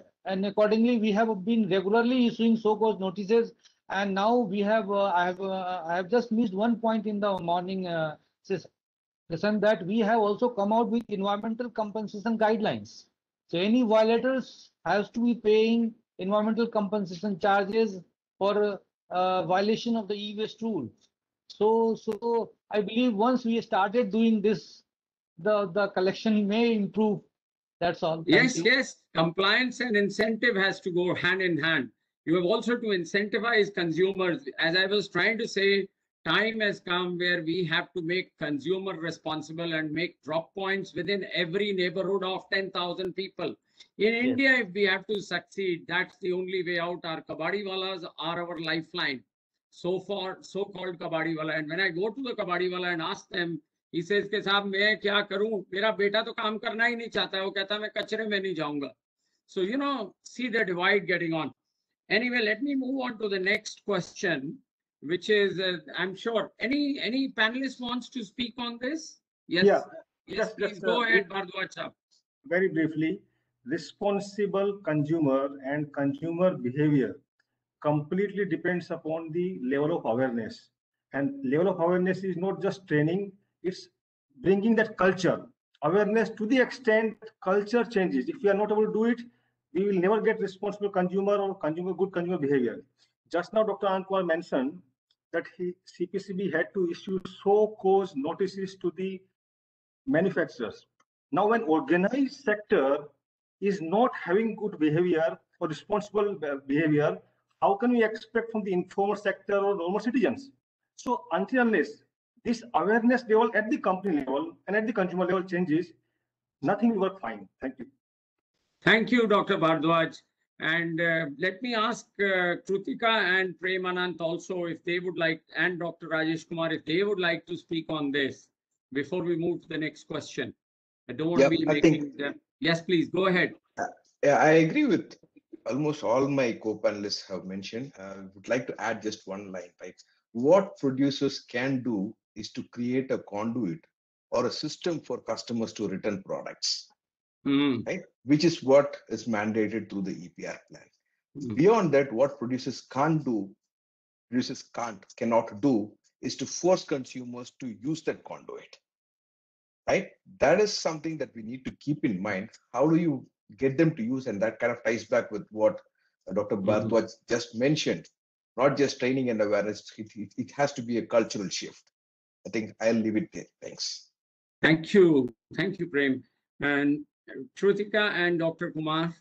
accordingly we have been regularly issuing so-called notices. And now we have I have just missed one point in the morning session, that we have also come out with environmental compensation guidelines. So any violators has to be paying environmental compensation charges for violation of the e-waste rules. So I believe once we started doing this, the collection may improve. That's all. Yes. Compliance and incentive has to go hand in hand. You have also to incentivize consumers. As I was trying to say, time has come where we have to make consumer responsible and make drop points within every neighborhood of 10,000 people. In India, if we have to succeed, that's the only way out. Our kabadiwalas are our lifeline. So-called kabadiwala. And when I go to the kabadiwala and ask them, he says कि साहब मैं क्या करूं, मेरा बेटा तो काम करना ही नहीं चाहता है, वो कहता मैं कचरे में नहीं जाऊंगा. So see the divide getting on. Anyway, let me move on to the next question, which is I'm sure any panelist wants to speak on this. Yes, please go ahead, Bhardwaj sir. Very briefly, responsible consumer and consumer behavior completely depends upon the level of awareness. And level of awareness is not just training, it's bringing that culture. Awareness to the extent culture changes. If we are not able to do it, we will never get responsible consumer or good consumer behavior. Just now, Dr. Anand mentioned that CPCB had to issue so-called notices to the manufacturers. Now, when organized sector is not having good behavior or responsible behavior, how can we expect from the informal sector or normal citizens? So until unless this awareness level at the company level and at the consumer level changes, nothing will work fine. Thank you. Thank you, Dr. Bhardwaj. And let me ask Krutika and Premanand also if they would like, and Dr. Rajesh Kumar, if they would like to speak on this before we move to the next question. I don't want to be making them. Yes, please, go ahead. I agree with almost all my co-panelists have mentioned. I would like to add just one line, right? What producers can do is to create a conduit or a system for customers to return products, Mm. right? Which is what is mandated through the EPR plan. Beyond that, what producers cannot do is to force consumers to use that conduit, right? That is something that we need to keep in mind. How do you get them to use? And that kind of ties back with what Dr. Bharadwaj just mentioned, not just training and awareness. It has to be a cultural shift. I think I'll leave it there. Thanks. Thank you. Thank you, Prem. And Shrutika and Dr. Kumar,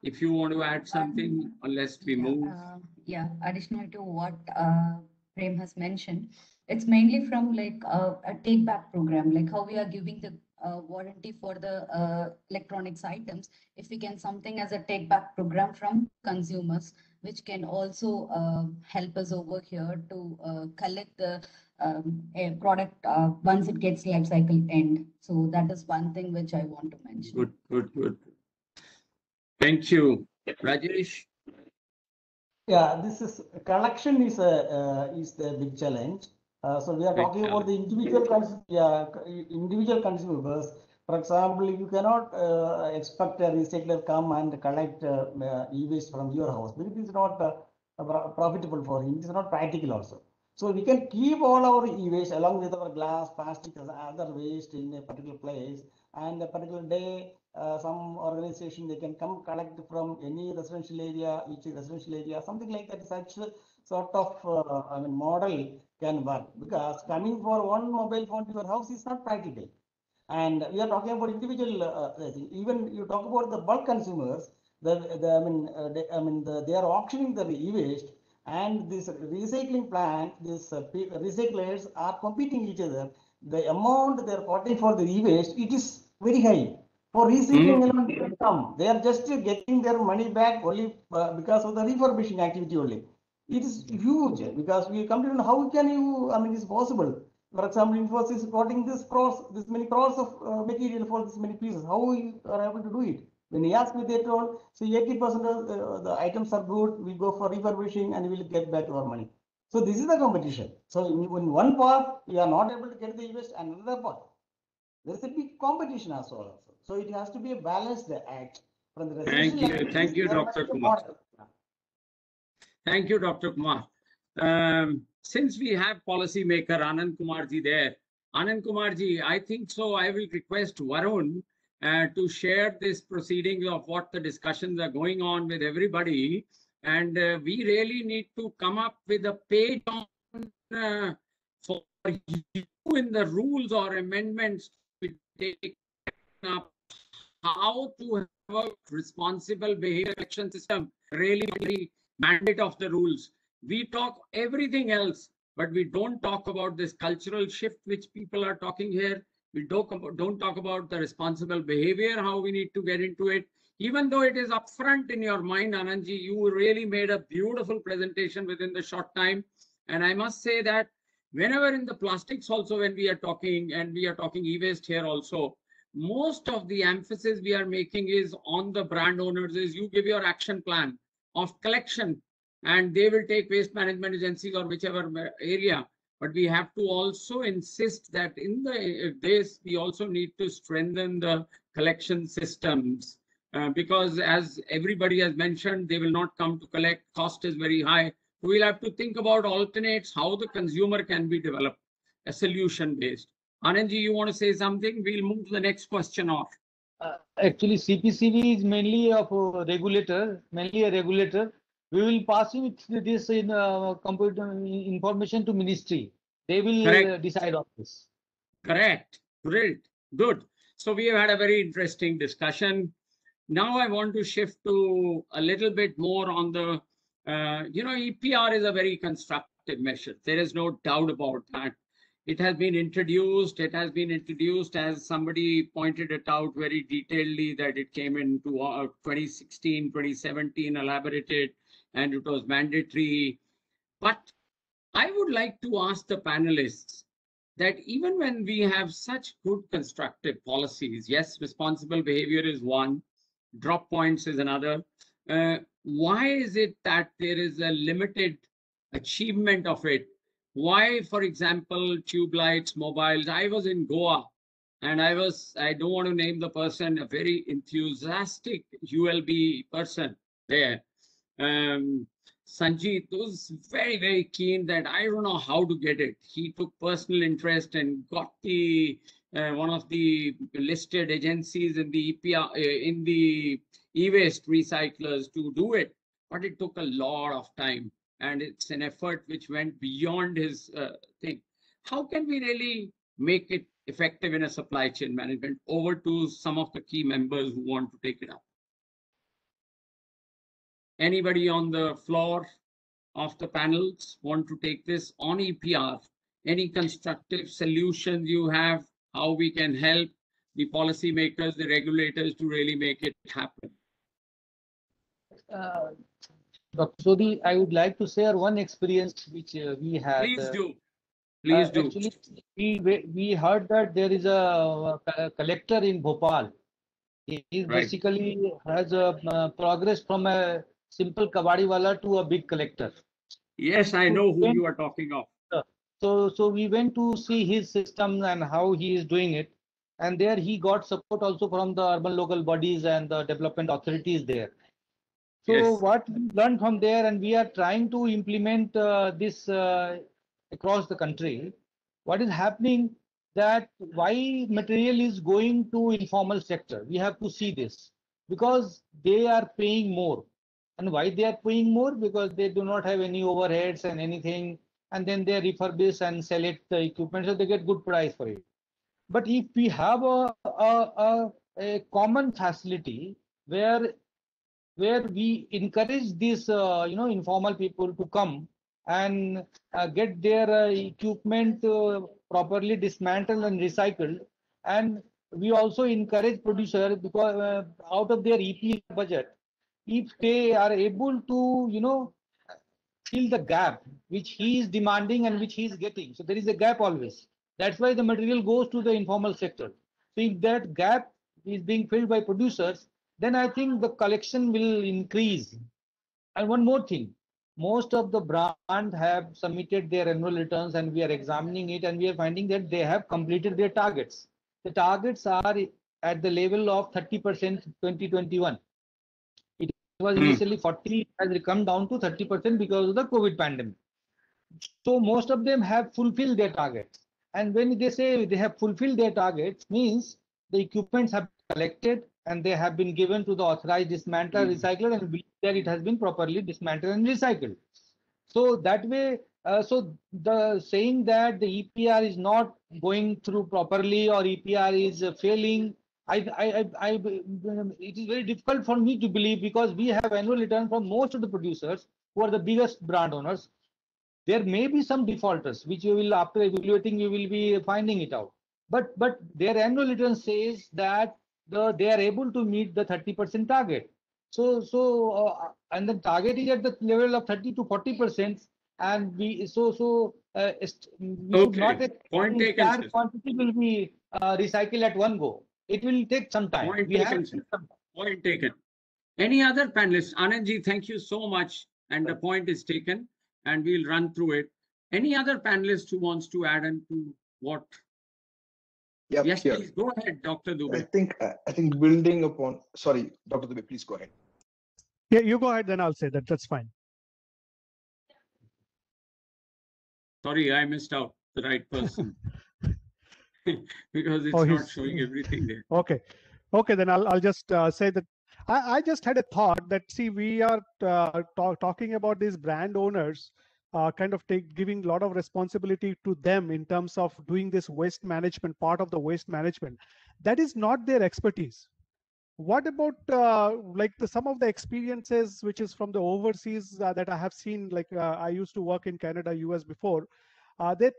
if you want to add something, unless we move. Yeah, additional to what Prem has mentioned, it's mainly from like a take back program, like how we are giving the warranty for the electronics items. If we can something as a take back program from consumers, which can also help us over here to collect the a product once it gets life cycle end. So that is one thing which I want to mention. Good, good, good. Thank you. Rajesh? Yeah, this is collection is the big challenge. So we are talking about the individual consumers. For example, you cannot expect a recycler come and collect e-waste from your house because it is not profitable for him. It is not practical also. So we can keep all our e-waste along with our glass, plastic, and other waste in a particular place, and a particular day some organization they can come collect from any residential area, each residential area, something like that. Such sort of model can work, because coming for one mobile phone to your house is not practical. And we are talking about individual even you talk about the bulk consumers, they are auctioning the e-waste, and this recycling plant, these recyclers are competing each other. The amount they are quoting for the e-waste, it is very high. For recycling alone, they can come. They are just getting their money back only because of the refurbishing activity only. It is huge, because we come to know how can you, it's possible. For example, Infosys is quoting this many crores of material for this many pieces. How you are able to do it? When he asked me, they told, so 80% of the items are good, we go for refurbishing and we will get back our money. So this is the competition. So in one part, you are not able to get the e-waste, and another part, there is a big competition as well. So it has to be a balanced act from the residential. Thank you, Dr. Kumar. Thank you, Dr. Kumar. Since we have policymaker Anand Kumarji there, Anand Kumarji, I think so I will request Varun to share this proceedings of what the discussions are going on with everybody. And we really need to come up with a page on for you in the rules or amendments to take up how to have a responsible behavior collection system, really mandate of the rules. We talk everything else, but we don't talk about this cultural shift which people are talking here. We don't talk about the responsible behavior, how we need to get into it. Even though it is upfront in your mind, Anandji, you really made a beautiful presentation within the short time. And I must say that whenever in the plastics also, when we are talking, and we are talking e-waste here also, most of the emphasis we are making is on the brand owners, is you give your action plan of collection, and they will take waste management agencies or whichever area. But we have to also insist that in this, we also need to strengthen the collection systems, because as everybody has mentioned, they will not come to collect. Cost is very high. We'll have to think about alternates, how the consumer can be developed, a solution based. Anandji, you want to say something? We'll move to the next question off. Actually, CPCB is mainly a regulator, We will pass this in information to ministry. They will decide on this. Correct. Great. Good. So we have had a very interesting discussion. Now I want to shift to a little bit more on the, EPR is a very constructive measure. There is no doubt about that. It has been introduced. It has been introduced, as somebody pointed it out very detailedly, that it came into 2016, 2017, elaborated, and it was mandatory. But I would like to ask the panelists that even when we have such good constructive policies, yes, responsible behavior is one, drop points is another. Why is it that there is a limited achievement of it? Why, for example, tube lights, mobiles? I was in Goa and I don't want to name the person, a very enthusiastic ULB person there. Sanjit was very, very keen that I don't know how to get it. He took personal interest and got the one of the listed agencies in the EPR, in the e-waste recyclers to do it, but it took a lot of time, and it's an effort which went beyond his thing. How can we really make it effective in a supply chain management? Over to some of the key members who want to take it up. Anybody on the floor of the panels want to take this on EPR? Any constructive solutions you have, how we can help the policymakers, the regulators to really make it happen? Dr. Sodhi, I would like to share one experience which we had. Please do. Please do. Actually, we heard that there is a collector in Bhopal. He basically has a progress from a simple kabadiwala to a big collector. Yes, I know who you are talking of. So we went to see his system and how he is doing it. And there he got support also from the urban local bodies and the development authorities there. So what we learned from there, and we are trying to implement this across the country. What is happening that why material is going to informal sector? We have to see this because they are paying more. And why they are paying more? Because they do not have any overheads and anything, and then they refurbish and sell it the equipment, so they get good price for it. But if we have a common facility where we encourage these informal people to come and get their equipment properly dismantled and recycled, and we also encourage producers because out of their EP budget, if they are able to fill the gap which he is demanding and which he is getting, so there is a gap always. That's why the material goes to the informal sector. So if that gap is being filled by producers, then I think the collection will increase. And one more thing, most of the brands have submitted their annual returns and we are examining it, and we are finding that they have completed their targets. The targets are at the level of 30% 2021. It was initially 40, has come down to 30% because of the COVID pandemic. So most of them have fulfilled their targets. And when they say they have fulfilled their targets, means the equipments have been collected and they have been given to the authorized dismantler, recycler, and believe that it has been properly dismantled and recycled. So that way, so the saying that the EPR is not going through properly or EPR is failing, it is very difficult for me to believe, because we have annual return from most of the producers who are the biggest brand owners. There may be some defaulters, which you will, after evaluating, you will be finding it out. But their annual return says that they are able to meet the 30% target. And the target is at the level of 30 to 40%, and we should not Point taken, entire quantity will be recycled at one go. It will take some time. Point taken. Any other panelists? Anandji, thank you so much, and the point is taken, and we'll run through it. Any other panelist who wants to add on to what? Yep, yes, sure. Please go ahead, Dr. Dubey. I think building upon. Sorry, Dr. Dubey, please go ahead. Yeah, you go ahead, then I'll say that. That's fine. Sorry, I missed out the right person because it's not showing everything there. Okay, then I'll just say that I just had a thought that, see, we are talking about these brand owners, kind of giving a lot of responsibility to them in terms of doing this waste management, part of the waste management. That is not their expertise. What about like some of the experiences which is from the overseas that I have seen, like I used to work in Canada, US before, that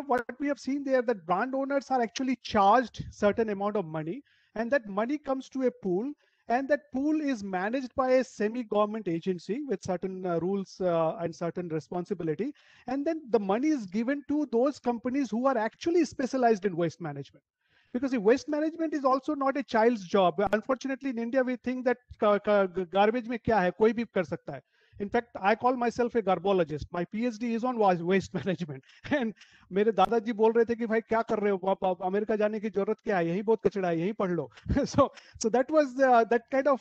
what we have seen there, that brand owners are actually charged certain amount of money, and that money comes to a pool, and that pool is managed by a semi-government agency with certain rules and certain responsibility, and then the money is given to those companies who are actually specialized in waste management. Because the waste management is also not a child's job. Unfortunately, in India, we think that garbage mein kya hai, koi bhi kar sakta hai. In fact, I call myself a garbologist. My PhD is on waste management. And मेरे दादाजी बोल रहे थे कि भाई क्या कर रहे हो आप अमेरिका जाने की जरूरत क्या है, यही बहुत कचरा है, यही पढ़ लो. So that was that kind of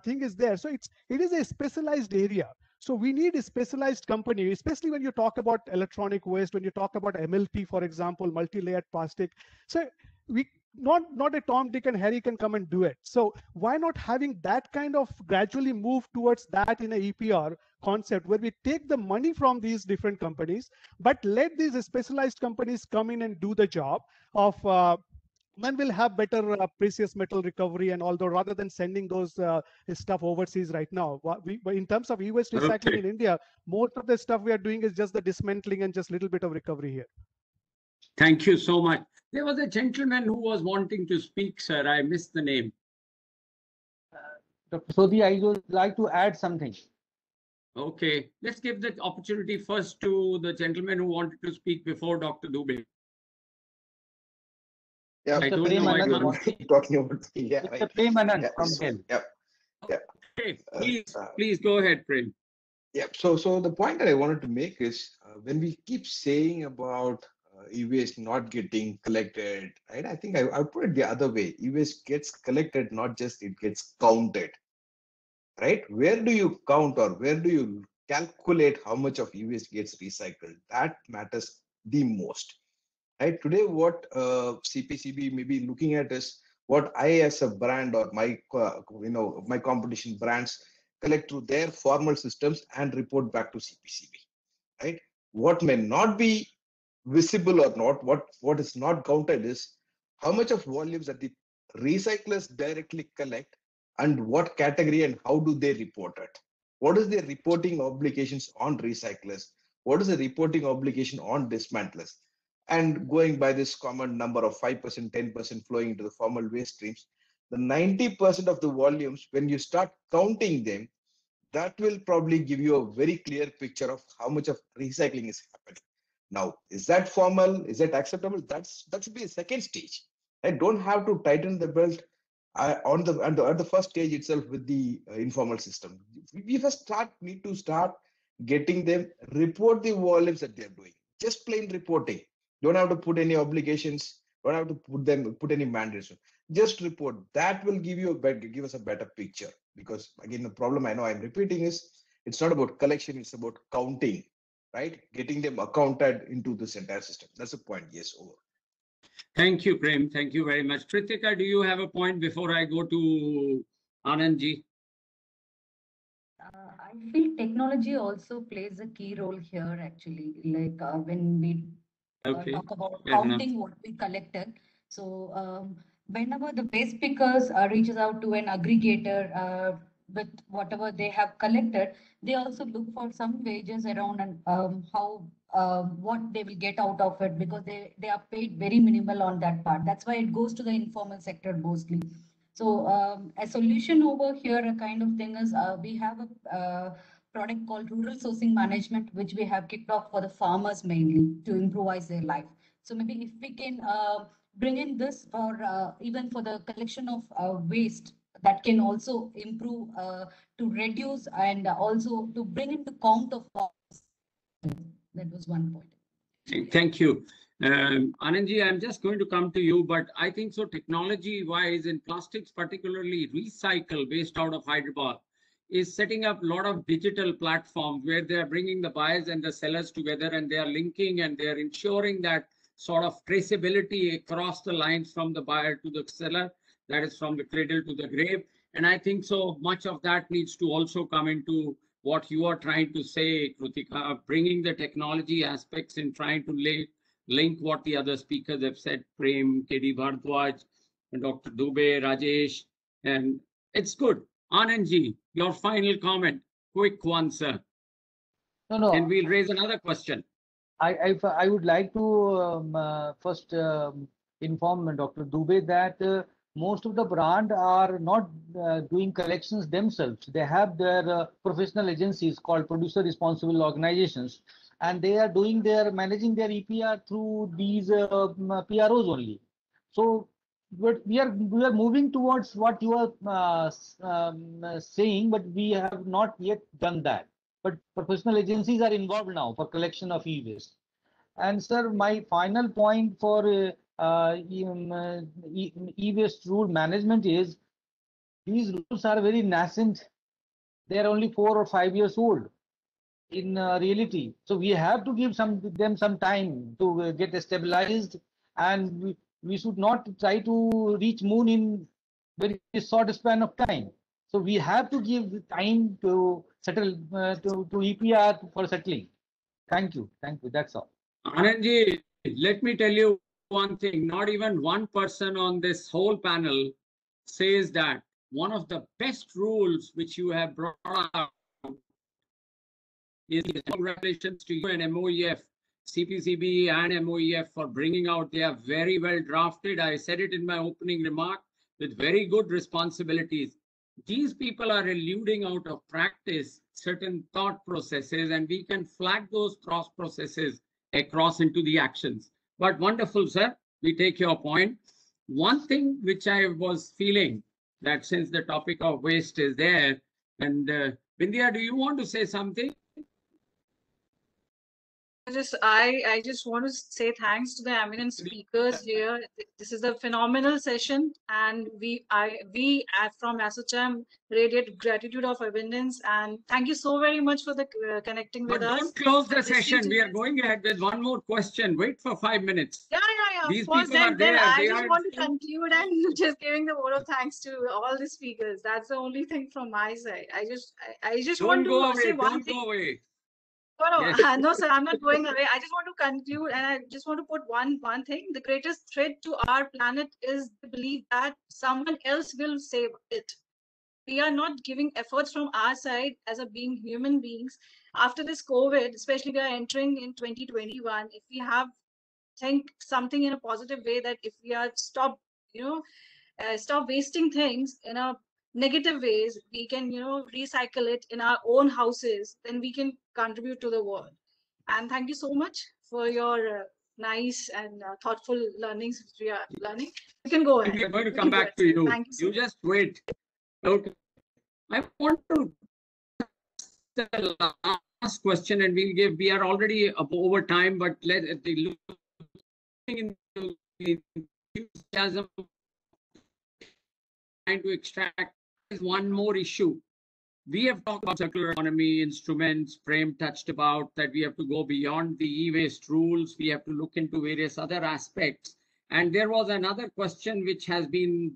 thing is there. So it is a specialized area. So we need a specialized company, especially when you talk about electronic waste, when you talk about MLP, for example, multi-layered plastic. So we not a Tom, Dick, and Harry can come and do it. So why not having that kind of gradually move towards that in a EPR concept where we take the money from these different companies, but let these specialized companies come in and do the job of then we'll have better precious metal recovery and although rather than sending those stuff overseas right now. In terms of e-waste recycling in India, most of the stuff we are doing is just the dismantling and just little bit of recovery here. Thank you so much. There was a gentleman who was wanting to speak, sir. I missed the name. Dr. Sodhi, I would like to add something. Okay, let's give the opportunity first to the gentleman who wanted to speak before Dr. Dubey. Yeah, I don't know why you're talking about. Yeah, Mr. right. Premanan Yeah, from so, Goel. yeah. Okay, please go ahead, Prem. Yeah, so the point that I wanted to make is when we keep saying about e-waste not getting collected, right? I think I put it the other way. E-waste gets collected, not just it gets counted, right? Where do you count or where do you calculate how much of e-waste gets recycled? That matters the most, right? Today, what CPCB may be looking at is what I as a brand or my my competition brands collect through their formal systems and report back to CPCB, right? What may not be visible or not, what is not counted is how much of volumes that the recyclers directly collect and what category and how do they report it. What is their reporting obligations on recyclers? What is the reporting obligation on dismantlers? And going by this common number of 5%, 10% flowing into the formal waste streams, the 90% of the volumes, when you start counting them, that will probably give you a very clear picture of how much of recycling is happening. Now, is that formal? Is that acceptable? That should be a second stage. I don't have to tighten the belt at the first stage itself with the informal system. We first need to start getting them report the volumes that they're doing. Just plain reporting. Don't have to put any obligations. Don't have to put any mandates. Just report. That will give us a better picture. Because again, the problem I know I'm repeating is it's not about collection, it's about counting, right? Getting them accounted into this entire system. That's the point. Yes, over. Thank you, Prem. Thank you very much. Kritika, do you have a point before I go to Anandji? I feel technology also plays a key role here, actually, like when we talk about counting what we collected. So whenever the waste pickers reaches out to an aggregator with whatever they have collected, they also look for some wages around and how what they will get out of it because they are paid very minimal on that part. That's why it goes to the informal sector mostly. So a solution over here, a kind of thing is we have a product called rural sourcing management, which we have kicked off for the farmers mainly to improvise their life. So maybe if we can bring in this for even for the collection of waste, that can also improve to reduce and also to bring into count of farmers. That was one point. Thank you. Anandji, I'm just going to come to you, but I think so technology-wise in plastics, particularly recycle waste out of Hyderabad, is setting up a lot of digital platforms where they are bringing the buyers and the sellers together and they are linking and they are ensuring that sort of traceability across the lines from the buyer to the seller, that is from the cradle to the grave. And I think so much of that needs to also come into what you are trying to say, Kritika, bringing the technology aspects and trying to link what the other speakers have said, Prem, K.D. Bharadwaj, Dr. Dubey, Rajesh, and it's good. Anandji, your final comment, quick one, sir. No. And we'll raise another question. I would like to first inform Dr. Dubey that most of the brand are not doing collections themselves. They have their professional agencies called producer responsible organizations, and they are managing their EPR through these PROs only. So but we are moving towards what you are saying, but we have not yet done that. But professional agencies are involved now for collection of e-waste. And sir, my final point for e-waste rule management is these rules are very nascent. They are only 4 or 5 years old in reality. So we have to give them some time to get stabilized, and we should not try to reach moon in very short span of time. So we have to give time to settle to EPR for settling. Thank you. That's all. Anandji, let me tell you one thing. Not even one person on this whole panel says that one of the best rules which you have brought out is congratulations to you and MOEF, CPCB and MOEF for bringing out. They are very well drafted. I said it in my opening remark, with very good responsibilities. These people are eluding out of practice certain thought processes, and we can flag those cross processes across into the actions. But wonderful, sir. We take your point. One thing which I was feeling that since the topic of waste is there, and Vindhya, do you want to say something? I just want to say thanks to the eminent speakers here. This is a phenomenal session, and we from ASSOCHAM radiate gratitude of abundance, and thank you so very much for the connecting with us. Don't close the session. We are going ahead with one more question. Wait for 5 minutes. Yeah. These of course, people are there. I just want to conclude and just giving the vote of thanks to all the speakers. That's the only thing from my side. I just want to say one thing. Don't go away. No, Yes. no, sir, I'm not going away. I just want to conclude, and I just want to put one thing. The greatest threat to our planet is the belief that someone else will save it. We are not giving efforts from our side as a being human beings. After this COVID, especially we are entering in 2021, if we have think something in a positive way, that if we are stop wasting things in a negative ways, we can recycle it in our own houses, then we can contribute to the world. And thank you so much for your nice and thoughtful learnings which we are learning. You can go ahead. We are going to come back to you. Thank you. You just wait. Okay. I want to the last question, and we are already over time, but looking into the enthusiasm trying to extract is one more issue. We have talked about circular economy instruments. Prem touched about that we have to go beyond the e-waste rules. We have to look into various other aspects. And there was another question which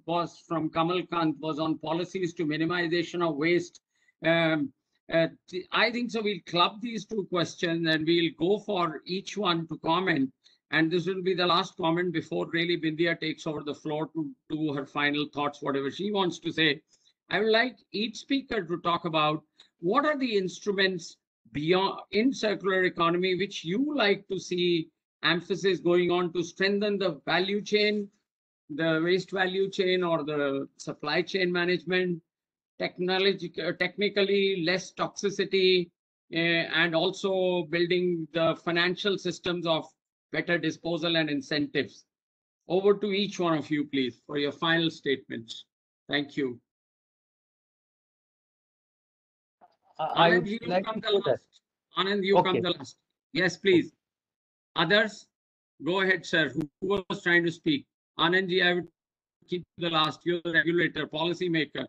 was from Kamal Kant, was on policies to minimization of waste. I think so. We'll club these two questions and we'll go for each one to comment. And this will be the last comment before really Vindhya takes over the floor to do her final thoughts, whatever she wants to say. I would like each speaker to talk about what are the instruments beyond in circular economy which you like to see emphasis going on to strengthen the value chain, the waste value chain or the supply chain management, technically less toxicity, and also building the financial systems of better disposal and incentives. Over to each one of you, please, for your final statements. Thank you. Anand, you come the last. Anand, you come the last. Yes, please. Others, go ahead, sir. Who was trying to speak? Anandji, I would keep the last. You're the regulator, policy maker.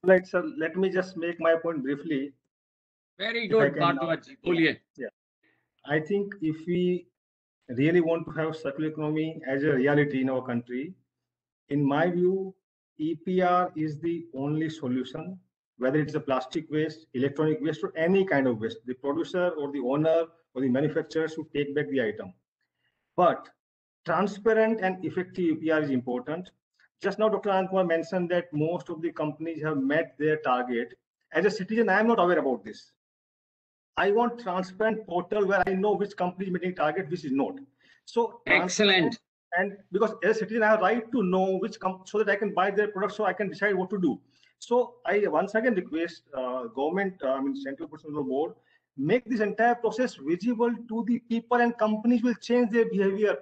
Right, sir. Let me just make my point briefly. Very good, Bhardwaj. Yeah. I think if we really want to have circular economy as a reality in our country, in my view, EPR is the only solution, whether it's a plastic waste, electronic waste, or any kind of waste. The producer or the owner or the manufacturer should take back the item. But transparent and effective EPR is important. Just now, Dr. Anand Kumar mentioned that most of the companies have met their target. As a citizen, I am not aware about this. I want transparent portal where I know which company is meeting target, which is not. So excellent. And because as a citizen, I have right to know which so that I can buy their product, so I can decide what to do. So I once again request government, central personnel board, make this entire process visible to the people, and companies will change their behavior.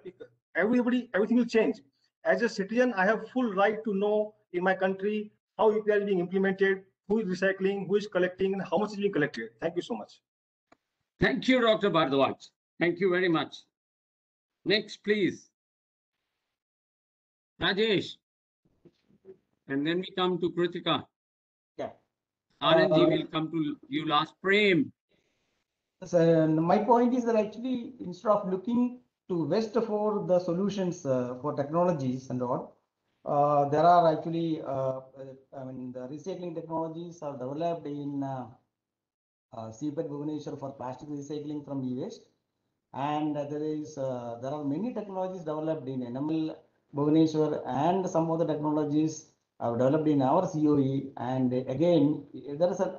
Everything will change. as a citizen, I have full right to know in my country how EPR is being implemented, who is recycling, who is collecting, and how much is being collected. Thank you so much. Thank you, Dr. Bhardwaj. Thank you very much. Next, please. Rajesh. And then we come to Kritika. Yeah. Anandji will come to you last. Prem. So my point is that actually, instead of looking to West for the solutions for technologies and all, there are actually, I mean, the recycling technologies are developed in CPET Bhubaneswar for plastic recycling from e-waste, and there are many technologies developed in enamel Bhubaneswar, and some of the technologies are developed in our COE. And again, there is an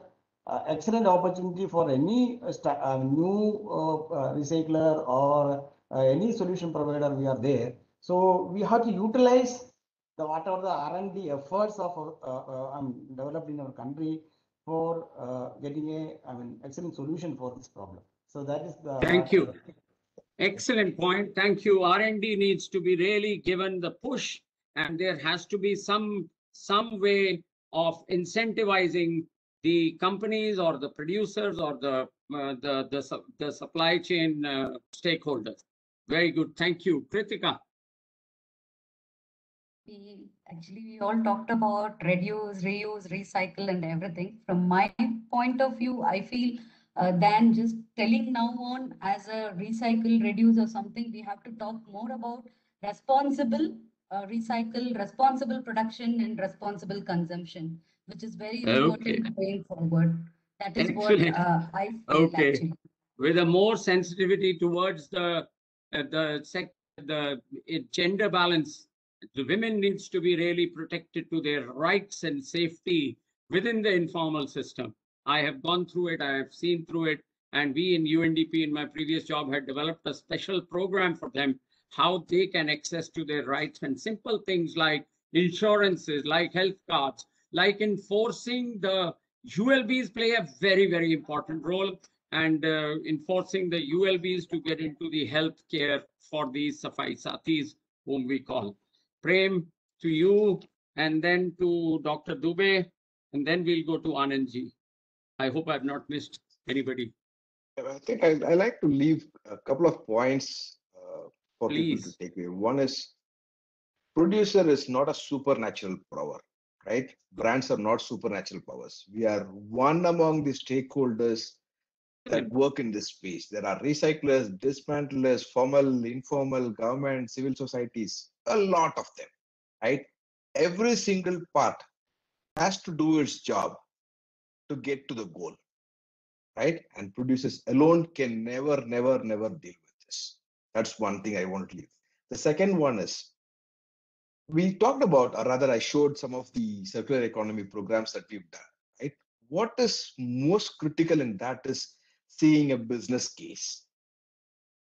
excellent opportunity for any new recycler or any solution provider. We are there, so we have to utilize the whatever the R&D efforts of developed in our country for getting a excellent solution for this problem. So that is the. Thank you. Excellent point. Thank you. R&D needs to be really given the push, and there has to be some way of incentivizing the companies or the producers or the supply chain stakeholders. Very good. Thank you. Kritika. We all talked about reduce, reuse, recycle and everything. From my point of view, I feel than just telling now on as a recycle, reduce or something, we have to talk more about responsible recycle, responsible production and responsible consumption, which is very important going forward. That is Excellent. what I feel actually. With a more sensitivity towards the gender balance, the women needs to be really protected to their rights and safety within the informal system. I have gone through it, I have seen through it, and we in UNDP in my previous job had developed a special program for them, how they can access to their rights, and simple things like insurances, like health cards, like enforcing the ULBs play a very, very important role, and enforcing the ULBs to get into the health care for these Safai Sathis, whom we call. Prem, to you, and then to Dr. Dubey, and then we'll go to Anandji. I hope I've not missed anybody. I think I like to leave a couple of points for people to take away. One is, producer is not a supernatural power, right? Brands are not supernatural powers. We are one among the stakeholders that work in this space. There are recyclers, dismantlers, formal, informal, government, civil societies, a lot of them, right? Every single part has to do its job to get to the goal, right? And producers alone can never deal with this. That's one thing I want to leave. The second one is, we talked about, or rather I showed some of the circular economy programs that we've done, right? What is most critical in that is seeing a business case,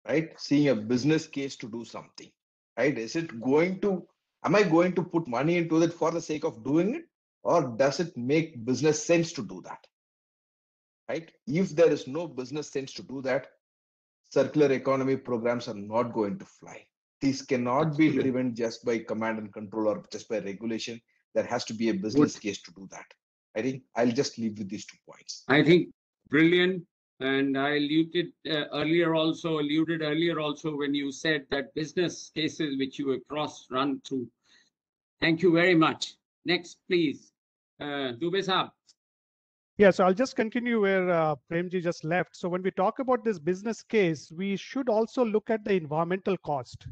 right? Seeing a business case to do something, right? Am I going to put money into it for the sake of doing it? Or does it make business sense to do that, right? If there is no business sense to do that, circular economy programs are not going to fly. These cannot be driven just by command and control or just by regulation. There has to be a business case to do that. I think I'll just leave with these 2 points. I think brilliant. And I alluded earlier also when you said that business cases which you run through. Thank you very much. Next, please. Dubey Saab. Yeah, so I'll just continue where Premji just left. So when we talk about this business case, we should also look at the environmental cost.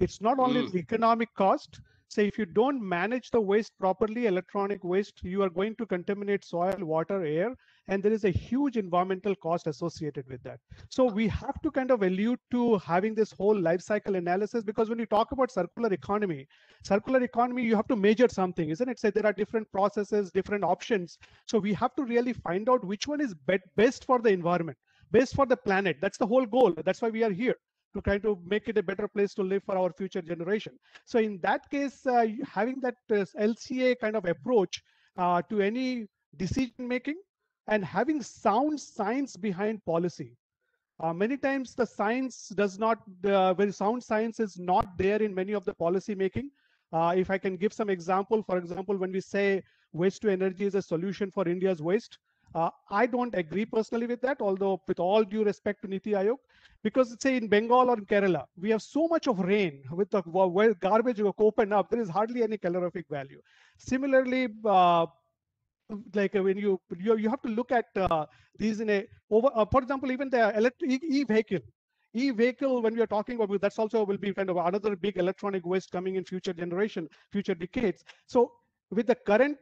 It's not only the economic cost. Say if you don't manage the waste properly, electronic waste, you are going to contaminate soil, water, air, and there is a huge environmental cost associated with that. So we have to kind of allude to having this whole life cycle analysis, because when you talk about circular economy, you have to measure something, isn't it? Say there are different processes, different options. So we have to really find out which one is best for the environment, best for the planet. That's the whole goal. That's why we are here, to try to make it a better place to live for our future generation. So in that case, having that LCA kind of approach to any decision making, and having sound science behind policy. Many times the science does not, very sound science is not there in many of the policy making. If I can give some example, for example, when we say waste to energy is a solution for India's waste, I don't agree personally with that, although with all due respect to Niti Aayog, because say in Bengal or in Kerala, we have so much of rain with the garbage open up, there is hardly any calorific value. Similarly, like when you have to look at these in a for example, even the electric e-vehicle, when we are talking about, that's also will be kind of another big electronic waste coming in future decades. So with the current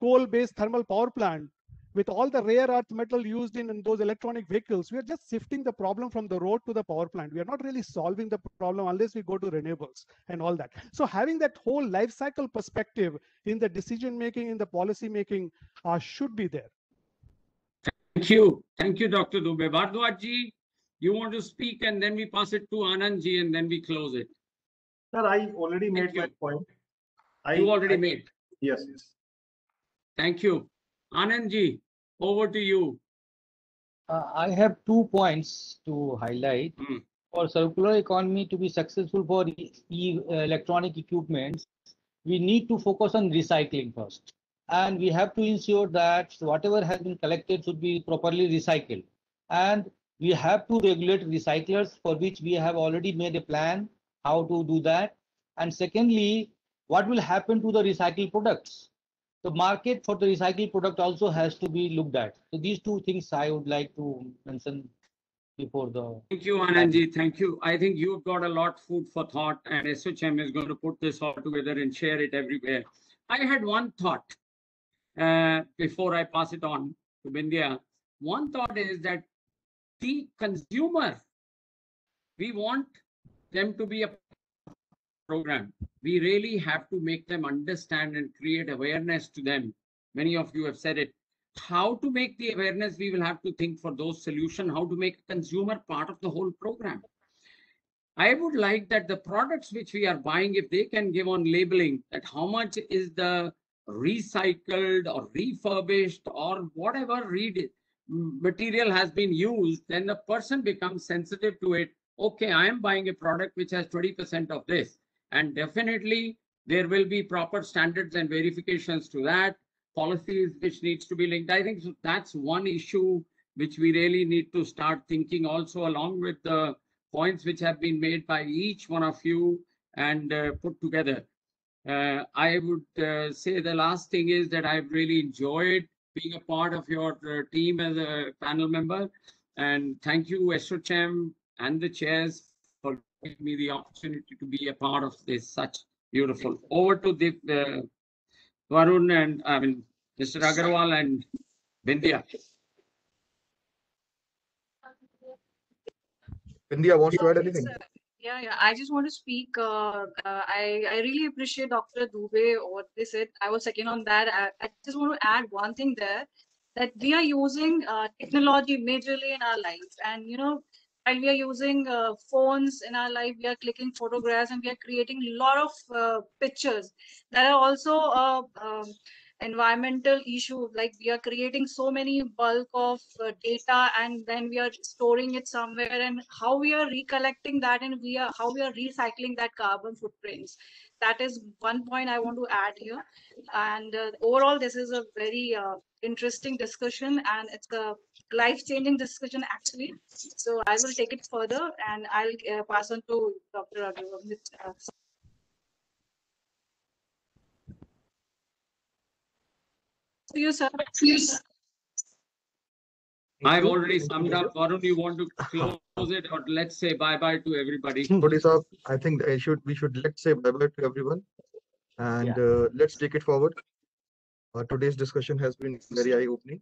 coal-based thermal power plant, with all the rare earth metal used in those electronic vehicles, we are just shifting the problem from the road to the power plant. We are not really solving the problem unless we go to renewables and all that. So having that whole life cycle perspective in the decision making, in the policy making, should be there. Thank you, Dr. Dubey. Bhardwaj, you want to speak, and then we pass it to Anandji, and then we close it. Sir, I already made my point. You already made. Yes. Thank you, Anandji. Over to you. I have 2 points to highlight. For circular economy to be successful for electronic equipments, we need to focus on recycling first. And we have to ensure that whatever has been collected should be properly recycled. And we have to regulate recyclers, for which we have already made a plan how to do that. And secondly, what will happen to the recycled products? The market for the recycled product also has to be looked at. So these 2 things I would like to mention before the... Thank you, Anandji. Thank you. I think you've got a lot of food for thought, and ASSOCHAM is going to put this all together and share it everywhere. I had one thought before I pass it on to Bindia. One thought is that the consumer, we want them to be a program. We really have to make them understand and create awareness to them. Many of you have said it. How to make the awareness, we will have to think for those solutions, how to make a consumer part of the whole program. I would like that the products which we are buying, if they can give on labeling that how much is the recycled or refurbished or whatever material has been used, then the person becomes sensitive to it. Okay, I am buying a product which has 20% of this. And definitely there will be proper standards and verifications to that, policies which needs to be linked. I think that's one issue which we really need to start thinking also, along with the points which have been made by each one of you and put together. I would say the last thing is that I've really enjoyed being a part of your team as a panel member. And thank you, ASSOCHAM and the chairs, for giving me the opportunity to be a part of this. Such beautiful. Over to the Varun and Mr. Agarwal and Bindia. Bindia wants to add anything? Yeah. I just want to speak. I really appreciate Dr. Dubey what they said. I was second on that. I just want to add one thing there, that we are using technology majorly in our lives, and while we are using phones in our life, we are clicking photographs and we are creating a lot of pictures that are also environmental issue. Like we are creating so many bulk of data, and then we are storing it somewhere, and how we are recollecting that, and how we are recycling that carbon footprints. That is one point I want to add here. And overall, this is a very interesting discussion, and it's a life-changing discussion actually. So I will take it further, and I'll pass on to Dr. Agarwal. You, sir. I've already summed up. Varun, you want to close it, or let's say bye-bye to everybody? Sodhi sir, I think we should let's say bye-bye to everyone, and let's take it forward. Today's discussion has been very eye-opening,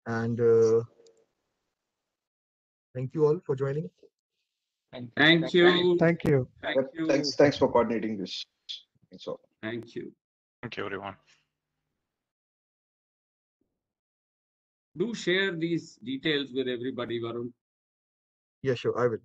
and thank you all for joining. Thank you. Thank you. Thanks for coordinating this. Thanks all. Thank you. Thank you, everyone. Do share these details with everybody, Varun. Yeah, sure, I will.